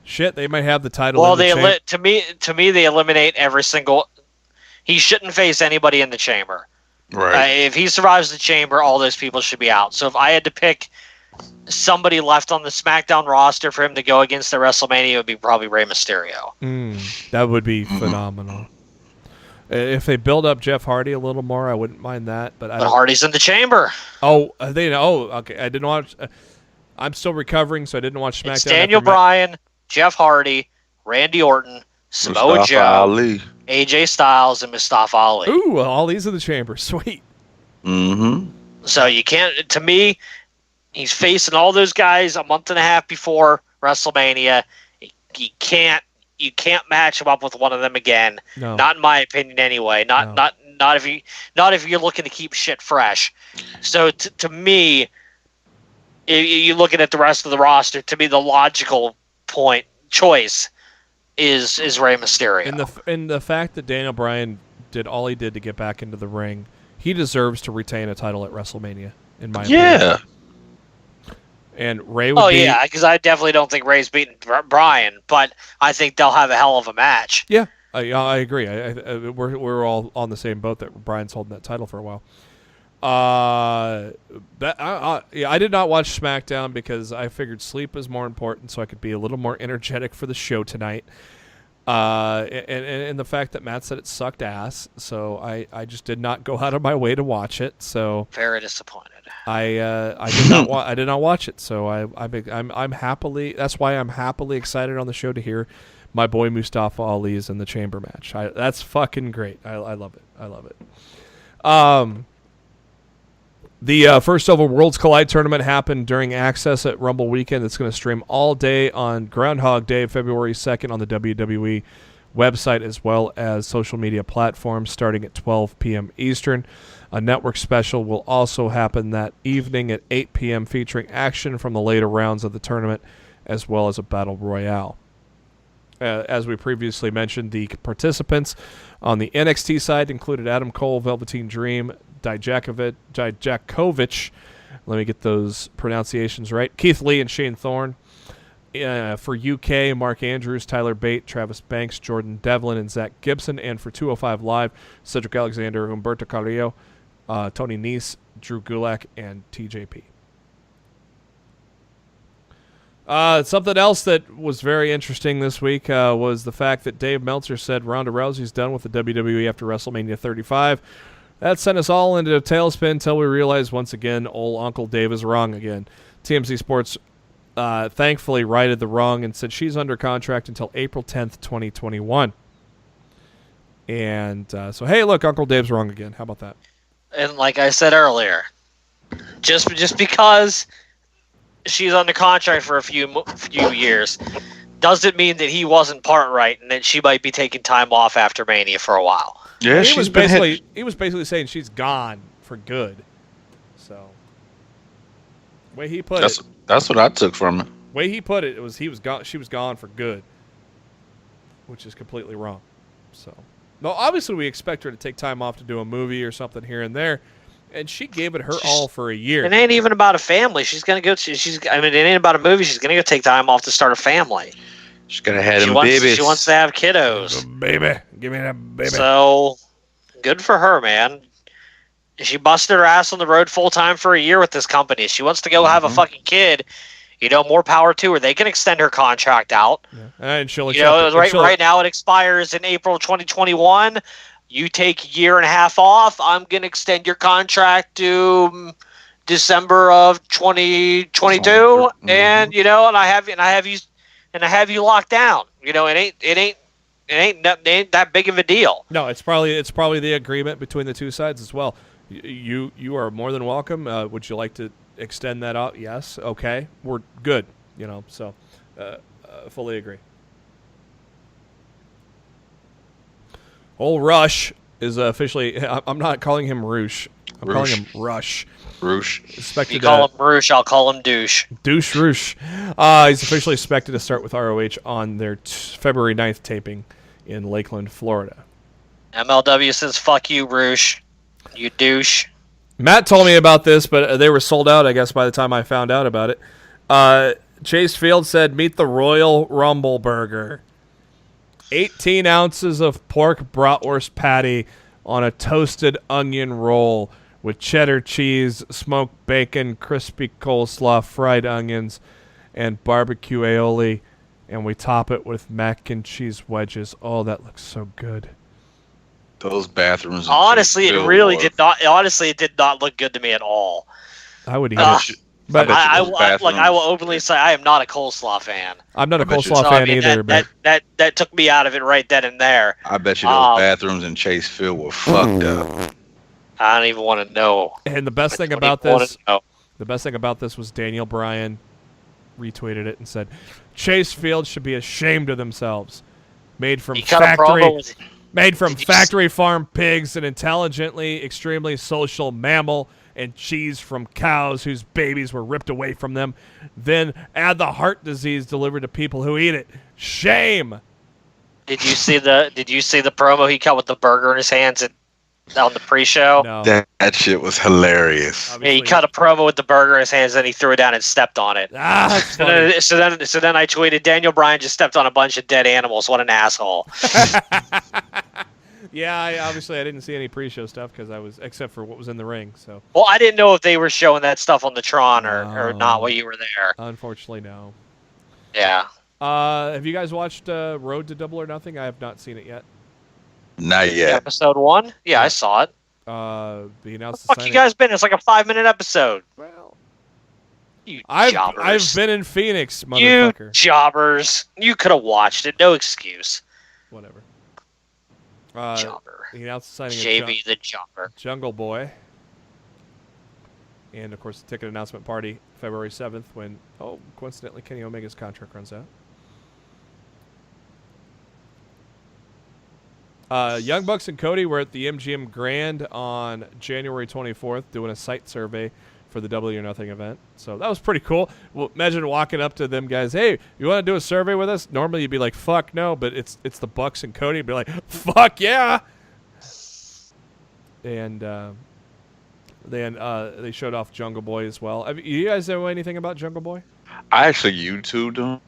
shit, they might have the title. Well, to me, they eliminate every single. He shouldn't face anybody in the chamber. Right. If he survives the chamber, all those people should be out. So if I had to pick somebody left on the SmackDown roster for him to go against at WrestleMania, it would be probably Rey Mysterio. That would be phenomenal. If they build up Jeff Hardy a little more, I wouldn't mind that. But Hardy's in the chamber. Oh, they know. Oh, okay. I didn't watch. I'm still recovering, so I didn't watch SmackDown. It's Daniel Bryan, Jeff Hardy, Randy Orton, Samoa Mustafa Joe, Ali. AJ Styles, and Mustafa Ali. Ooh, all these in the chamber. Sweet. Mm-hmm. So you can't. To me, he's facing all those guys a month and a half before WrestleMania. You can't match him up with one of them again. No. Not in my opinion, anyway. Not if you're looking to keep shit fresh. So to me, you're looking at the rest of the roster. To me, the logical choice is Rey Mysterio. And the fact that Daniel Bryan did all he did to get back into the ring, he deserves to retain a title at WrestleMania. In my opinion. Yeah. And Rey would be... yeah, because I definitely don't think Rey's beating Bryan, but I think they'll have a hell of a match. Yeah, I agree. We're all on the same boat that Bryan's holding that title for a while. I did not watch SmackDown because I figured sleep is more important, so I could be a little more energetic for the show tonight. And the fact that Matt said it sucked ass, so I just did not go out of my way to watch it. So very disappointed. I did not watch it. So I'm happily. That's why I'm happily excited on the show to hear my boy Mustafa Ali is in the chamber match. That's fucking great. I love it. I love it. The first ever Worlds Collide tournament happened during Access at Rumble Weekend. It's going to stream all day on Groundhog Day, February 2nd on the WWE website as well as social media platforms starting at 12 p.m. Eastern. A network special will also happen that evening at 8 p.m. featuring action from the later rounds of the tournament as well as a battle royale. As we previously mentioned, the participants on the NXT side included Adam Cole, Velveteen Dream, Dijakovic, let me get those pronunciations right, Keith Lee and Shane Thorne. For UK, Mark Andrews, Tyler Bate, Travis Banks, Jordan Devlin, and Zach Gibson. And for 205 Live, Cedric Alexander, Humberto Carrillo, Tony Nese, Drew Gulak, and TJP. Something else that was very interesting this week was the fact that Dave Meltzer said Ronda Rousey's done with the WWE after WrestleMania 35. That sent us all into a tailspin until we realized once again old Uncle Dave is wrong again. TMZ Sports thankfully righted the wrong and said she's under contract until April 10th, 2021. And so, hey, look, Uncle Dave's wrong again. How about that? And like I said earlier, just because she's under contract for a few years doesn't mean that he wasn't part right and that she might be taking time off after Mania for a while. Yeah, he was basically saying she's gone for good. So, way he put it. That's what I took from it. Way he put it, she was gone for good, which is completely wrong. So, no, obviously we expect her to take time off to do a movie or something here and there, And she gave it her all for a year. It ain't even about a family. She's gonna go. I mean, it ain't about a movie. She's gonna go take time off to start a family. She's gonna have them babies. She wants to have kiddos. Baby, give me that baby. So, good for her, man. She busted her ass on the road full time for a year with this company. She wants to go have a fucking kid. More power to her. They can extend her contract out. Yeah. And she'll right now it expires in April 2021. You take a year and a half off. I'm gonna extend your contract to December of 2022, and and I have you locked down. It ain't that big of a deal. No, it's probably the agreement between the two sides as well. You are more than welcome. Would you like to extend that out? Yes. Okay. We're good. So fully agree. Old Rush is officially. I'm not calling him Roosh. I'm calling him Rush. Roosh. You call him Roosh, I'll call him Douche. Douche Roosh. He's officially expected to start with ROH on their February 9th taping in Lakeland, Florida. MLW says, fuck you, Roosh. You douche. Matt told me about this, but they were sold out, I guess, by the time I found out about it. Chase Field said, meet the Royal Rumble Burger. 18 ounces of pork bratwurst patty on a toasted onion roll with cheddar cheese, smoked bacon, crispy coleslaw, fried onions, and barbecue aioli. And we top it with mac and cheese wedges. Oh, that looks so good. Those bathrooms. Honestly, it did not look good to me at all. I would eat it. But I will openly say I am not a coleslaw fan. I'm not a coleslaw fan either. That took me out of it right then and there. I bet you those bathrooms in Chase Field were fucked up. I don't even want to know. And the best thing about this was Daniel Bryan retweeted it and said, Chase Field should be ashamed of themselves. Made from factory farm pigs, an intelligently, extremely social mammal, and cheese from cows whose babies were ripped away from them. Then add the heart disease delivered to people who eat it. Shame. Did you see the promo he cut with the burger in his hands on the pre-show? No. That shit was hilarious. Yeah, he cut a promo with the burger in his hands, then he threw it down and stepped on it. So then I tweeted, Daniel Bryan just stepped on a bunch of dead animals. What an asshole. Yeah, I didn't see any pre-show stuff except for what was in the ring. So. Well, I didn't know if they were showing that stuff on the Tron or not while you were there. Unfortunately, no. Yeah. Have you guys watched Road to Double or Nothing? I have not seen it yet. Not yet. Episode 1? Yeah, I saw it. He announced Fuck you guys been? It's like a 5-minute episode. Well, I've been in Phoenix, motherfucker. You jobbers. You could have watched it. No excuse. Whatever. Jobber. He announced the signing JV the Jobber. Jungle Boy. And, of course, the ticket announcement party February 7th when, coincidentally, Kenny Omega's contract runs out. Young Bucks and Cody were at the MGM Grand on January 24th doing a site survey for the Double or Nothing event. So that was pretty cool. Well, imagine walking up to them guys, hey, you want to do a survey with us? Normally you'd be like, fuck no, but it's the Bucks and Cody. You'd be like, fuck yeah. And then they showed off Jungle Boy as well. You guys know anything about Jungle Boy? I actually YouTubed him.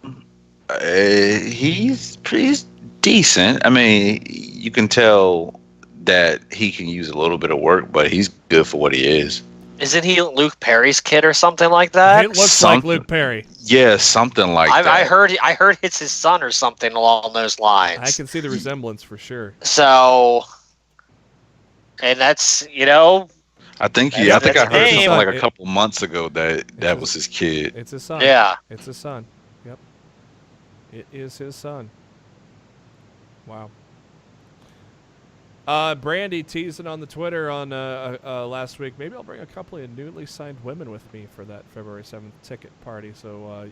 He's pretty decent. I mean, you can tell that he can use a little bit of work, but he's good for what he is. Isn't he Luke Perry's kid or something like that? It looks like Luke Perry. Yeah, something like that. I heard it's his son or something along those lines. I can see the resemblance for sure. So, and that's I think I heard something like a couple months ago that was his kid. It's his son. Yeah, it's his son. Yep, it is his son. Wow. Brandy teasing on the Twitter on last week. Maybe I'll bring a couple of newly signed women with me for that February 7th ticket party. So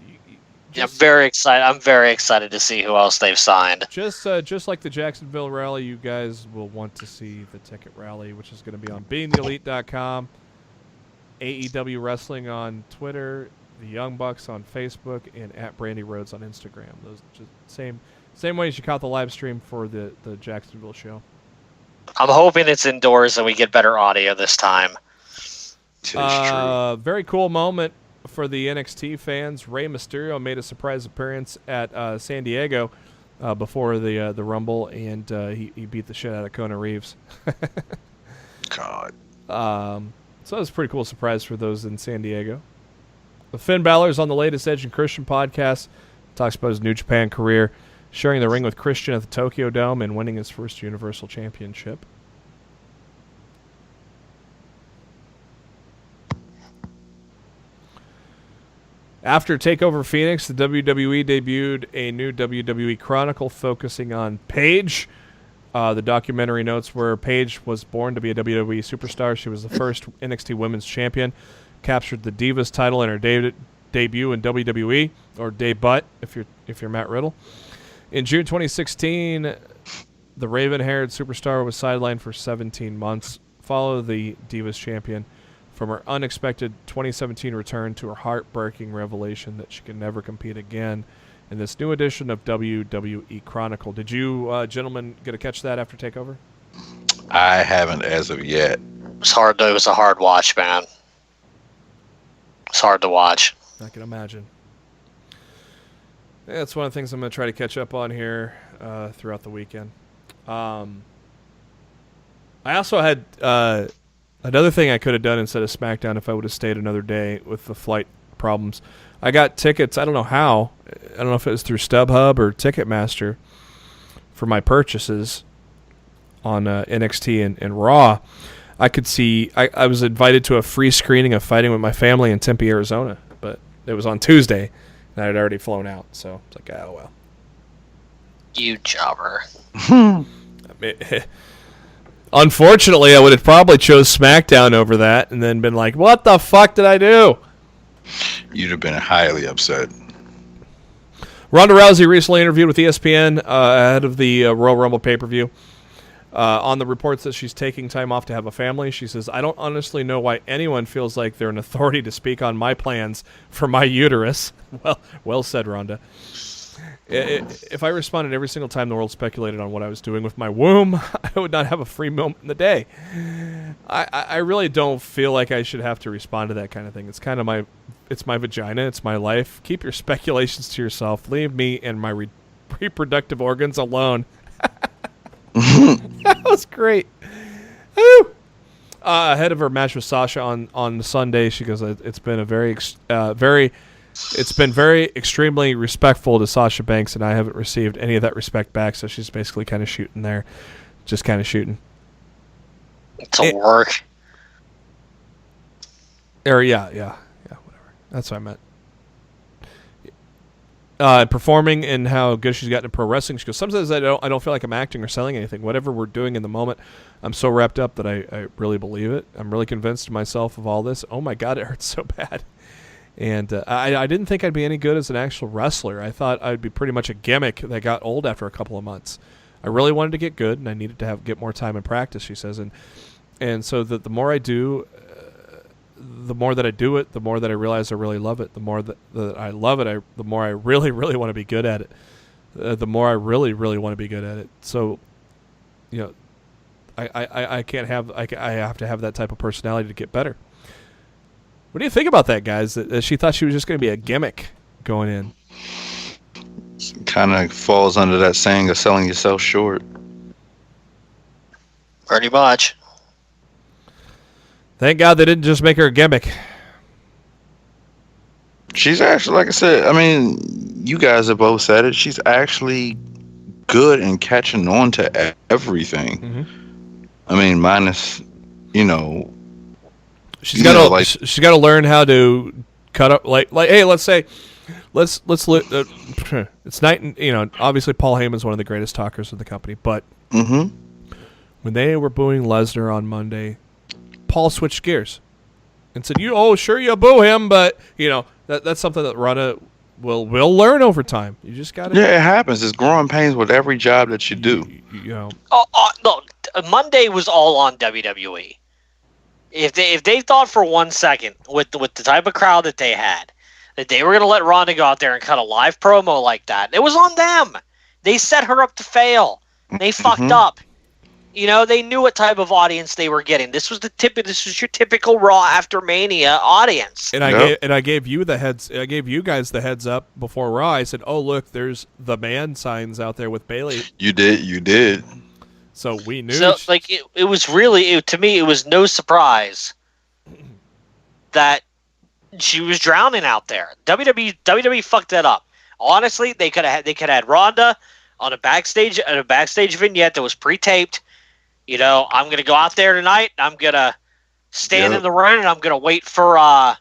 I'm very excited. I'm very excited to see who else they've signed. Just like the Jacksonville rally, you guys will want to see the ticket rally, which is going to be on beingtheelite.com, AEW Wrestling on Twitter, the Young Bucks on Facebook, and at Brandy Rhodes on Instagram. Those just same ways you caught the live stream for the Jacksonville show. I'm hoping it's indoors and we get better audio this time. 'Tis true. Very cool moment for the NXT fans. Rey Mysterio made a surprise appearance at San Diego before the Rumble, and he beat the shit out of Kona Reeves. God. So that was a pretty cool surprise for those in San Diego. Finn Balor's on the latest Edge and Christian podcast. Talks about his New Japan career, sharing the ring with Christian at the Tokyo Dome, and winning his first Universal Championship. After Takeover Phoenix, the WWE debuted a new WWE Chronicle focusing on Paige. The documentary notes where Paige was born to be a WWE superstar. She was the first NXT Women's Champion, captured the Divas title in her debut in WWE, or debut if you're Matt Riddle. In June 2016, the raven-haired superstar was sidelined for 17 months. Followed the Divas champion from her unexpected 2017 return to her heartbreaking revelation that she could never compete again in this new edition of WWE Chronicle. Did you gentlemen get to catch that after Takeover? I haven't as of yet. It was a hard watch, man. It's hard to watch. I can imagine. Yeah, that's one of the things I'm going to try to catch up on here throughout the weekend. I also had another thing I could have done instead of SmackDown if I would have stayed another day with the flight problems. I got tickets, I don't know how. I don't know if it was through StubHub or Ticketmaster for my purchases on NXT and Raw. I could see, I was invited to a free screening of Fighting With My Family in Tempe, Arizona, but it was on Tuesday, and I had already flown out, so it's like, oh, well. You jobber. I mean, unfortunately, I would have probably chose SmackDown over that and then been like, what the fuck did I do? You'd have been highly upset. Ronda Rousey recently interviewed with ESPN ahead of the Royal Rumble pay-per-view. On the reports that she's taking time off to have a family, she says, I don't honestly know why anyone feels like they're an authority to speak on my plans for my uterus. Well said, Ronda. If I responded every single time the world speculated on what I was doing with my womb, I would not have a free moment in the day. I really don't feel like I should have to respond to that kind of thing. It's kind of it's my vagina. It's my life. Keep your speculations to yourself. Leave me and my reproductive organs alone. That was great. Woo! Ahead of her match with Sasha on Sunday, she goes, it's been a very extremely respectful to Sasha Banks, and I haven't received any of that respect back, so she's basically kind of shooting there. Just kind of shooting. To work. Or yeah, whatever. That's what I meant. Performing and how good she's gotten in pro wrestling. She goes, sometimes I don't feel like I'm acting or selling anything. Whatever we're doing in the moment, I'm so wrapped up that I really believe it. I'm really convinced to myself of all this. Oh my God, it hurts so bad. And I didn't think I'd be any good as an actual wrestler. I thought I'd be pretty much a gimmick that got old after a couple of months. I really wanted to get good, and I needed to get more time in practice, she says. And so the more I do, the more that I do it, the more that I realize I really love it. The more that I love it, the more I really, really want to be good at it. The more I really, really want to be good at it. So, you know, I can't have I have to have that type of personality to get better. What do you think about that, guys? That she thought she was just going to be a gimmick going in. Kind of falls under that saying of selling yourself short. Pretty much. Thank God they didn't just make her a gimmick. She's actually, like I said, I mean, you guys have both said it. She's actually good in catching on to everything. Mm-hmm. I mean, minus, she's got to learn how to cut up like hey, let's say it's night, and obviously Paul Heyman's one of the greatest talkers of the company, but when they were booing Lesnar on Monday, Paul switched gears and said, you boo him, but that's something that Ronda will learn over time. You just got to. Yeah, it happens. It's growing pains with every job that you do. No, Monday was all on WWE. If they thought for 1 second with the type of crowd that they had that they were going to let Ronda go out there and cut a live promo like that, it was on them. They set her up to fail. They fucked up. They knew what type of audience they were getting. This was your typical Raw after Mania audience. And I gave you guys the heads up before Raw. I said, "Oh, look, there's the man signs out there with Bayley." You did. So we knew. So it was really to me it was no surprise that she was drowning out there. WWE fucked that up. Honestly, they could have had Ronda on a backstage vignette that was pre-taped. I'm gonna go out there tonight. I'm gonna stand in the ring and I'm gonna wait for a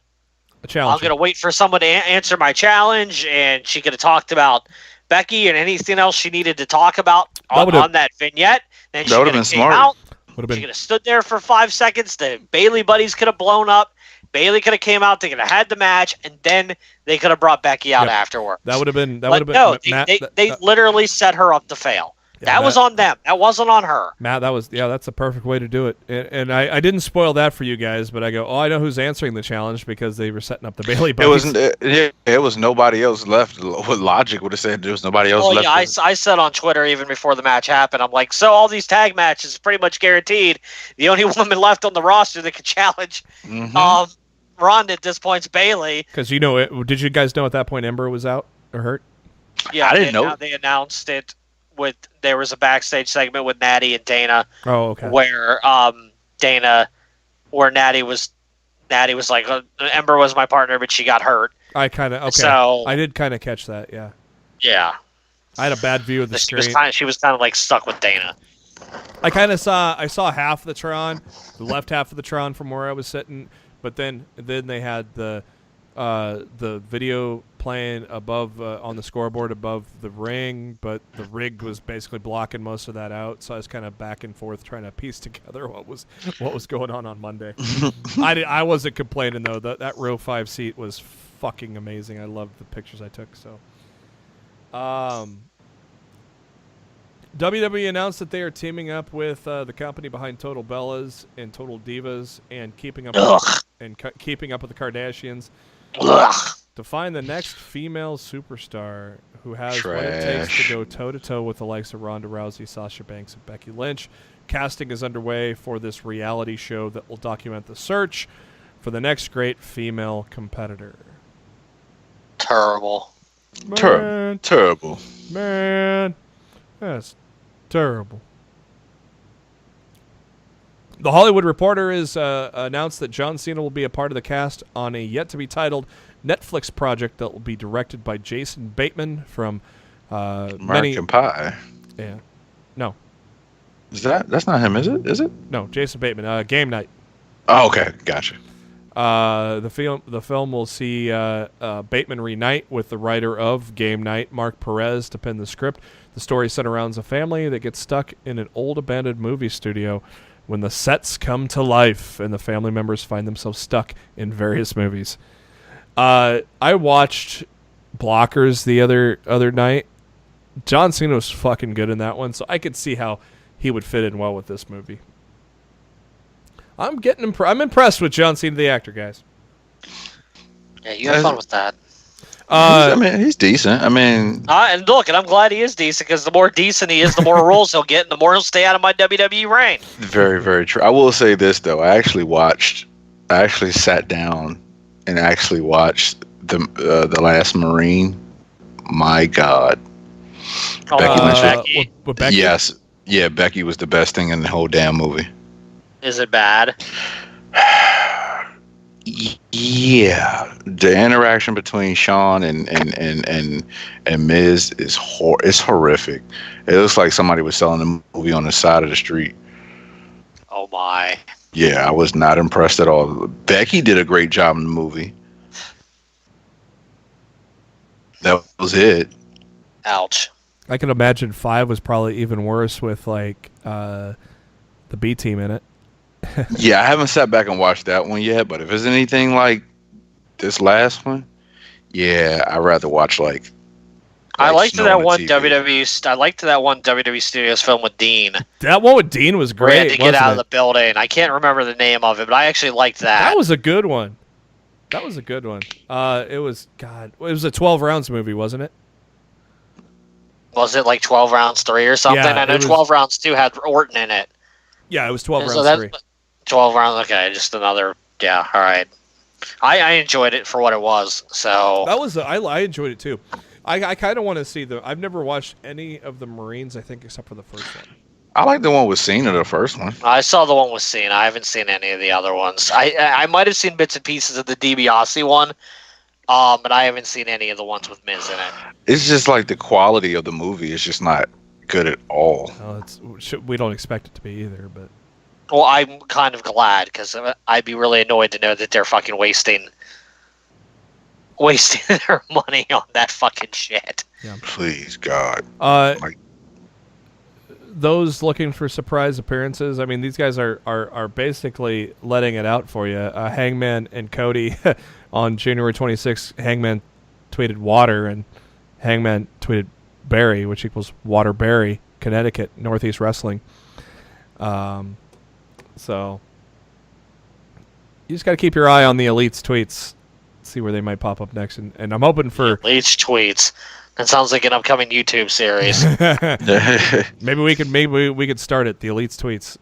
challenge. I'm gonna wait for someone to answer my challenge, and she could have talked about Becky and anything else she needed to talk about on that vignette. Then she that would have been been smart. Out. She could have stood there for 5 seconds. The Bayley buddies could have blown up. Bayley could have came out. They could have had the match, and then they could have brought Becky out afterwards. That would have been. No, they literally set her up to fail. Yeah, that was on them. That wasn't on her. Matt, that's a perfect way to do it. And I didn't spoil that for you guys, but I go, I know who's answering the challenge because they were setting up the Bayley buddies. It was nobody else left. What logic would have said there was nobody else left? Yeah, I said on Twitter even before the match happened, I'm like, so all these tag matches pretty much guaranteed. The only woman left on the roster that could challenge Ronda at this point is Bayley. Because did you guys know at that point Ember was out or hurt? Yeah, I didn't know. They announced it. There was a backstage segment with Natty and Dana. Oh, okay. Where Natty was like, Ember was my partner, but she got hurt. So I did kind of catch that. Yeah. Yeah. I had a bad view of the screen. She was kind of like stuck with Dana. I saw half the Tron, the left half of the Tron from where I was sitting, but then they had the video playing above on the scoreboard above the ring, but the rig was basically blocking most of that out. So I was kind of back and forth trying to piece together what was going on Monday. I wasn't complaining though. That row 5 seat was fucking amazing. I loved the pictures I took. So, WWE announced that they are teaming up with the company behind Total Bellas and Total Divas and keeping up with the Kardashians. To find the next female superstar who has what it takes to go toe-to-toe with the likes of Ronda Rousey, Sasha Banks, and Becky Lynch. Casting is underway for this reality show that will document the search for the next great female competitor. Terrible. Terrible. Man, that's terrible. The Hollywood Reporter has announced that John Cena will be a part of the cast on a yet-to-be-titled Netflix project that will be directed by Jason Bateman from American Pie. Yeah. No. That's not him, is it? Is it? No, Jason Bateman. Game Night. Oh, okay. Gotcha. The film will see Bateman reunite with the writer of Game Night, Mark Perez, to pen the script. The story surrounds a family that gets stuck in an old abandoned movie studio when the sets come to life and the family members find themselves stuck in various movies. I watched Blockers the other night. John Cena was fucking good in that one, so I could see how he would fit in well with this movie. I'm impressed with John Cena, the actor, guys. Yeah, you have fun with that. He's decent. And look, and I'm glad he is decent because the more decent he is, the more roles he'll get, and the more he'll stay out of my WWE reign. Very, very true. I will say this though: I actually sat down and actually watched the Last Marine. My God, Becky Lynch. Becky? Yes, yeah, Becky was the best thing in the whole damn movie. Is it bad? Yeah, the interaction between Sean and Miz is horrific. It looks like somebody was selling the movie on the side of the street. Oh my! Yeah, I was not impressed at all. Becky did a great job in the movie. That was it. Ouch. I can imagine 5 was probably even worse with like the B team in it. Yeah, I haven't sat back and watched that one yet, but if it's anything like this last one, yeah, I'd rather watch like I liked that one TV. I liked that one WWE Studios film with Dean. That one with Dean was great. We had to get out of the building. I can't remember the name of it, but I actually liked that. That was a good one. It was a 12 rounds movie, wasn't it? Was it like 12 rounds 3 or something? Yeah, I know 12 rounds 2 had Orton in it. Yeah, it was 12 So rounds that's three. 12 rounds. Okay, just another. Yeah, all right. I enjoyed it for what it was. So That was I enjoyed it too. I kind of want to see the. I've never watched any of the Marines, I think, except for the first one. I like the one with Cena, the first one. I saw the one with Cena. I haven't seen any of the other ones. I might have seen bits and pieces of the DiBiase one, but I haven't seen any of the ones with Miz in it. It's just like the quality of the movie is just not good at all. Well, we don't expect it to be either, but Well, I'm kind of glad because I'd be really annoyed to know that they're fucking wasting their money on that fucking shit. yeah. Please, God. Those looking for surprise appearances, I mean, these guys are basically letting it out for you. Hangman and Cody on January 26th, Hangman tweeted water and Hangman tweeted Barry, which equals Waterbury, Connecticut, Northeast Wrestling. So you just got to keep your eye on the Elite's tweets, see where they might pop up next. And I'm hoping for Leech tweets. That sounds like an upcoming YouTube series. maybe we could start it. The Elite's tweets.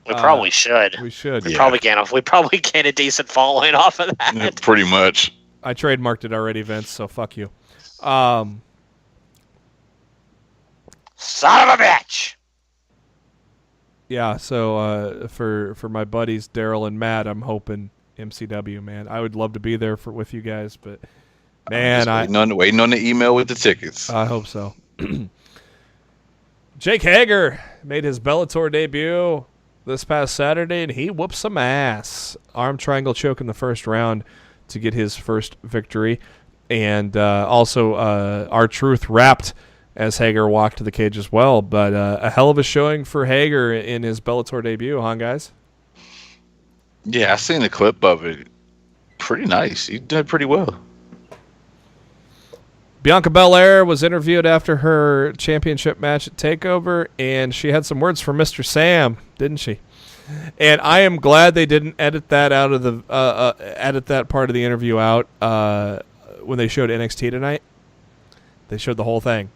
We probably should. We should. We probably can a decent following off of that. Pretty much. I trademarked it already, Vince. So fuck you. Son of a bitch. Yeah. So for my buddies Darryl and Matt, I'm hoping MCW, man. I would love to be there with you guys, but man, waiting on the email with the tickets. I hope so. Jake Hager made his Bellator debut this past Saturday, and he whooped some ass. Arm triangle choke in the first round to get his first victory. And also R-Truth wrapped as Hager walked to the cage as well. But a hell of a showing for Hager in his Bellator debut, huh, guys? Yeah, I seen the clip of it. Pretty nice. He did pretty well. Bianca Belair was interviewed after her championship match at TakeOver, and she had some words for Mr. Sam, didn't she? And I am glad they didn't edit that out of the edit that part of the interview out when they showed NXT tonight. They showed the whole thing.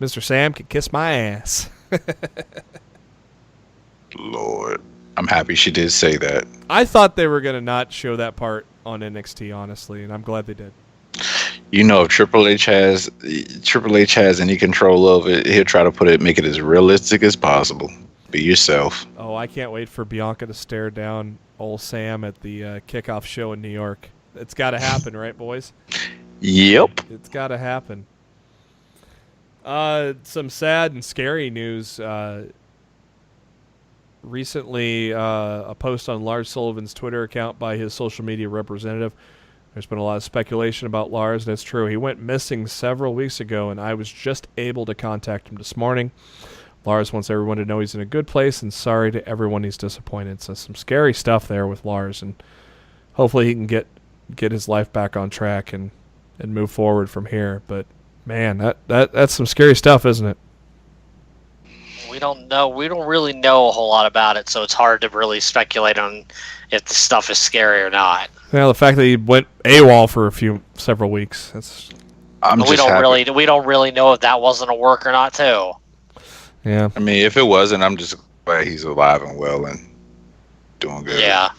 Mr. Sam can kiss my ass. Lord, I'm happy she did say that. I thought they were gonna not show that part on NXT, honestly, and I'm glad they did. You know, if Triple H has any control of it, he'll try to make it as realistic as possible. Be yourself. Oh, I can't wait for Bianca to stare down old Sam at the kickoff show in New York. It's got to happen, right, boys? Yep. It's got to happen. Some sad and scary news. Recently, a post on Lars Sullivan's Twitter account by his social media representative. There's been a lot of speculation about Lars, and it's true. He went missing several weeks ago, and I was just able to contact him this morning. Lars wants everyone to know he's in a good place, and sorry to everyone he's disappointed. So some scary stuff there with Lars, and hopefully he can get his life back on track and move forward from here. But man, that's some scary stuff, isn't it? We don't know. We don't really know a whole lot about it, so it's hard to really speculate on if the stuff is scary or not. Well, the fact that he went AWOL for several weeks, we don't really know if that wasn't a work or not, too. Yeah. I mean, if it wasn't, I'm just glad he's alive and well and doing good. Yeah.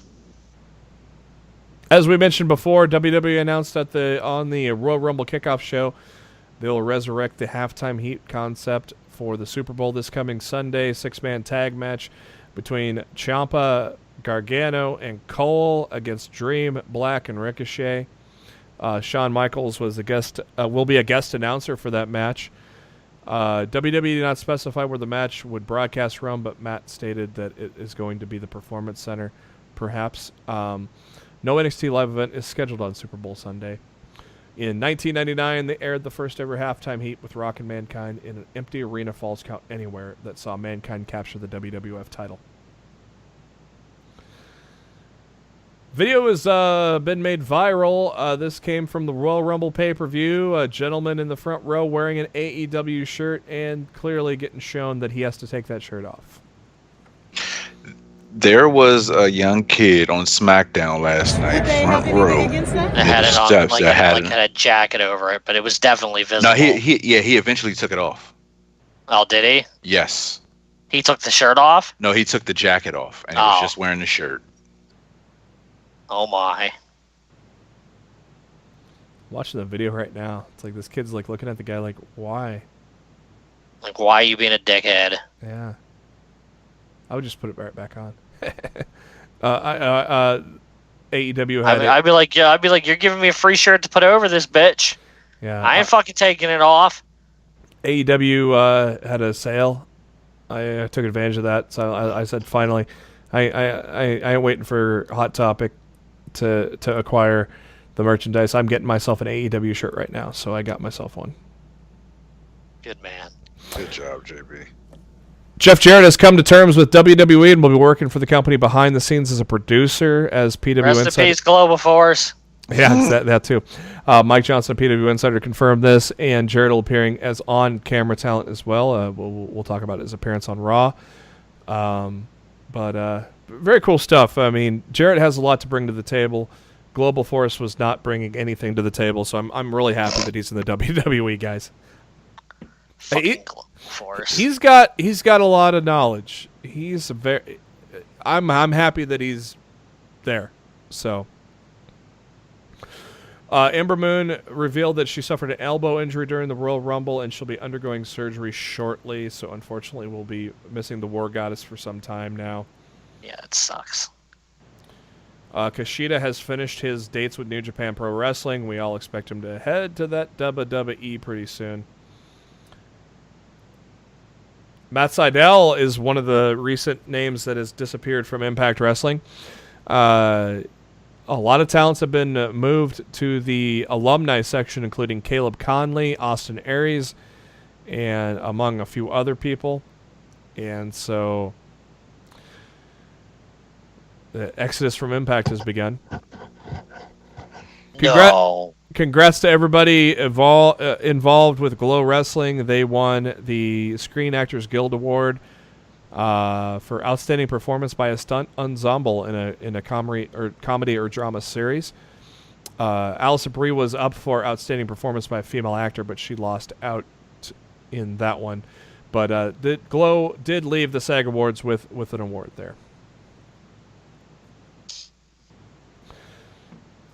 As we mentioned before, WWE announced on the Royal Rumble kickoff show, they'll resurrect the halftime heat concept for the Super Bowl this coming Sunday. 6-man tag match between Ciampa, Gargano, and Cole against Dream, Black, and Ricochet. Shawn Michaels will be a guest announcer for that match. WWE did not specify where the match would broadcast from, but Matt stated that it is going to be the Performance Center, perhaps. No NXT live event is scheduled on Super Bowl Sunday. In 1999, they aired the first ever halftime heat with Rock and Mankind in an empty arena Falls Count Anywhere that saw Mankind capture the WWF title. Video has been made viral. This came from the Royal Rumble pay-per-view. A gentleman in the front row wearing an AEW shirt and clearly getting shown that he has to take that shirt off. There was a young kid on SmackDown last night, front row. I had it on, had a jacket over it, but it was definitely visible. No, he eventually took it off. Oh, did he? Yes. He took the shirt off? No, he took the jacket off, and he was just wearing the shirt. Oh, my. Watching the video right now. It's like this kid's like looking at the guy like, why? Like, why are you being a dickhead? Yeah. I would just put it right back on. AEW had I'd be like, you're giving me a free shirt to put over this bitch. Yeah. I ain't fucking taking it off. AEW had a sale. I took advantage of that, so I said finally, I ain't waiting for Hot Topic to acquire the merchandise. I'm getting myself an AEW shirt right now, so I got myself one. Good man. Good job, JB. Jeff Jarrett has come to terms with WWE and will be working for the company behind the scenes as a producer, as PW Rest Insider. in peace, Global Force. Yeah, it's that too. Mike Johnson, PW Insider, confirmed this, and Jarrett will appearing as on-camera talent as well. We'll talk about his appearance on Raw. But very cool stuff. I mean, Jarrett has a lot to bring to the table. Global Force was not bringing anything to the table, so I'm really happy that he's in the WWE, guys. Fucking Global Force. He's got a lot of knowledge. I'm happy that he's there. So. Ember Moon revealed that she suffered an elbow injury during the Royal Rumble, and she'll be undergoing surgery shortly. So, unfortunately, we'll be missing the War Goddess for some time now. Yeah, it sucks. Kushida has finished his dates with New Japan Pro Wrestling. We all expect him to head to that WWE pretty soon. Matt Sydal is one of the recent names that has disappeared from Impact Wrestling. A lot of talents have been moved to the alumni section, including Caleb Conley, Austin Aries, and among a few other people. And so the exodus from Impact has begun. Congrats to everybody involved with Glow Wrestling. They won the Screen Actors Guild Award for outstanding performance by a stunt ensemble in a comedy or drama series. Alison Brie was up for outstanding performance by a female actor, but she lost out in that one. But Glow did leave the SAG Awards with an award there.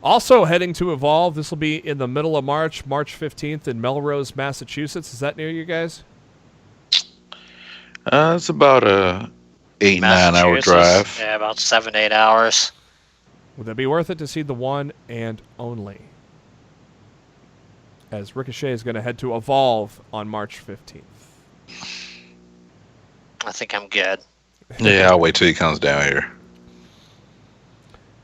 Also heading to Evolve, this will be in the middle of March 15th in Melrose, Massachusetts. Is that near you guys? It's about a 8-9 hour drive. Yeah, about 7-8 hours. Would that be worth it to see the one and only? As Ricochet is going to head to Evolve on March 15th. I think I'm good. Yeah, I'll wait till he comes down here.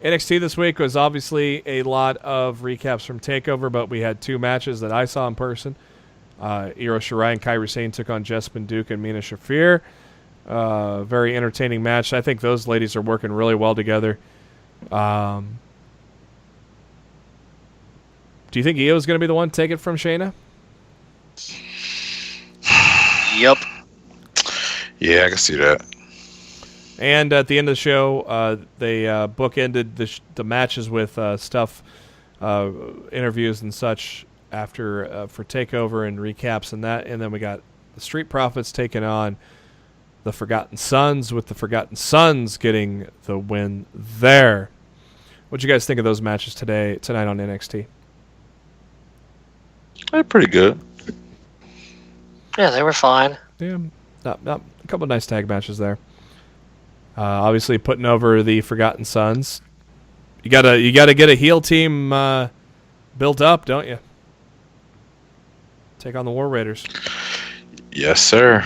NXT this week was obviously a lot of recaps from TakeOver, but we had two matches that I saw in person. Io Shirai and Kairi Sane took on Jessamyn Duke and Mina Shafir. Very entertaining match. I think those ladies are working really well together. Do you think Io is going to be the one to take it from Shayna? Yep. Yeah, I can see that. And at the end of the show, they bookended the matches with interviews and such after for TakeOver and recaps and that. And then we got the Street Profits taking on the Forgotten Sons, with the Forgotten Sons getting the win there. What'd you guys think of those matches tonight on NXT? They're pretty good. Yeah, they were fine. Yeah, not a couple of nice tag matches there. Obviously, putting over the Forgotten Sons. You gotta get a heel team built up, don't you? Take on the War Raiders. Yes, sir.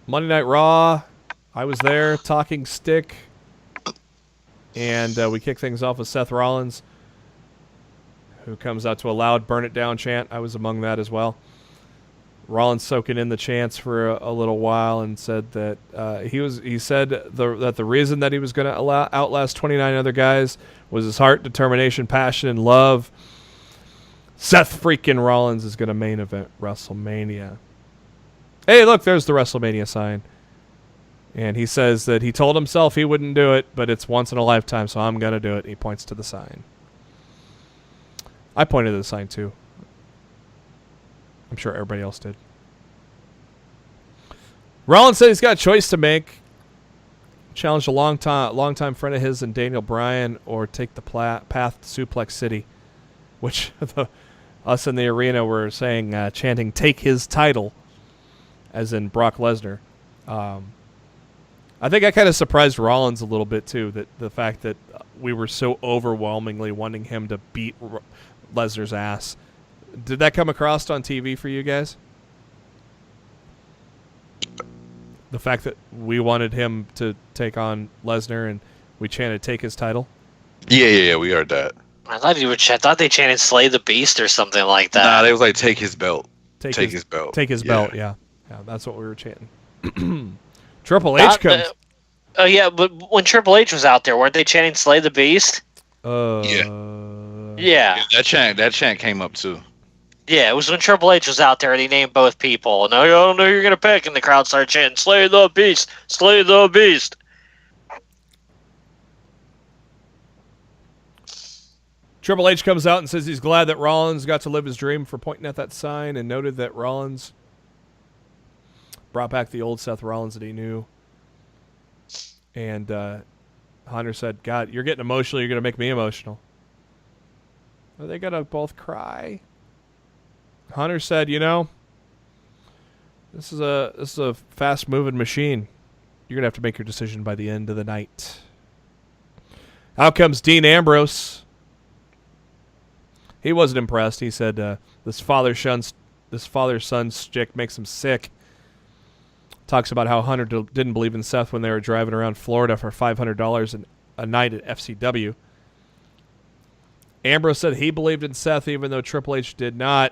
Monday Night Raw. I was there, talking stick, and we kick things off with Seth Rollins, who comes out to a loud "Burn It Down" chant. I was among that as well. Rollins soaking in the chants for a little while and said that he said that the reason that he was going to outlast 29 other guys was his heart, determination, passion, and love. Seth freaking Rollins is going to main event WrestleMania. Hey, look, there's the WrestleMania sign. And he says that he told himself he wouldn't do it, but it's once in a lifetime, so I'm going to do it. And he points to the sign. I pointed to the sign too. I'm sure everybody else did. Rollins said he's got a choice to make. Challenge a long-time friend of his and Daniel Bryan, or take the path to Suplex City, which us in the arena were saying, chanting, take his title, as in Brock Lesnar. I think I kind of surprised Rollins a little bit, too, that the fact that we were so overwhelmingly wanting him to beat Lesnar's ass. Did that come across on TV for you guys? The fact that we wanted him to take on Lesnar and we chanted take his title? Yeah, we heard that. I thought they chanted "Slay the Beast" or something like that. Nah, they was like take his belt. Take his belt. Take his belt. Yeah, that's what we were chanting. Triple H comes. Oh yeah, but when Triple H was out there, weren't they chanting "Slay the Beast"? Yeah. That chant came up too. Yeah, it was when Triple H was out there and he named both people. And I don't know who you're going to pick. And the crowd started chanting, "Slay the Beast! Slay the Beast!" Triple H comes out and says he's glad that Rollins got to live his dream for pointing at that sign, and noted that Rollins brought back the old Seth Rollins that he knew. And Hunter said, God, you're getting emotional. You're going to make me emotional. Are they going to both cry? Hunter said, this is a fast-moving machine. You're going to have to make your decision by the end of the night. Out comes Dean Ambrose. He wasn't impressed. He said, this father-son stick makes him sick. Talks about how Hunter didn't believe in Seth when they were driving around Florida for $500 a night at FCW. Ambrose said he believed in Seth even though Triple H did not.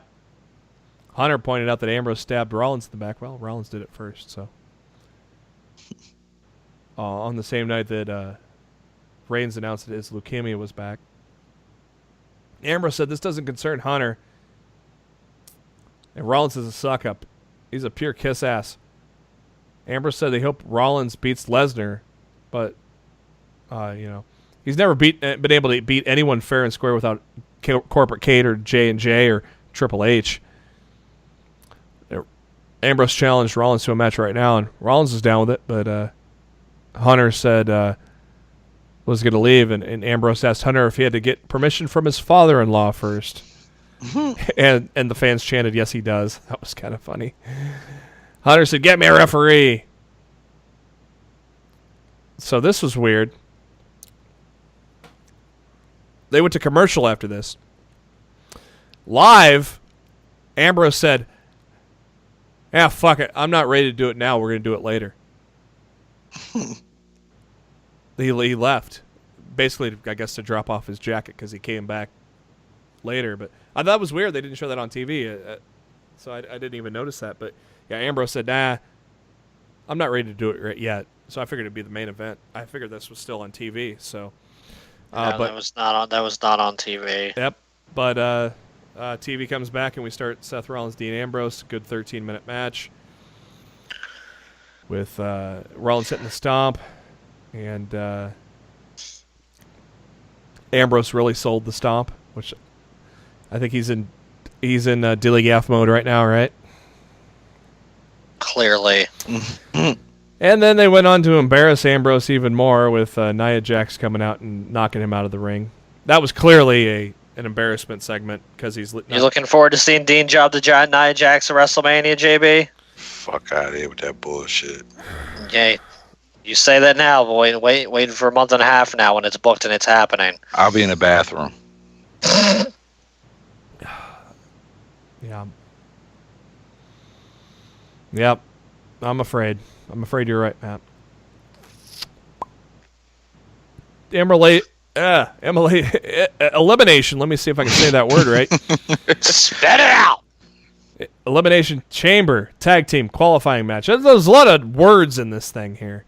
Hunter pointed out that Ambrose stabbed Rollins in the back. Well, Rollins did it first, so. On the same night that Reigns announced that his leukemia was back. Ambrose said this doesn't concern Hunter. And Rollins is a suck-up. He's a pure kiss-ass. Ambrose said they hope Rollins beats Lesnar, but, he's never been able to beat anyone fair and square without Corporate Kate or J&J or Triple H. Ambrose challenged Rollins to a match right now, and Rollins is down with it, but Hunter said was going to leave, and Ambrose asked Hunter if he had to get permission from his father-in-law first. and the fans chanted, yes, he does. That was kind of funny. Hunter said, get me a referee. So this was weird. They went to commercial after this. Live, Ambrose said, fuck it. I'm not ready to do it now. We're going to do it later. He left. Basically, I guess, to drop off his jacket because he came back later. But I thought it was weird. They didn't show that on TV. So I didn't even notice that. But, yeah, Ambrose said, nah, I'm not ready to do it right yet. So I figured it'd be the main event. I figured this was still on TV. So, but that was not on TV. Yep. But TV comes back and we start Seth Rollins, Dean Ambrose. Good 13-minute match with Rollins hitting the stomp, and Ambrose really sold the stomp, which I think he's in Dilly Gaff mode right now, right? Clearly. And then they went on to embarrass Ambrose even more with Nia Jax coming out and knocking him out of the ring. That was clearly an embarrassment segment because he's... You looking forward to seeing Dean job the giant Nia Jax at WrestleMania, JB? Fuck out of here with that bullshit. Okay. You say that now, boy. Waiting for a month and a half now when it's booked and it's happening. I'll be in the bathroom. Yeah. Yep. I'm afraid you're right, Matt. Elimination. Let me see if I can say that word right. Spit it out. Elimination Chamber Tag Team Qualifying Match. There's a lot of words in this thing here.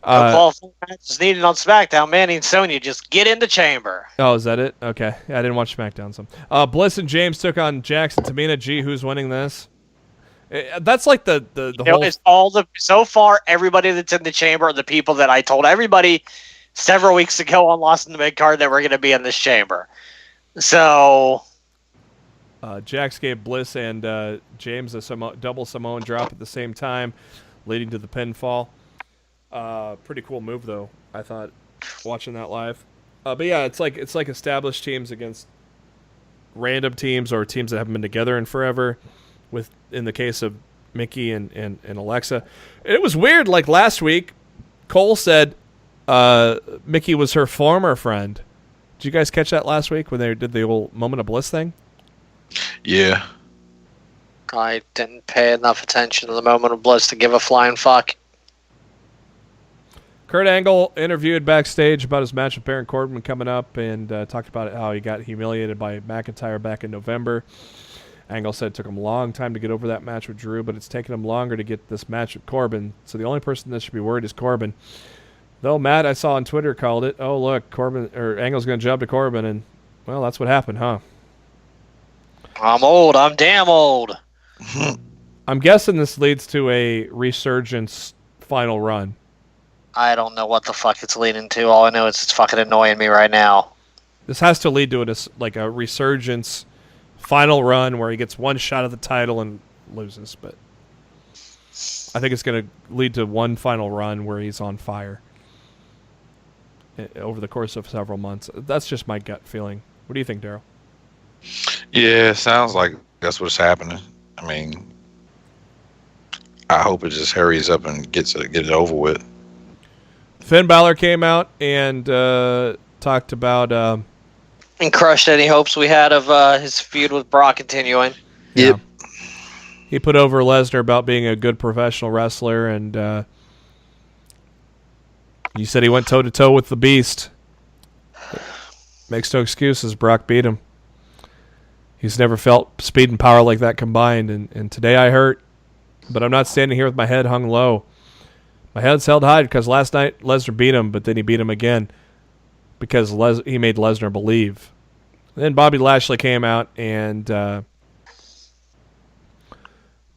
No qualifying match is needed on SmackDown. Manny and Sonya just get in the chamber. Oh, is that it? Okay. Yeah, I didn't watch SmackDown. Bliss and James took on Jax and Tamina. Gee, who's winning this? That's like the whole... It's so far, everybody that's in the chamber are the people that I told everybody several weeks ago on Lost in the Midcard that we're going to be in this chamber. So... Jax gave Bliss and James a double Samoan drop at the same time. leading to the pinfall. Pretty cool move, though, I thought, watching that live. But yeah, it's like established teams against random teams or teams that haven't been together in forever. With in the case of Mickey and Alexa, it was weird. Like last week, Cole said Mickey was her former friend. Did you guys catch that last week when they did the old Moment of Bliss thing? Yeah. I didn't pay enough attention to the Moment of Bliss to give a flying fuck. Kurt Angle interviewed backstage about his match with Baron Corbin coming up and talked about how he got humiliated by McIntyre back in November. Angle said it took him a long time to get over that match with Drew, but it's taken him longer to get this match with Corbin. So the only person that should be worried is Corbin. Though Matt, I saw on Twitter, called it, oh, look, Angle's going to jump to Corbin, and, well, that's what happened, huh? I'm old. I'm damn old. I'm guessing this leads to a resurgence final run. I don't know what the fuck it's leading to. All I know is it's fucking annoying me right now. This has to lead to a resurgence final run where he gets one shot at the title and loses. But I think it's going to lead to one final run where he's on fire over the course of several months. That's just my gut feeling. What do you think, Darryl? Yeah, sounds like that's what's happening. I mean, I hope it just hurries up and get it over with. Finn Balor came out and talked about... and crushed any hopes we had of his feud with Brock continuing. Yep. Yeah. He put over Lesnar about being a good professional wrestler, and he said he went toe-to-toe with the Beast. Makes no excuses. Brock beat him. He's never felt speed and power like that combined, and today I hurt, but I'm not standing here with my head hung low. My head's held high because last night Lesnar beat him, but then he beat him again because he made Lesnar believe. Then Bobby Lashley came out and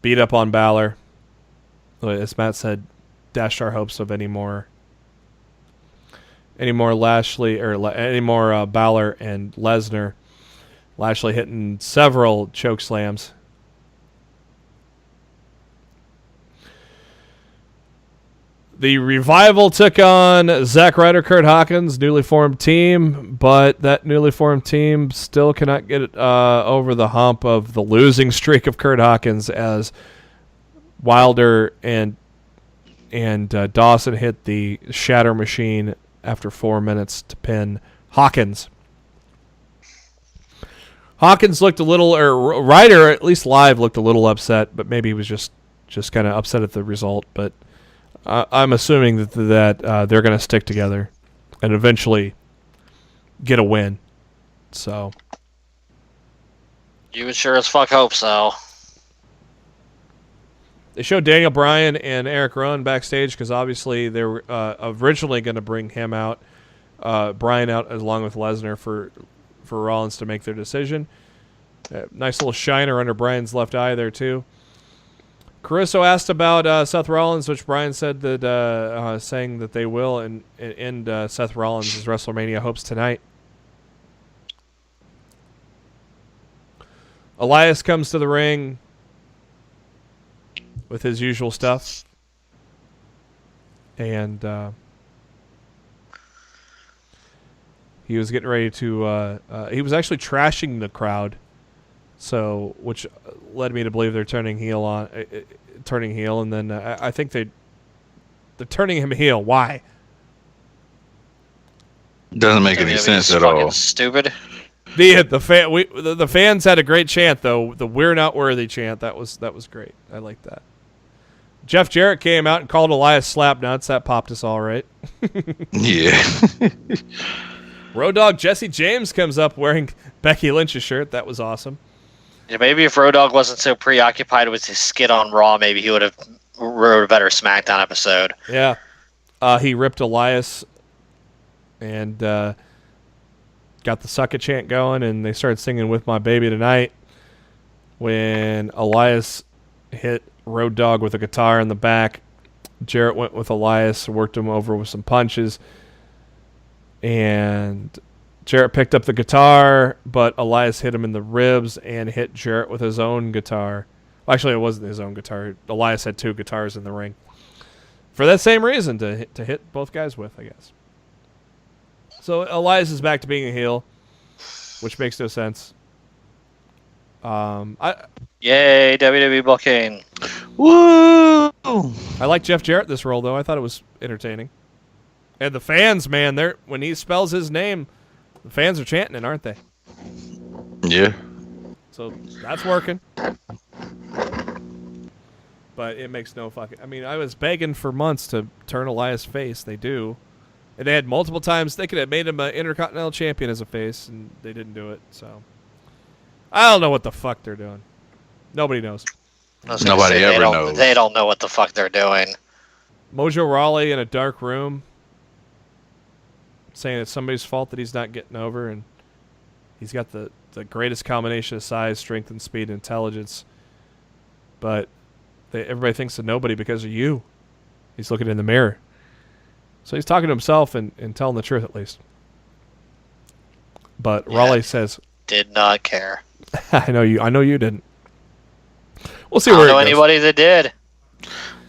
beat up on Balor. As Matt said, dashed our hopes of any more Lashley or any more Balor and Lesnar. Lashley hitting several choke slams. The Revival took on Zack Ryder, Kurt Hawkins, newly formed team, but that newly formed team still cannot get it over the hump of the losing streak of Kurt Hawkins as Wilder and Dawson hit the Shatter Machine after 4 minutes to pin Hawkins. Hawkins looked a little, or Ryder, at least live, looked a little upset, but maybe he was just kind of upset at the result, but I'm assuming that they're going to stick together and eventually get a win. So You would sure as fuck hope so. They showed Daniel Bryan and Eric Rowan backstage because obviously they were originally going to bring him out, Bryan out along with Lesnar for Rollins to make their decision. Nice little shiner under Bryan's left eye there too. Caruso asked about Seth Rollins, which Bryan said that saying that they will end Seth Rollins' WrestleMania hopes tonight. Elias comes to the ring with his usual stuff, and he was getting ready to. He was actually trashing the crowd, so which led me to believe they're turning heel, and then I think they're turning him heel. Why? Doesn't make any sense at all. Stupid. The fans had a great chant though. The "We're not worthy" chant. That was great. I like that. Jeff Jarrett came out and called Elias slap nuts. That popped us all right. Yeah. Road Dogg Jesse James comes up wearing Becky Lynch's shirt. That was awesome. Yeah, maybe if Road Dogg wasn't so preoccupied with his skit on Raw, maybe he would have wrote a better SmackDown episode. Yeah. He ripped Elias and got the suck it chant going, and they started singing "With My Baby Tonight" when Elias hit Road Dogg with a guitar in the back. Jarrett went with Elias, worked him over with some punches, and Jarrett picked up the guitar, but Elias hit him in the ribs and hit Jarrett with his own guitar. Well, actually, it wasn't his own guitar. Elias had two guitars in the ring. for that same reason, to hit both guys with, I guess. So Elias is back to being a heel, which makes no sense. Yay, WWE booking. Woo! I like Jeff Jarrett this role, though. I thought it was entertaining. And the fans, man, when he spells his name, the fans are chanting it, aren't they? Yeah. So that's working. But it makes no fucking... I mean, I was begging for months to turn Elias face. They do. And they had multiple times. They could have made him an Intercontinental Champion as a face, and they didn't do it. So I don't know what the fuck they're doing. Nobody knows. Nobody ever knows. They don't know what the fuck they're doing. Mojo Rawley in a dark room saying it's somebody's fault that he's not getting over, and he's got the greatest combination of size, strength, and speed and intelligence. But everybody thinks of nobody because of you. He's looking in the mirror. So he's talking to himself and telling the truth, at least. But yeah, Rawley says... Did not care. I know you didn't. We'll see where it goes. I don't know anybody that did.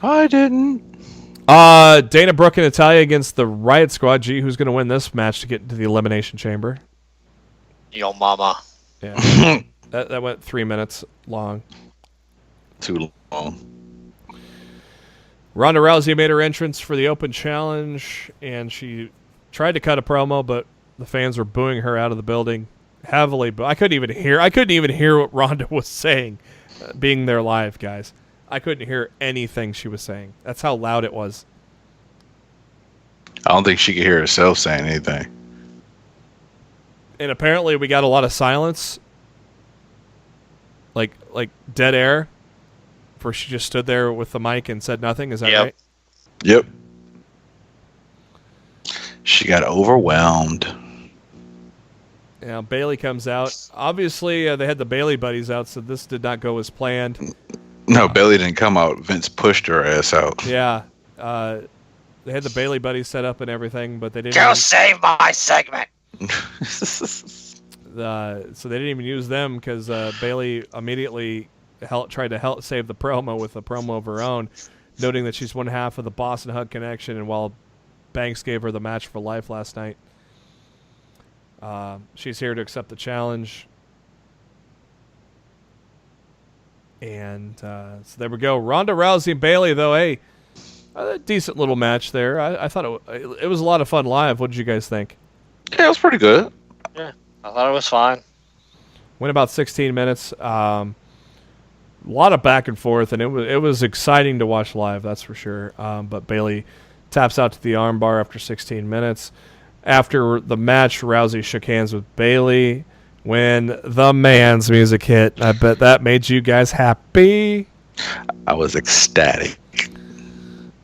I didn't. Dana Brooke and Natalia against the Riot Squad. Gee, who's going to win this match to get into the Elimination Chamber? Yo mama. Yeah. that went 3 minutes long. Too long. Ronda Rousey made her entrance for the Open Challenge, and she tried to cut a promo, but the fans were booing her out of the building heavily. But I couldn't even hear what Ronda was saying, being there live, guys. I couldn't hear anything she was saying. That's how loud it was. I don't think she could hear herself saying anything. And apparently we got a lot of silence, like dead air, where she just stood there with the mic and said nothing. Is that right? Yep. She got overwhelmed. Yeah, Bayley comes out. Obviously, they had the Bayley buddies out, so this did not go as planned. No, Bayley didn't come out. Vince pushed her ass out. Yeah. They had the Bayley buddies set up and everything, but they didn't... Go save my segment! So they didn't even use them because Bayley immediately tried to help save the promo with a promo of her own, noting that she's one half of the Boston Hug Connection, and while Banks gave her the match for life last night, she's here to accept the challenge. And so there we go. Ronda Rousey and Bayley, though, hey, a decent little match there. I thought it was a lot of fun live. What did you guys think? Yeah, it was pretty good. Yeah, I thought it was fine. Went about 16 minutes. A lot of back and forth, and it was exciting to watch live, that's for sure. But Bayley taps out to the armbar after 16 minutes. After the match, Rousey shook hands with Bayley when the man's music hit. I bet that made you guys happy. I was ecstatic.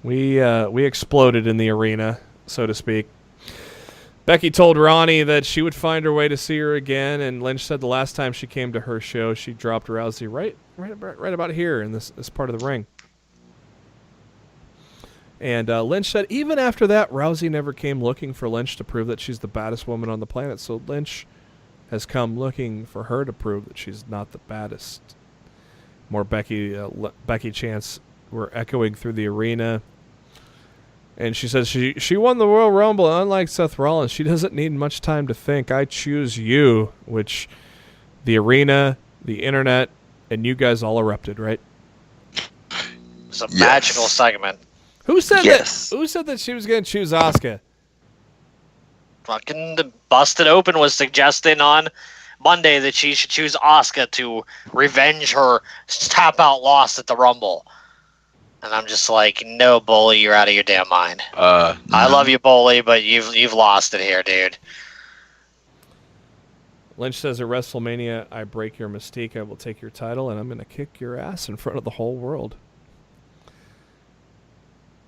We exploded in the arena, so to speak. Becky told Ronnie that she would find her way to see her again, and Lynch said the last time she came to her show, she dropped Rousey right about here in this part of the ring. And Lynch said even after that, Rousey never came looking for Lynch to prove that she's the baddest woman on the planet. So Lynch has come looking for her to prove that she's not the baddest. More Becky chants were echoing through the arena. And she says she won the Royal Rumble, and unlike Seth Rollins, she doesn't need much time to think. I choose you, which the arena, the internet, and you guys all erupted, right? It's a magical segment. Who said that? Who said that she was going to choose Asuka? Fucking the Busted Open was suggesting on Monday that she should choose Asuka to revenge her tap-out loss at the Rumble. And I'm just like, no, Bully, you're out of your damn mind. I love you, Bully, but you've lost it here, dude. Lynch says at WrestleMania, I break your mystique, I will take your title, and I'm going to kick your ass in front of the whole world.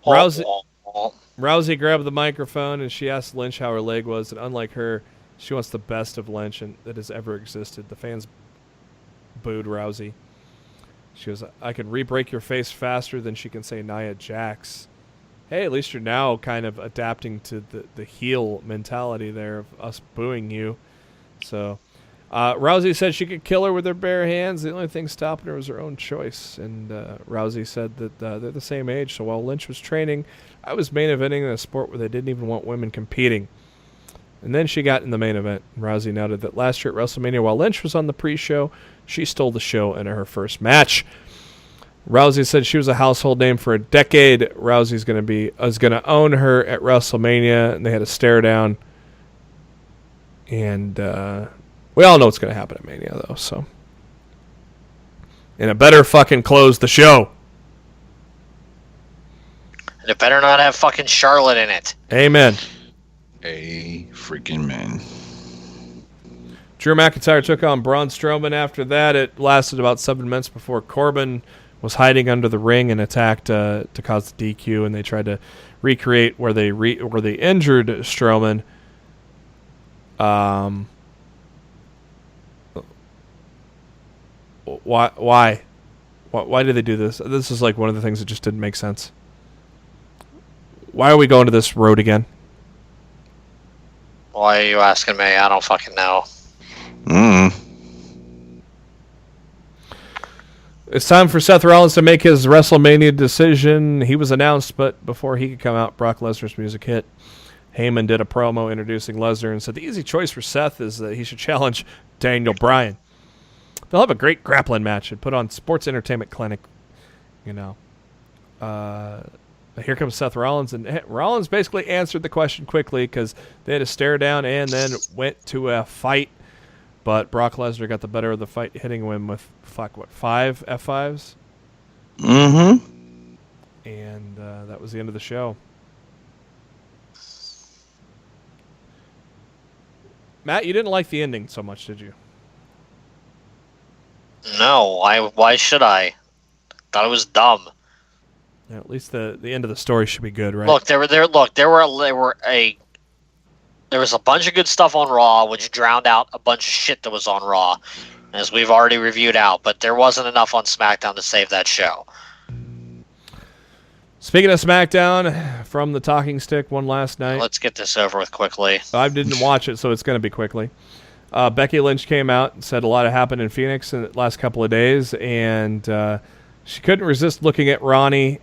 Rousey grabbed the microphone, and she asked Lynch how her leg was, and unlike her, she wants the best of Lynch that has ever existed. The fans booed Rousey. She goes, I could re-break your face faster than she can say Nia Jax. Hey, at least you're now kind of adapting to the heel mentality there of us booing you. So, Rousey said she could kill her with her bare hands. The only thing stopping her was her own choice. And Rousey said that they're the same age. So while Lynch was training, I was main eventing in a sport where they didn't even want women competing. And then she got in the main event. Rousey noted that last year at WrestleMania, while Lynch was on the pre-show, she stole the show in her first match. Rousey said she was a household name for a decade. Rousey's going to own her at WrestleMania, and they had a stare down. And we all know what's going to happen at Mania, though. So, and it better fucking close the show. And it better not have fucking Charlotte in it. Amen. A freaking man. Drew McIntyre took on Braun Strowman. After that, it lasted about 7 minutes before Corbin was hiding under the ring and attacked to cause the DQ, and they tried to recreate where they injured Strowman. Why did they do this? This is like one of the things that just didn't make sense. Why are we going to this road again? Why are you asking me? I don't fucking know. It's time for Seth Rollins to make his WrestleMania decision. He was announced, but before he could come out, Brock Lesnar's music hit. Heyman did a promo introducing Lesnar and said the easy choice for Seth is that he should challenge Daniel Bryan. They'll have a great grappling match and put on Sports Entertainment Clinic. You know. Here comes Seth Rollins, and Rollins basically answered the question quickly because they had a stare down and then went to a fight. But Brock Lesnar got the better of the fight, hitting him with, 5 F5s? Mm-hmm. And that was the end of the show. Matt, you didn't like the ending so much, did you? No, why should I? Thought it was dumb. Yeah, at least the end of the story should be good, right? Look, there was a bunch of good stuff on Raw, which drowned out a bunch of shit that was on Raw, as we've already reviewed out. But there wasn't enough on SmackDown to save that show. Speaking of SmackDown, from the talking stick one last night. Let's get this over with quickly. I didn't watch it, so it's going to be quickly. Becky Lynch came out and said a lot happened in Phoenix in the last couple of days, and she couldn't resist looking at Ronnie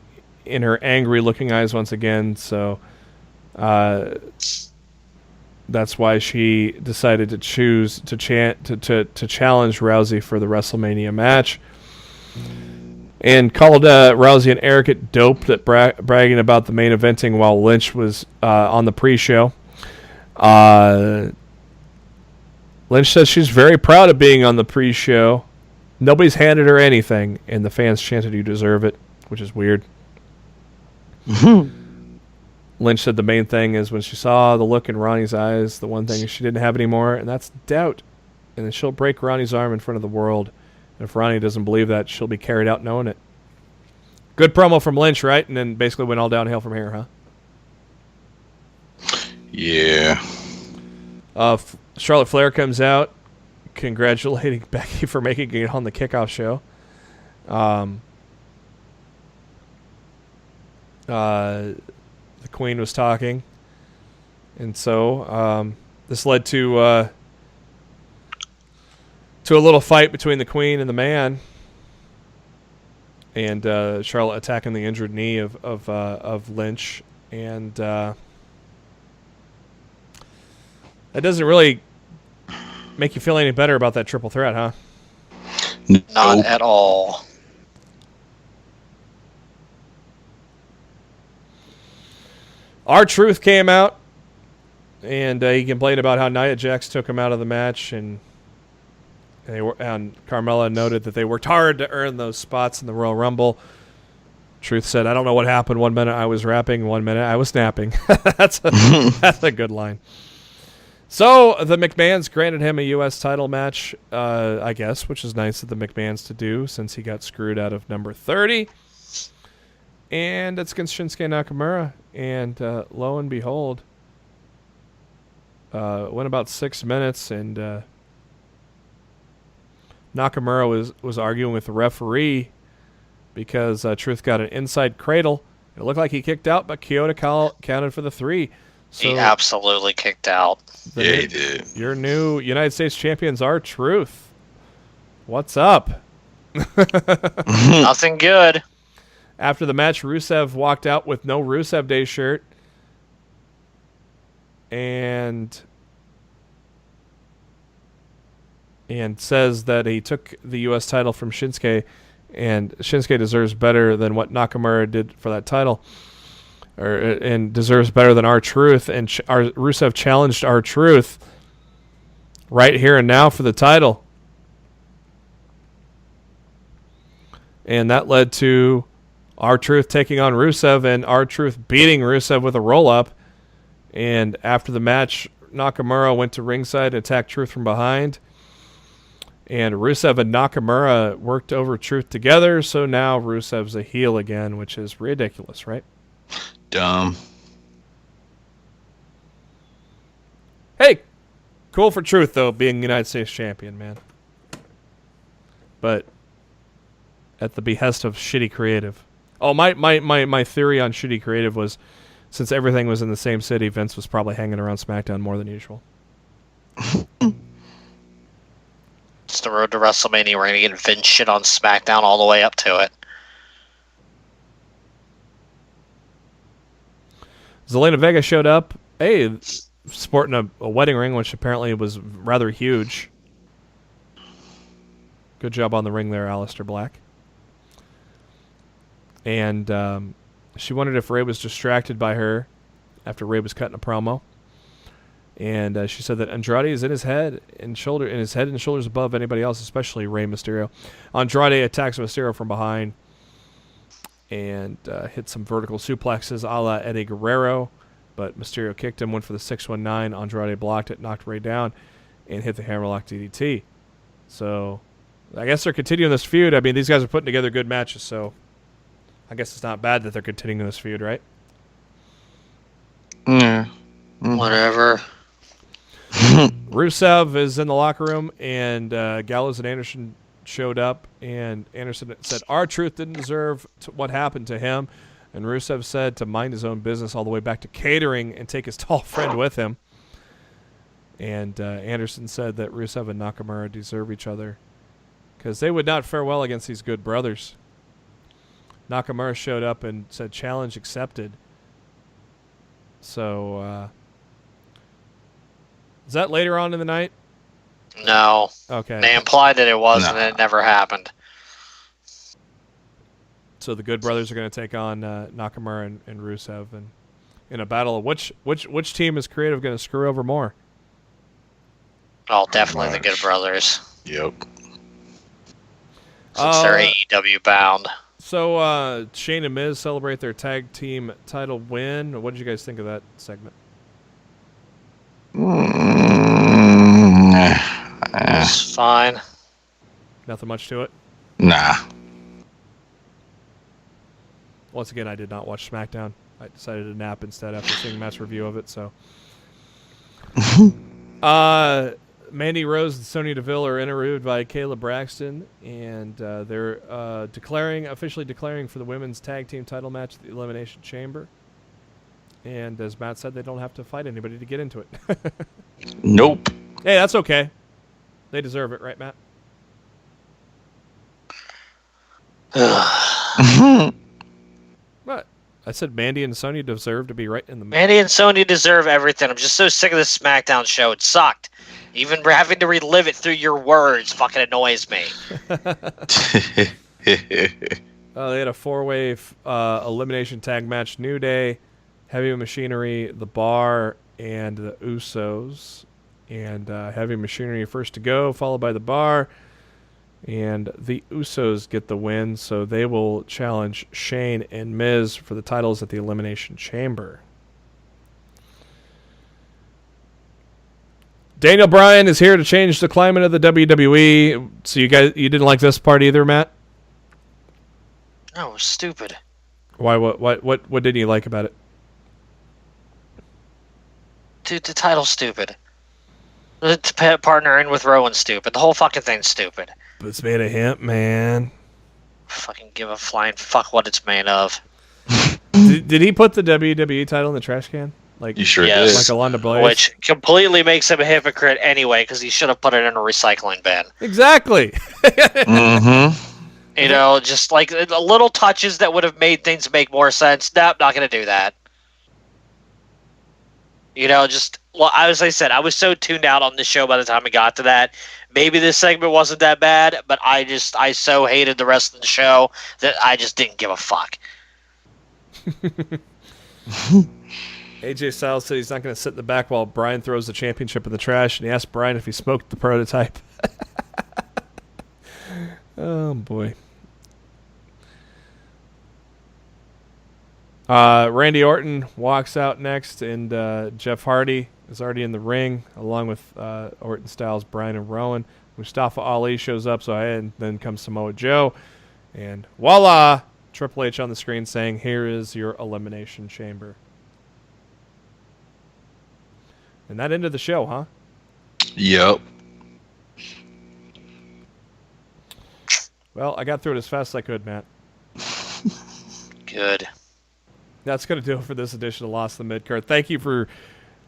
in her angry-looking eyes once again, so that's why she decided to choose to challenge Rousey for the WrestleMania match, and called Rousey an arrogant dope that bragging about the main eventing while Lynch was on the pre-show. Lynch says she's very proud of being on the pre-show. Nobody's handed her anything, and the fans chanted, "You deserve it," which is weird. Lynch said the main thing is when she saw the look in Ronnie's eyes, the one thing she didn't have anymore, and that's doubt. And then she'll break Ronnie's arm in front of the world. And if Ronnie doesn't believe that, she'll be carried out knowing it. Good promo from Lynch, right? And then basically went all downhill from here, huh? Yeah. Charlotte Flair comes out congratulating Becky for making it on the kickoff show. The Queen was talking, and so this led to a little fight between the Queen and the Man, and Charlotte attacking the injured knee of Lynch, and that doesn't really make you feel any better about that triple threat, huh? Not at all. R-Truth came out, and he complained about how Nia Jax took him out of the match, and Carmella noted that they worked hard to earn those spots in the Royal Rumble. Truth said, "I don't know what happened. 1 minute I was rapping, 1 minute I was snapping." That's a good line. So the McMahons granted him a U.S. title match, I guess, which is nice of the McMahons to do since he got screwed out of number 30. And it's against Shinsuke Nakamura. And lo and behold, went about 6 minutes, and Nakamura was arguing with the referee because Truth got an inside cradle. It looked like he kicked out, but Kyoto counted for the 3. He absolutely kicked out. Yeah, he did. Your new United States champions are Truth. What's up? Nothing good. After the match, Rusev walked out with no Rusev Day shirt. And says that he took the U.S. title from Shinsuke, and Shinsuke deserves better than what Nakamura did for that title, and deserves better than R-Truth. And Rusev challenged R-Truth right here and now for the title. And that led to R-Truth taking on Rusev, and R-Truth beating Rusev with a roll-up. And after the match, Nakamura went to ringside and attacked Truth from behind. And Rusev and Nakamura worked over Truth together, so now Rusev's a heel again, which is ridiculous, right? Dumb. Hey, cool for Truth, though, being United States champion, man. But at the behest of shitty creative. Oh, my theory on shitty creative was, since everything was in the same city, Vince was probably hanging around SmackDown more than usual. It's the road to WrestleMania. We're going to get Vince shit on SmackDown all the way up to it. Zelina Vega showed up. Hey, sporting a wedding ring, which apparently was rather huge. Good job on the ring there, Aleister Black. And she wondered if Ray was distracted by her after Ray was cutting a promo. And she said that Andrade is in his head and shoulders above anybody else, especially Rey Mysterio. Andrade attacks Mysterio from behind and hit some vertical suplexes a la Eddie Guerrero, but Mysterio kicked him, went for the 619. Andrade blocked it, knocked Rey down, and hit the hammerlock DDT. So I guess they're continuing this feud. I mean, these guys are putting together good matches, so I guess it's not bad that they're continuing this feud, right? Yeah. Whatever. Rusev is in the locker room, and Gallows and Anderson showed up, and Anderson said R-Truth didn't deserve what happened to him, and Rusev said to mind his own business all the way back to catering and take his tall friend with him. And Anderson said that Rusev and Nakamura deserve each other because they would not fare well against these good brothers. Nakamura showed up and said challenge accepted. So is that later on in the night? No. Okay. They implied that it was, and it never happened. So the Good Brothers are going to take on Nakamura and Rusev, and in a battle of which team is creative going to screw over more? Oh, definitely the Good Brothers. Yep. Since they're AEW bound. So Shane and Miz celebrate their tag team title win. What did you guys think of that segment? It's fine. Nothing much to it? Nah. Once again, I did not watch SmackDown. I decided to nap instead after seeing Matt's review of it. So, Mandy Rose and Sonya Deville are interviewed by Kayla Braxton, and they're officially declaring for the women's tag team title match at the Elimination Chamber. And as Matt said, they don't have to fight anybody to get into it. Nope. Hey, that's okay. They deserve it, right, Matt? What? I said Mandy and Sonya deserve to be right in the middle. Mandy and Sonya deserve everything. I'm just so sick of this SmackDown show. It sucked. Even having to relive it through your words fucking annoys me. They had a four-way elimination tag match. New Day, Heavy Machinery, The Bar, and the Usos. And Heavy Machinery first to go, followed by The Bar. And the Usos get the win, so they will challenge Shane and Miz for the titles at the Elimination Chamber. Daniel Bryan is here to change the climate of the WWE. So you didn't like this part either, Matt? No, it was stupid. Why? What didn't you like about it? Dude, the title's stupid. The partnering with Rowan's stupid. The whole fucking thing's stupid. But it's made of hemp, man. Fucking give a flying fuck what it's made of. Did he put the WWE title in the trash can? Like You sure Yes. did. like Alundra Blaze. Which completely makes him a hypocrite anyway, because he should have put it in a recycling bin. Exactly. Mm-hmm. You know, just like the little touches that would have made things make more sense. Nope, not going to do that. You know, just, well, as I said, I was so tuned out on this show by the time I got to that. Maybe this segment wasn't that bad, but I so hated the rest of the show that I just didn't give a fuck. AJ Styles said he's not going to sit in the back while Brian throws the championship in the trash, and he asked Brian if he smoked the prototype. Oh, boy. Randy Orton walks out next, and Jeff Hardy is already in the ring, along with Orton, Styles, Bryan, and Rowan. Mustafa Ali shows up, and then comes Samoa Joe, and voila! Triple H on the screen saying, "Here is your Elimination Chamber." And that ended the show, huh? Yep. Well, I got through it as fast as I could, Matt. Good. That's going to do it for this edition of Lost in the Midcard. Thank you for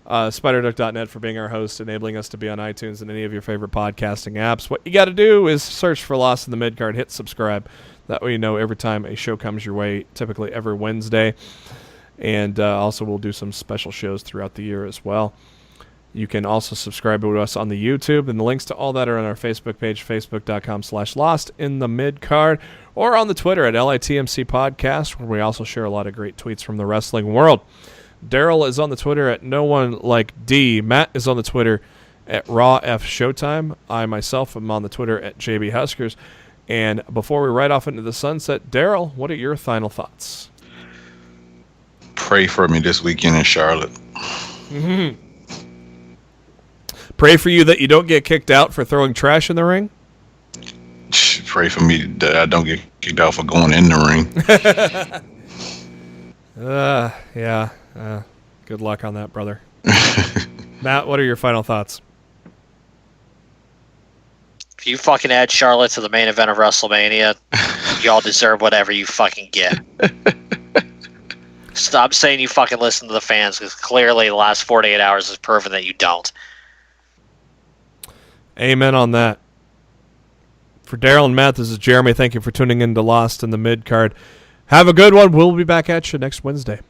SpiderDuck.net for being our host, enabling us to be on iTunes and any of your favorite podcasting apps. What you got to do is search for Lost in the Midcard, hit subscribe. That way you know every time a show comes your way, typically every Wednesday. And also we'll do some special shows throughout the year as well. You can also subscribe to us on the YouTube, and the links to all that are on our Facebook page, facebook.com/LostInTheMidcard, or on the Twitter at LITMC Podcast, where we also share a lot of great tweets from the wrestling world. Darryl is on the Twitter at NoOneLikeD. Matt is on the Twitter at RawFShowtime. I myself am on the Twitter at JBHuskers. And before we ride off into the sunset, Darryl, what are your final thoughts? Pray for me this weekend in Charlotte. Mm-hmm. Pray for you that you don't get kicked out for throwing trash in the ring. Pray for me that I don't get kicked out for going in the ring. Yeah. Good luck on that, brother. Matt, what are your final thoughts? If you fucking add Charlotte to the main event of WrestleMania, y'all deserve whatever you fucking get. Stop saying you fucking listen to the fans, because clearly the last 48 hours has proven that you don't. Amen on that. For Darryl and Matt, this is Jeremy. Thank you for tuning in to Lost in the Midcard. Have a good one. We'll be back at you next Wednesday.